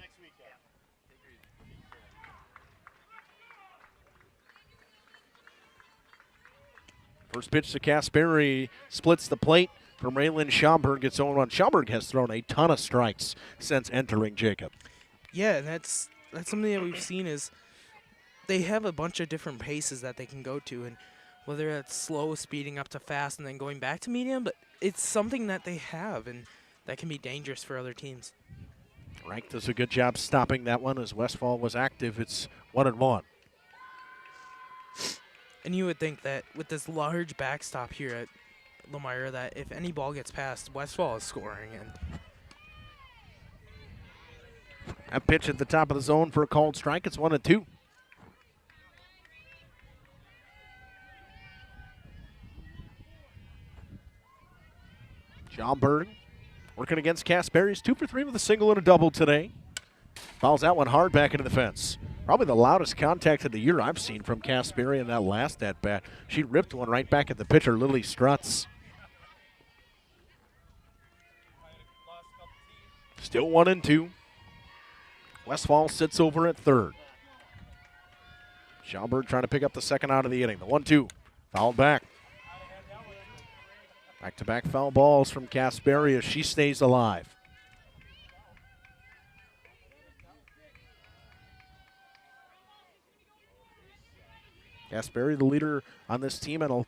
First pitch to Casperi, splits the plate from Raylan Schaumburg. Gets 0-1. Schaumburg has thrown a ton of strikes since entering, Jacob. Yeah, and that's something that we've seen is they have a bunch of different paces that they can go to, and whether that's slow, speeding up to fast, and then going back to medium, but it's something that they have, and that can be dangerous for other teams. Rank does a good job stopping that one as Westfall was active. It's 1-1. And you would think that with this large backstop here at Lomira that if any ball gets past, Westfall is scoring. And a pitch at the top of the zone for a called strike. It's 1-2. Schaumburg working against Casperi's 2 for 3 with a single and a double today. Fouls that one hard back into the fence. Probably the loudest contact of the year I've seen from Casperi in that last at-bat. She ripped one right back at the pitcher, Lily Strutz. Still 1-2. Westfall sits over at third. Schaumburg trying to pick up the second out of the inning. The 1-2. Fouled back. Back-to-back foul balls from Casperi as she stays alive. Casperi, the leader on this team in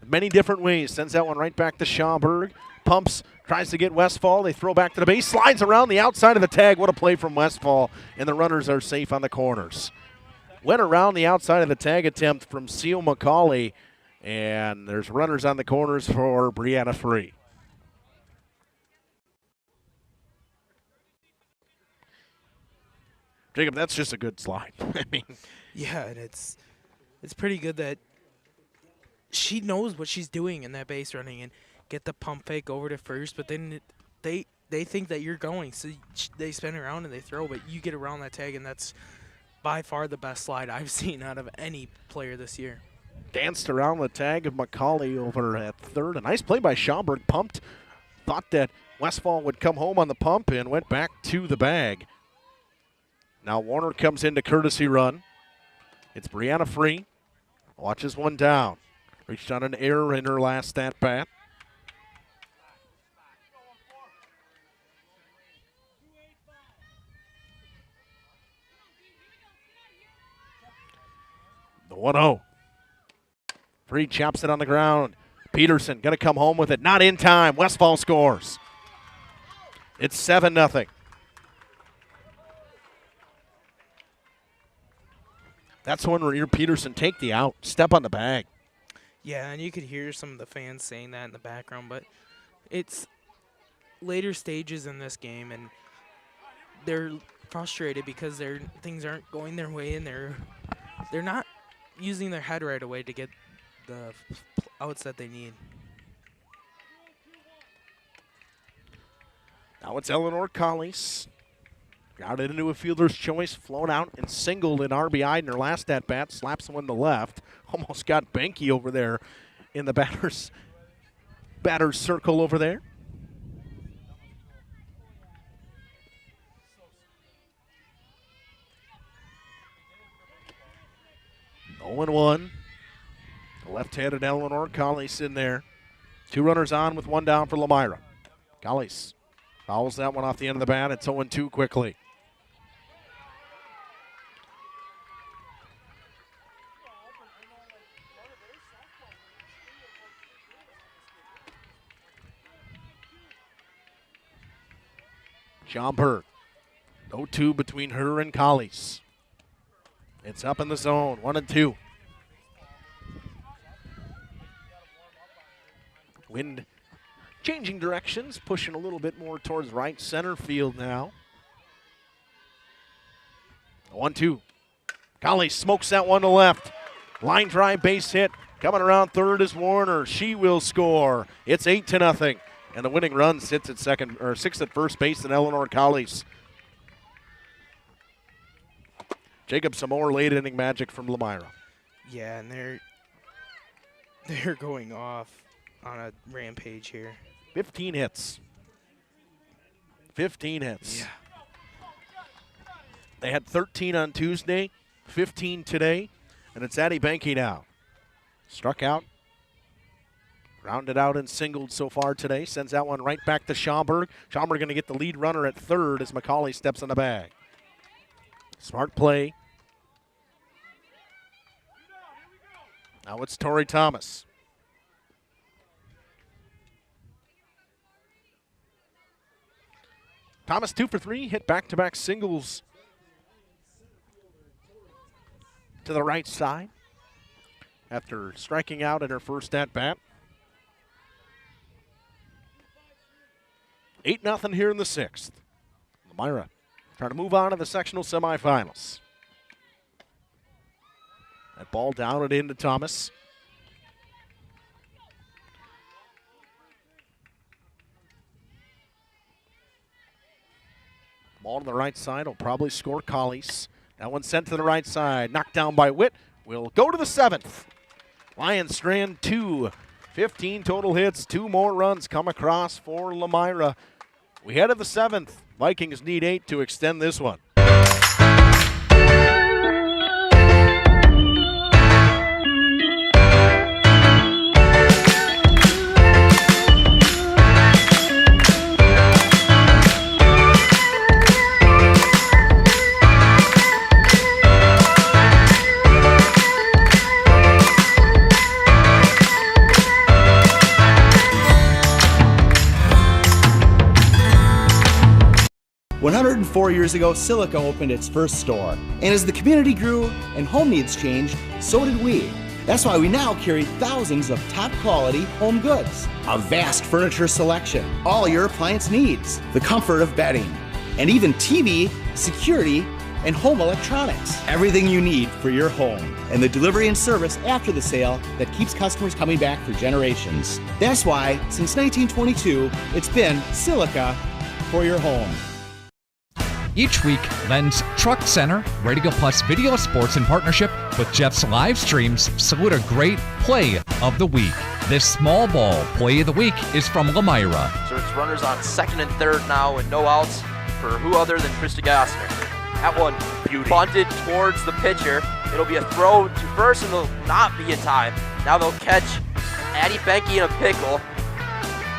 many different ways. Sends that one right back to Schaumburg. Pumps, tries to get Westfall. They throw back to the base. Slides around the outside of the tag. What a play from Westfall. And the runners are safe on the corners. Went around the outside of the tag attempt from Seal McCauley. And there's runners on the corners for Brianna Free. Jacob, that's just a good slide. I mean, yeah, and it's pretty good that she knows what she's doing in that base running and get the pump fake over to first, but then they think that you're going, so they spin around and they throw, but you get around that tag, and that's by far the best slide I've seen out of any player this year. Danced around the tag of McCauley over at third. A nice play by Schaumburg. Pumped. Thought that Westfall would come home on the pump and went back to the bag. Now Warner comes into courtesy run. It's Brianna Free. Watches one down. Reached on an error in her last at-bat. The 1-0. Free chops it on the ground. Peterson going to come home with it. Not in time. Westfall scores. It's 7-0. That's one where Peterson take the out. Step on the bag. Yeah, and you could hear some of the fans saying that in the background, but it's later stages in this game, and they're frustrated because things aren't going their way, and they're not using their head right away to get the outs that they need. Now it's Eleanor Collies. Got it into a fielder's choice, flown out and singled an RBI in her last at-bat. Slaps one to left. Almost got Benke over there in the batter's circle over there. Oh, and 1. Left-handed Eleanor Collies in there. 2 runners on with 1 down for Lomira. Collies fouls that one off the end of the bat. It's 0-2 quickly. Schomburg. 0-2 between her and Collies. It's up in the zone, 1-2. Wind changing directions, pushing a little bit more towards right center field now. 1-2. Collies smokes that one to left. Line drive base hit. Coming around third is Warner. She will score. It's 8-0. And the winning run sits at sixth at first base in Eleanor Collies. Jacob, some more late inning magic from Lomira. Yeah, and they're going off on a rampage here. 15 hits. 15 hits. Yeah. They had 13 on Tuesday, 15 today, and it's Addie Banky now. Struck out, rounded out and singled so far today. Sends that one right back to Schomburg. Schomburg going to get the lead runner at third as McCauley steps in the bag. Smart play. Now it's Tori Thomas. Thomas 2 for 3, hit back-to-back singles to the right side after striking out in her first at-bat. 8-0 here in the 6th. Lomira trying to move on to the sectional semifinals. That ball down and into Thomas. Ball to the right side will probably score Collies. That one sent to the right side. Knocked down by Witt. Will go to the 7th. Lions strand 2. 15 total hits. 2 more runs come across for Lomira. We head to the 7th. Vikings need 8 to extend this one. 104 years ago, Silica opened its first store. And as the community grew and home needs changed, so did we. That's why we now carry thousands of top quality home goods, a vast furniture selection, all your appliance needs, the comfort of bedding, and even TV, security, and home electronics. Everything you need for your home, and the delivery and service after the sale that keeps customers coming back for generations. That's why, since 1922, it's been Silica for your home. Each week, Len's Truck Center, Radio Plus Video Sports in partnership with Jeff's Livestreams salute a great play of the week. This small ball play of the week is from Lomira. So it's runners on second and third now and no outs for who other than Krista Gassner. That one bunted towards the pitcher. It'll be a throw to first and it'll not be in time. Now they'll catch Addie Benke in a pickle.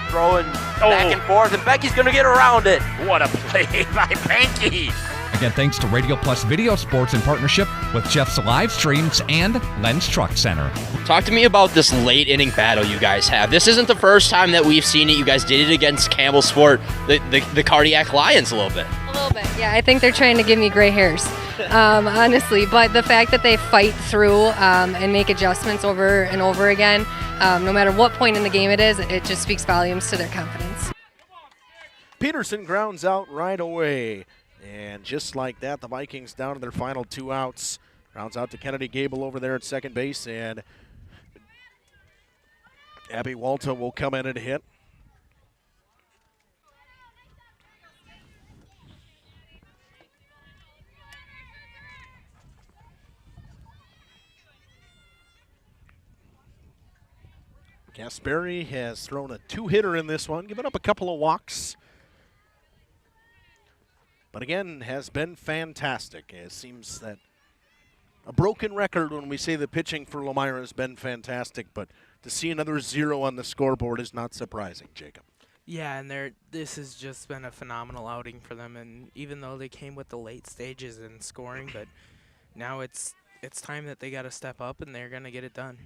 Throwing back and forth, and Becky's going to get around it. What a play by Benke. Again, thanks to Radio Plus Video Sports in partnership with Jeff's Livestreams and Len's Truck Center. Talk to me about this late inning battle you guys have. This isn't the first time that we've seen it. You guys did it against Campbell Sport, the Cardiac Lions a little bit. A little bit, yeah. I think they're trying to give me gray hairs, honestly. But the fact that they fight through and make adjustments over and over again, no matter what point in the game it is, it just speaks volumes to their confidence. Peterson grounds out right away. And just like that, the Vikings down to their final 2 outs. Rounds out to Kennedy Gable over there at second base. And Abby Walta will come in and hit. Kasperi has thrown a 2-hitter in this one, given up a couple of walks. But again, has been fantastic. It seems that a broken record when we say the pitching for Lomira has been fantastic, but to see another 0 on the scoreboard is not surprising, Jacob. Yeah, and this has just been a phenomenal outing for them. And even though they came with the late stages in scoring, but now it's time that they got to step up, and they're going to get it done.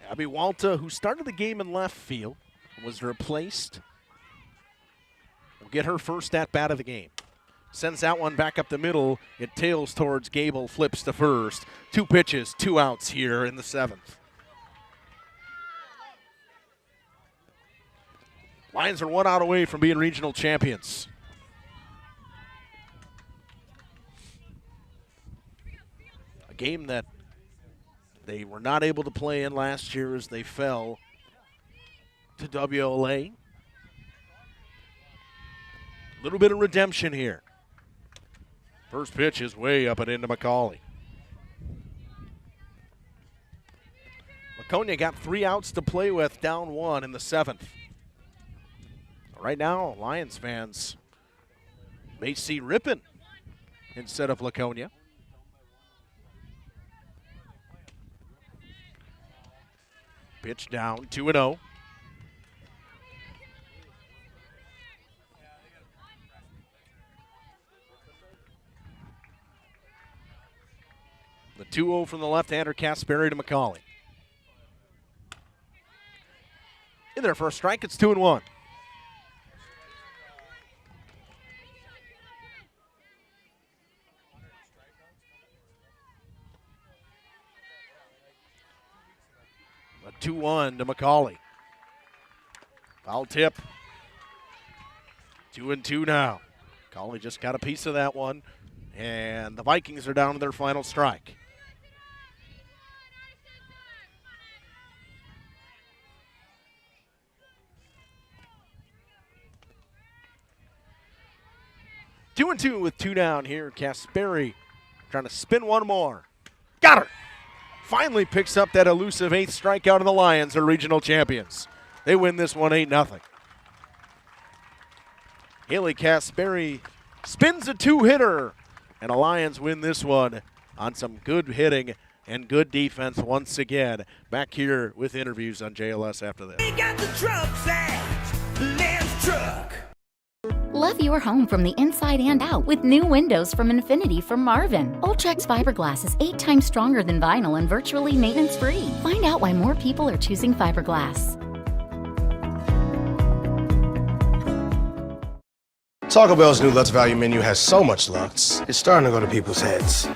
Abby Walta, who started the game in left field, was replaced. Will get her first at-bat of the game. Sends that one back up the middle. It tails towards Gable, flips to first. 2 pitches, 2 outs here in the 7th. Lions are 1 out away from being regional champions. A game that they were not able to play in last year as they fell to WLA. A little bit of redemption here. First pitch is way up and into McCauley. Laconia got 3 outs to play with, down 1 in the 7th. Right now, Lions fans may see Ripon instead of Laconia. Pitch down, 2-0. The 2-0 from the left-hander, Kasperi to McCauley. In there for a strike, it's 2-1. A 2-1 to McCauley. Foul tip. 2-2 now. McCauley just got a piece of that one, and the Vikings are down to their final strike. Two and two with 2 down here. Kasperi trying to spin one more. Got her. Finally picks up that elusive 8th strikeout, and the Lions are regional champions. They win this one 8-0. Haley Kasperi spins a 2-hitter, and the Lions win this one on some good hitting and good defense once again. Back here with interviews on JLS after this. We got the trucks at Lance Truck. Love your home from the inside and out with new windows from Infinity from Marvin. Ultrex fiberglass is 8 times stronger than vinyl and virtually maintenance-free. Find out why more people are choosing fiberglass. Taco Bell's new Lutz Value menu has so much Lutz, it's starting to go to people's heads.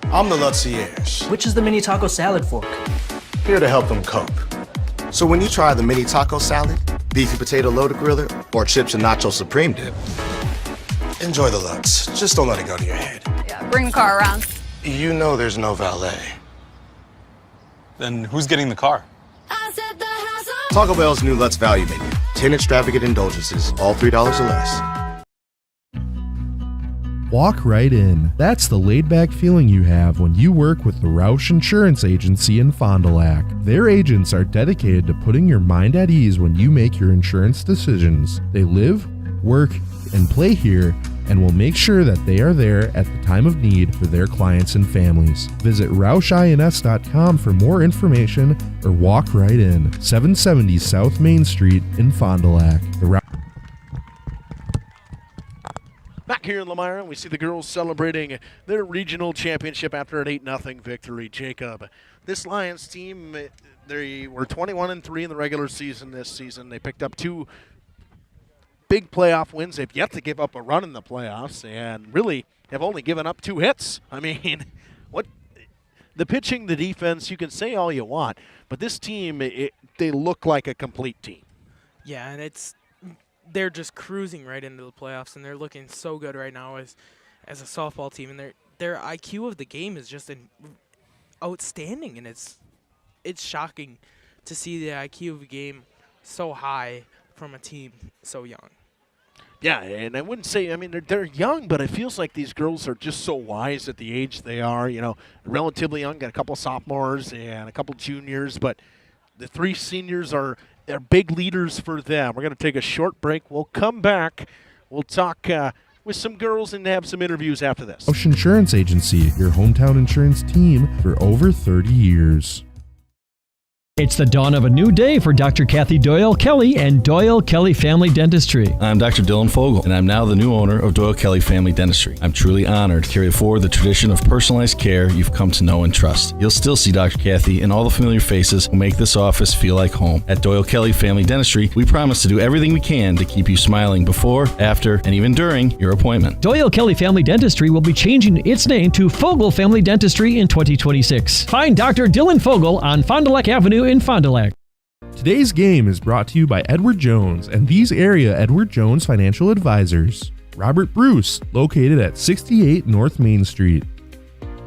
I'm the Lutzierge. Which is the mini taco salad fork? Here to help them cope. So when you try the mini taco salad, beefy potato loaded griller, or chips and nacho supreme dip, enjoy the Lutz. Just don't let it go to your head. Yeah, bring the car around. You know there's no valet. Then who's getting the car? Taco Bell's new Lutz Value menu. 10 extravagant indulgences, all $3 or less. Walk right in. That's the laid-back feeling you have when you work with the Roush Insurance Agency in Fond du Lac. Their agents are dedicated to putting your mind at ease when you make your insurance decisions. They live, work, and play here, and will make sure that they are there at the time of need for their clients and families. Visit RoushINS.com for more information or walk right in. 770 South Main Street in Fond du Lac. Back here in Lomira, we see the girls celebrating their regional championship after an 8-0 victory. Jacob, this Lions team, they were 21-3 in the regular season this season. They picked up 2 big playoff wins. They've yet to give up a run in the playoffs and really have only given up 2 hits. I mean, what the pitching, the defense, you can say all you want, but this team, they look like a complete team. Yeah, and they're just cruising right into the playoffs, and they're looking so good right now as a softball team. And their IQ of the game is just outstanding, and it's shocking to see the IQ of the game so high from a team so young. Yeah, and I wouldn't say, I mean, they're young, but it feels like these girls are just so wise at the age they are, relatively young, got a couple sophomores and a couple juniors, but the 3 seniors are big leaders for them. We're going to take a short break. We'll come back. We'll talk with some girls and have some interviews after this. Roush Insurance Agency, your hometown insurance team for over 30 years. It's the dawn of a new day for Dr. Kathy Doyle Kelly and Doyle Kelly Family Dentistry. I'm Dr. Dylan Fogel, and I'm now the new owner of Doyle Kelly Family Dentistry. I'm truly honored to carry forward the tradition of personalized care you've come to know and trust. You'll still see Dr. Kathy and all the familiar faces who make this office feel like home. At Doyle Kelly Family Dentistry, we promise to do everything we can to keep you smiling before, after, and even during your appointment. Doyle Kelly Family Dentistry will be changing its name to Fogel Family Dentistry in 2026. Find Dr. Dylan Fogel on Fond du Lac Avenue in Fond du Lac. Today's game is brought to you by Edward Jones and these area Edward Jones financial advisors. Robert Bruce, located at 68 North Main Street.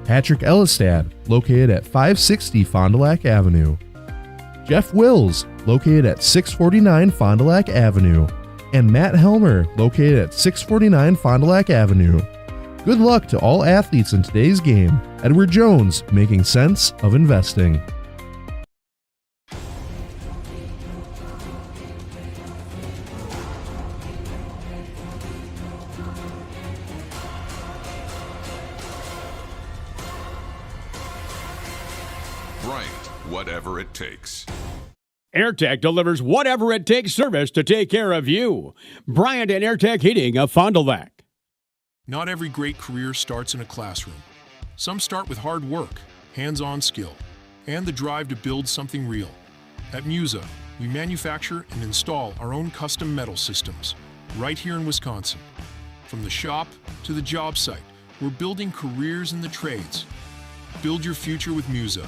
Patrick Ellistad, located at 560 Fond du Lac Avenue. Jeff Wills, located at 649 Fond du Lac Avenue. And Matt Helmer, located at 649 Fond du Lac Avenue. Good luck to all athletes in today's game. Edward Jones, making sense of investing. Whatever it takes. AirTech delivers whatever it takes service to take care of you. Bryant and AirTech Heating of Fond du Lac. Not every great career starts in a classroom. Some start with hard work, hands-on skill, and the drive to build something real. At Musa, we manufacture and install our own custom metal systems right here in Wisconsin. From the shop to the job site, we're building careers in the trades. Build your future with Musa.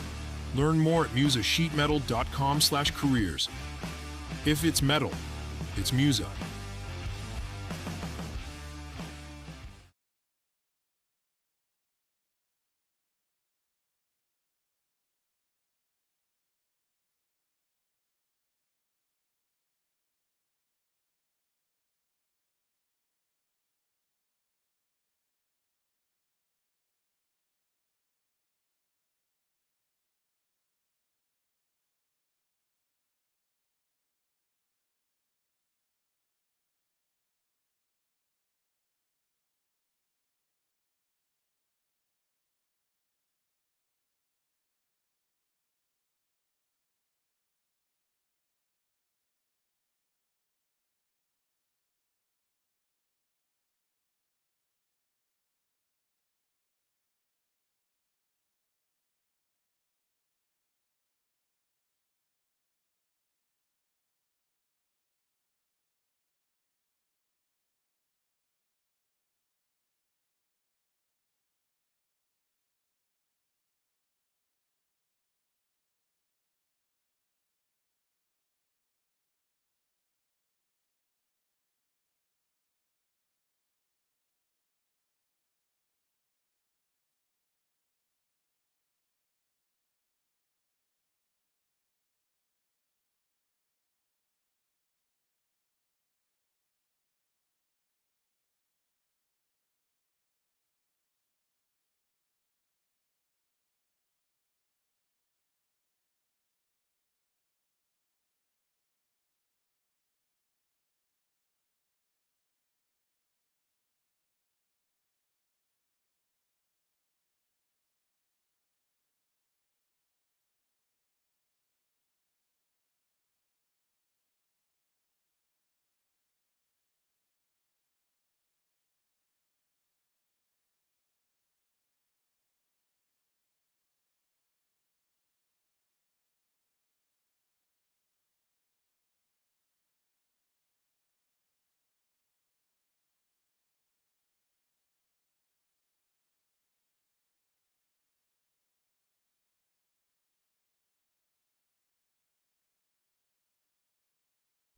Learn more at musasheetmetal.com/careers. If it's metal, it's Musa.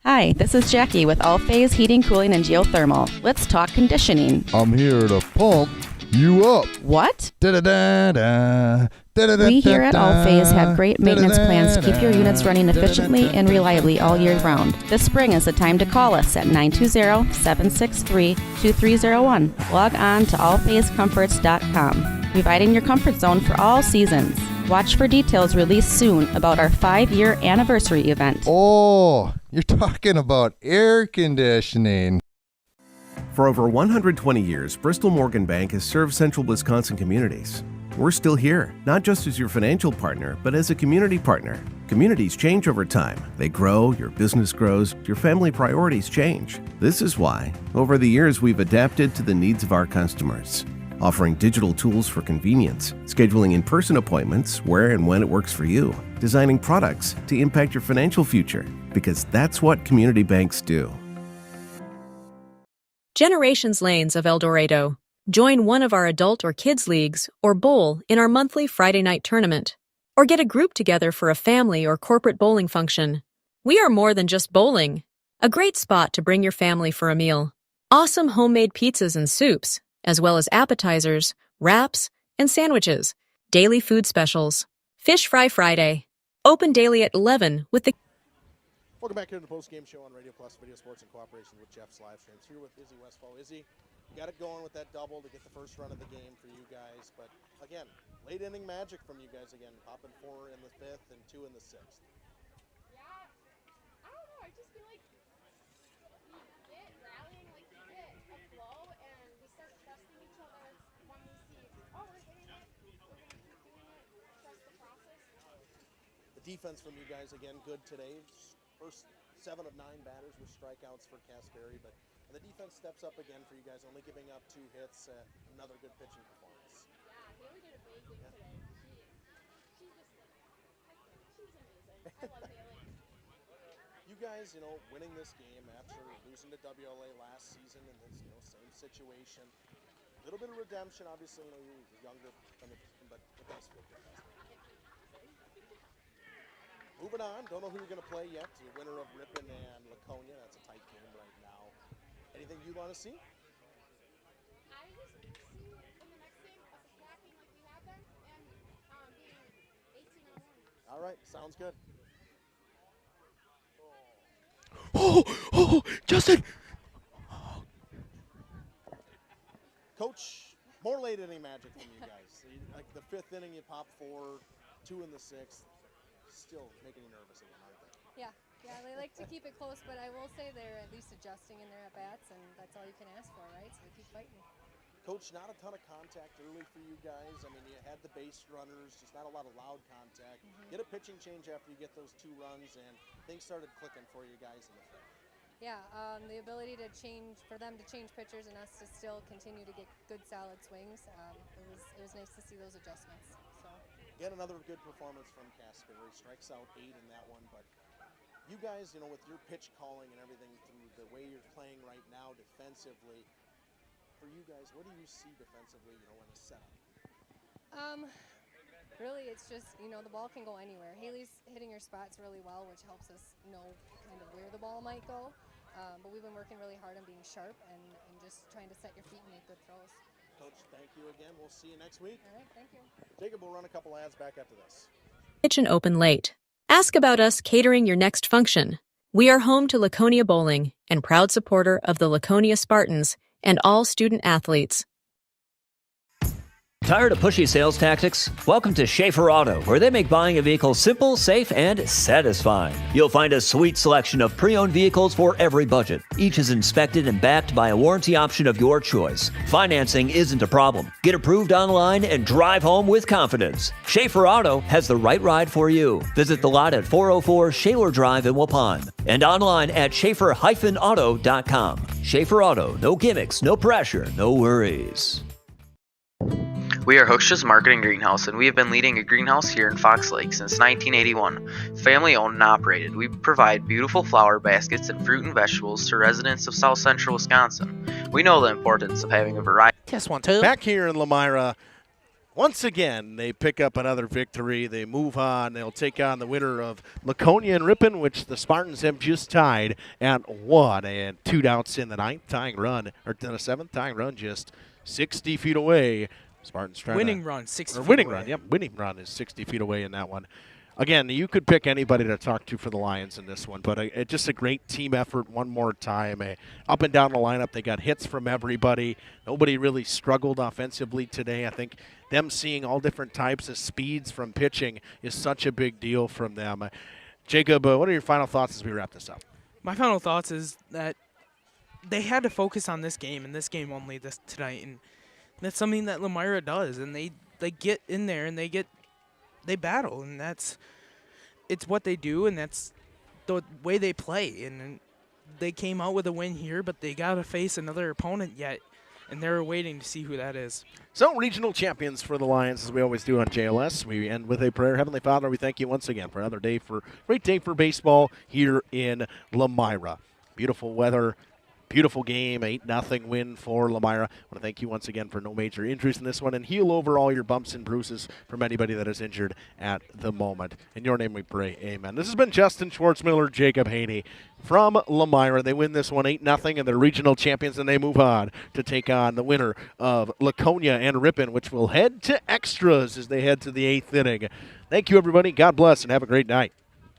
Hi, this is Jackie with All Phase Heating, Cooling, and Geothermal. Let's talk conditioning. I'm here to pump, You up. What? Da-da-da-da. We here at Allphase have great maintenance plans to keep your units running efficiently and reliably all year round. This spring is the time to call us at 920-763-2301. Log on to allphasecomforts.com, providing your comfort zone for all seasons. Watch for details released soon about our 5-year anniversary event. Oh, you're talking about air conditioning. For over 120 years, Bristol Morgan Bank has served central Wisconsin communities. We're still here, not just as your financial partner, but as a community partner. Communities change over time. They grow, your business grows, your family priorities change. This is why, over the years, we've adapted to the needs of our customers, offering digital tools for convenience, scheduling in-person appointments where and when it works for you, designing products to impact your financial future, because that's what community banks do. Generations Lanes of El Dorado. Join one of our adult or kids leagues or bowl in our monthly Friday night tournament. Or get a group together for a family or corporate bowling function. We are more than just bowling. A great spot to bring your family for a meal. Awesome homemade pizzas and soups, as well as appetizers, wraps, and sandwiches. Daily food specials. Fish Fry Friday. Open daily at 11 with the... Welcome back here to the post-game show on Radio Plus Video Sports in cooperation with Jeff's Livestreams. Here with Izzy Westfall. Izzy, you got it going with that double to get the first run of the game for you guys. But again, late inning magic from you guys again, popping 4 in the 5th and 2 in the 6th. Yeah, I don't know. I just feel like we get rallying like we get a flow, and we start trusting each other when we see, oh, we're hitting it, we're going to keep doing it, trust the process. The defense from you guys again good today. First 7 of 9 batters with strikeouts for Casperry, but the defense steps up again for you guys, only giving up 2 hits. Another good pitching performance. Yeah, Haley did amazing today. She's amazing. I love Haley. You guys, winning this game after losing to WLA last season in this, same situation. A little bit of redemption, obviously. You're younger, but the best for you guys. Moving on, don't know who you're going to play yet. The winner of Ripon and Laconia. That's a tight game right now. Anything you want to see? I just see in the next game us attacking like we have been and being 18-1. All right, sounds good. Oh, Justin! Coach, more late inning magic from you guys. Like the 5th inning, you pop 4, 2 in the 6th. Still making you nervous again, aren't they? Yeah, they like to keep it close, but I will say they're at least adjusting in their at-bats, and that's all you can ask for, right? So they keep fighting. Coach, not a ton of contact early for you guys. I mean, you had the base runners, just not a lot of loud contact. Get a pitching change after you get those 2 runs, and things started clicking for you guys in the 5th. Yeah, the ability to change, for them to change pitchers and us to still continue to get good, solid swings, it was nice to see those adjustments. So. Again, another good performance from Casperry. Strikes out 8 in that one, but you guys, with your pitch calling and everything, through the way you're playing right now defensively, for you guys, what do you see defensively, in the setup? Really, it's just, the ball can go anywhere. Haley's hitting her spots really well, which helps us know kind of where the ball might go. But we've been working really hard on being sharp and just trying to set your feet and make good throws. Coach, thank you again. We'll see you next week. All right, thank you. Jacob will run a couple ads back after this. Kitchen open late. Ask about us catering your next function. We are home to Laconia Bowling and proud supporter of the Laconia Spartans and all student athletes. Tired of pushy sales tactics? Welcome to Schaefer Auto, where they make buying a vehicle simple, safe, and satisfying. You'll find a sweet selection of pre-owned vehicles for every budget. Each is inspected and backed by a warranty option of your choice. Financing isn't a problem. Get approved online and drive home with confidence. Schaefer Auto has the right ride for you. Visit the lot at 404 Shaler Drive in Waupun and online at schaefer-auto.com. Schaefer Auto, no gimmicks, no pressure, no worries. We are Hooksha's Marketing Greenhouse, and we have been leading a greenhouse here in Fox Lake since 1981. Family owned and operated, we provide beautiful flower baskets and fruit and vegetables to residents of South Central Wisconsin. We know the importance of having a variety. Test 1, 2. Back here in Lomira, once again, they pick up another victory. They move on. They'll take on the winner of Laconia and Ripon, which the Spartans have just tied at 1 and 2 outs in the 9th tying run, or the 7th tying run just 60 feet away. Spartans trying winning run, 60 feet winning away. run, yep. Winning run is 60 feet away in that one. Again, you could pick anybody to talk to for the Lions in this one, but just a great team effort one more time. Up and down the lineup, they got hits from everybody. Nobody really struggled offensively today. I think them seeing all different types of speeds from pitching is such a big deal from them. Jacob, what are your final thoughts as we wrap this up? My final thoughts is that they had to focus on this game and this game only tonight, and that's something that Lomira does, and they get in there and they battle, and it's what they do, and that's the way they play. And they came out with a win here, but they got to face another opponent yet, and they're waiting to see who that is. So, regional champions for the Lions, as we always do on JLS. We end with a prayer. Heavenly Father, we thank you once again for another great day for baseball here in Lomira. Beautiful weather. Beautiful game, 8-0 win for Lomira. I want to thank you once again for no major injuries in this one, and heal over all your bumps and bruises from anybody that is injured at the moment. In your name we pray, amen. This has been Justin Schwartzmiller, Jacob Haney from Lomira. They win this one 8-0, and they're regional champions, and they move on to take on the winner of Laconia and Ripon, which will head to extras as they head to the 8th inning. Thank you, everybody. God bless, and have a great night.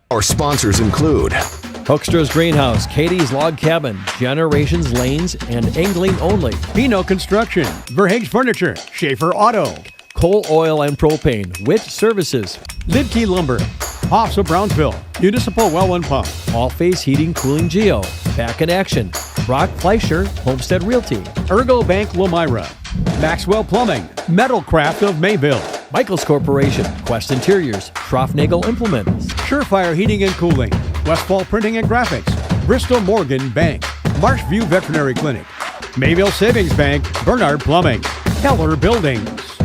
Our sponsors include Hoekstra's Greenhouse, Katie's Log Cabin, Generations Lanes, and Angling Only. Pino Construction, Verhaeg's Furniture, Schaefer Auto, Coal Oil and Propane, Witt Services, Lidkey Lumber, Hoffs of Brownsville, Municipal Well and Pump, All Face Heating, Cooling Geo, Back in Action, Brock Fleischer, Homestead Realty, Ergo Bank Lomira, Maxwell Plumbing, Metalcraft of Mayville, Michaels Corporation, Quest Interiors, Schroffnagel Implements, Surefire Heating and Cooling, Westfall Printing and Graphics, Bristol Morgan Bank, Marshview Veterinary Clinic, Mayville Savings Bank, Bernard Plumbing, Keller Buildings.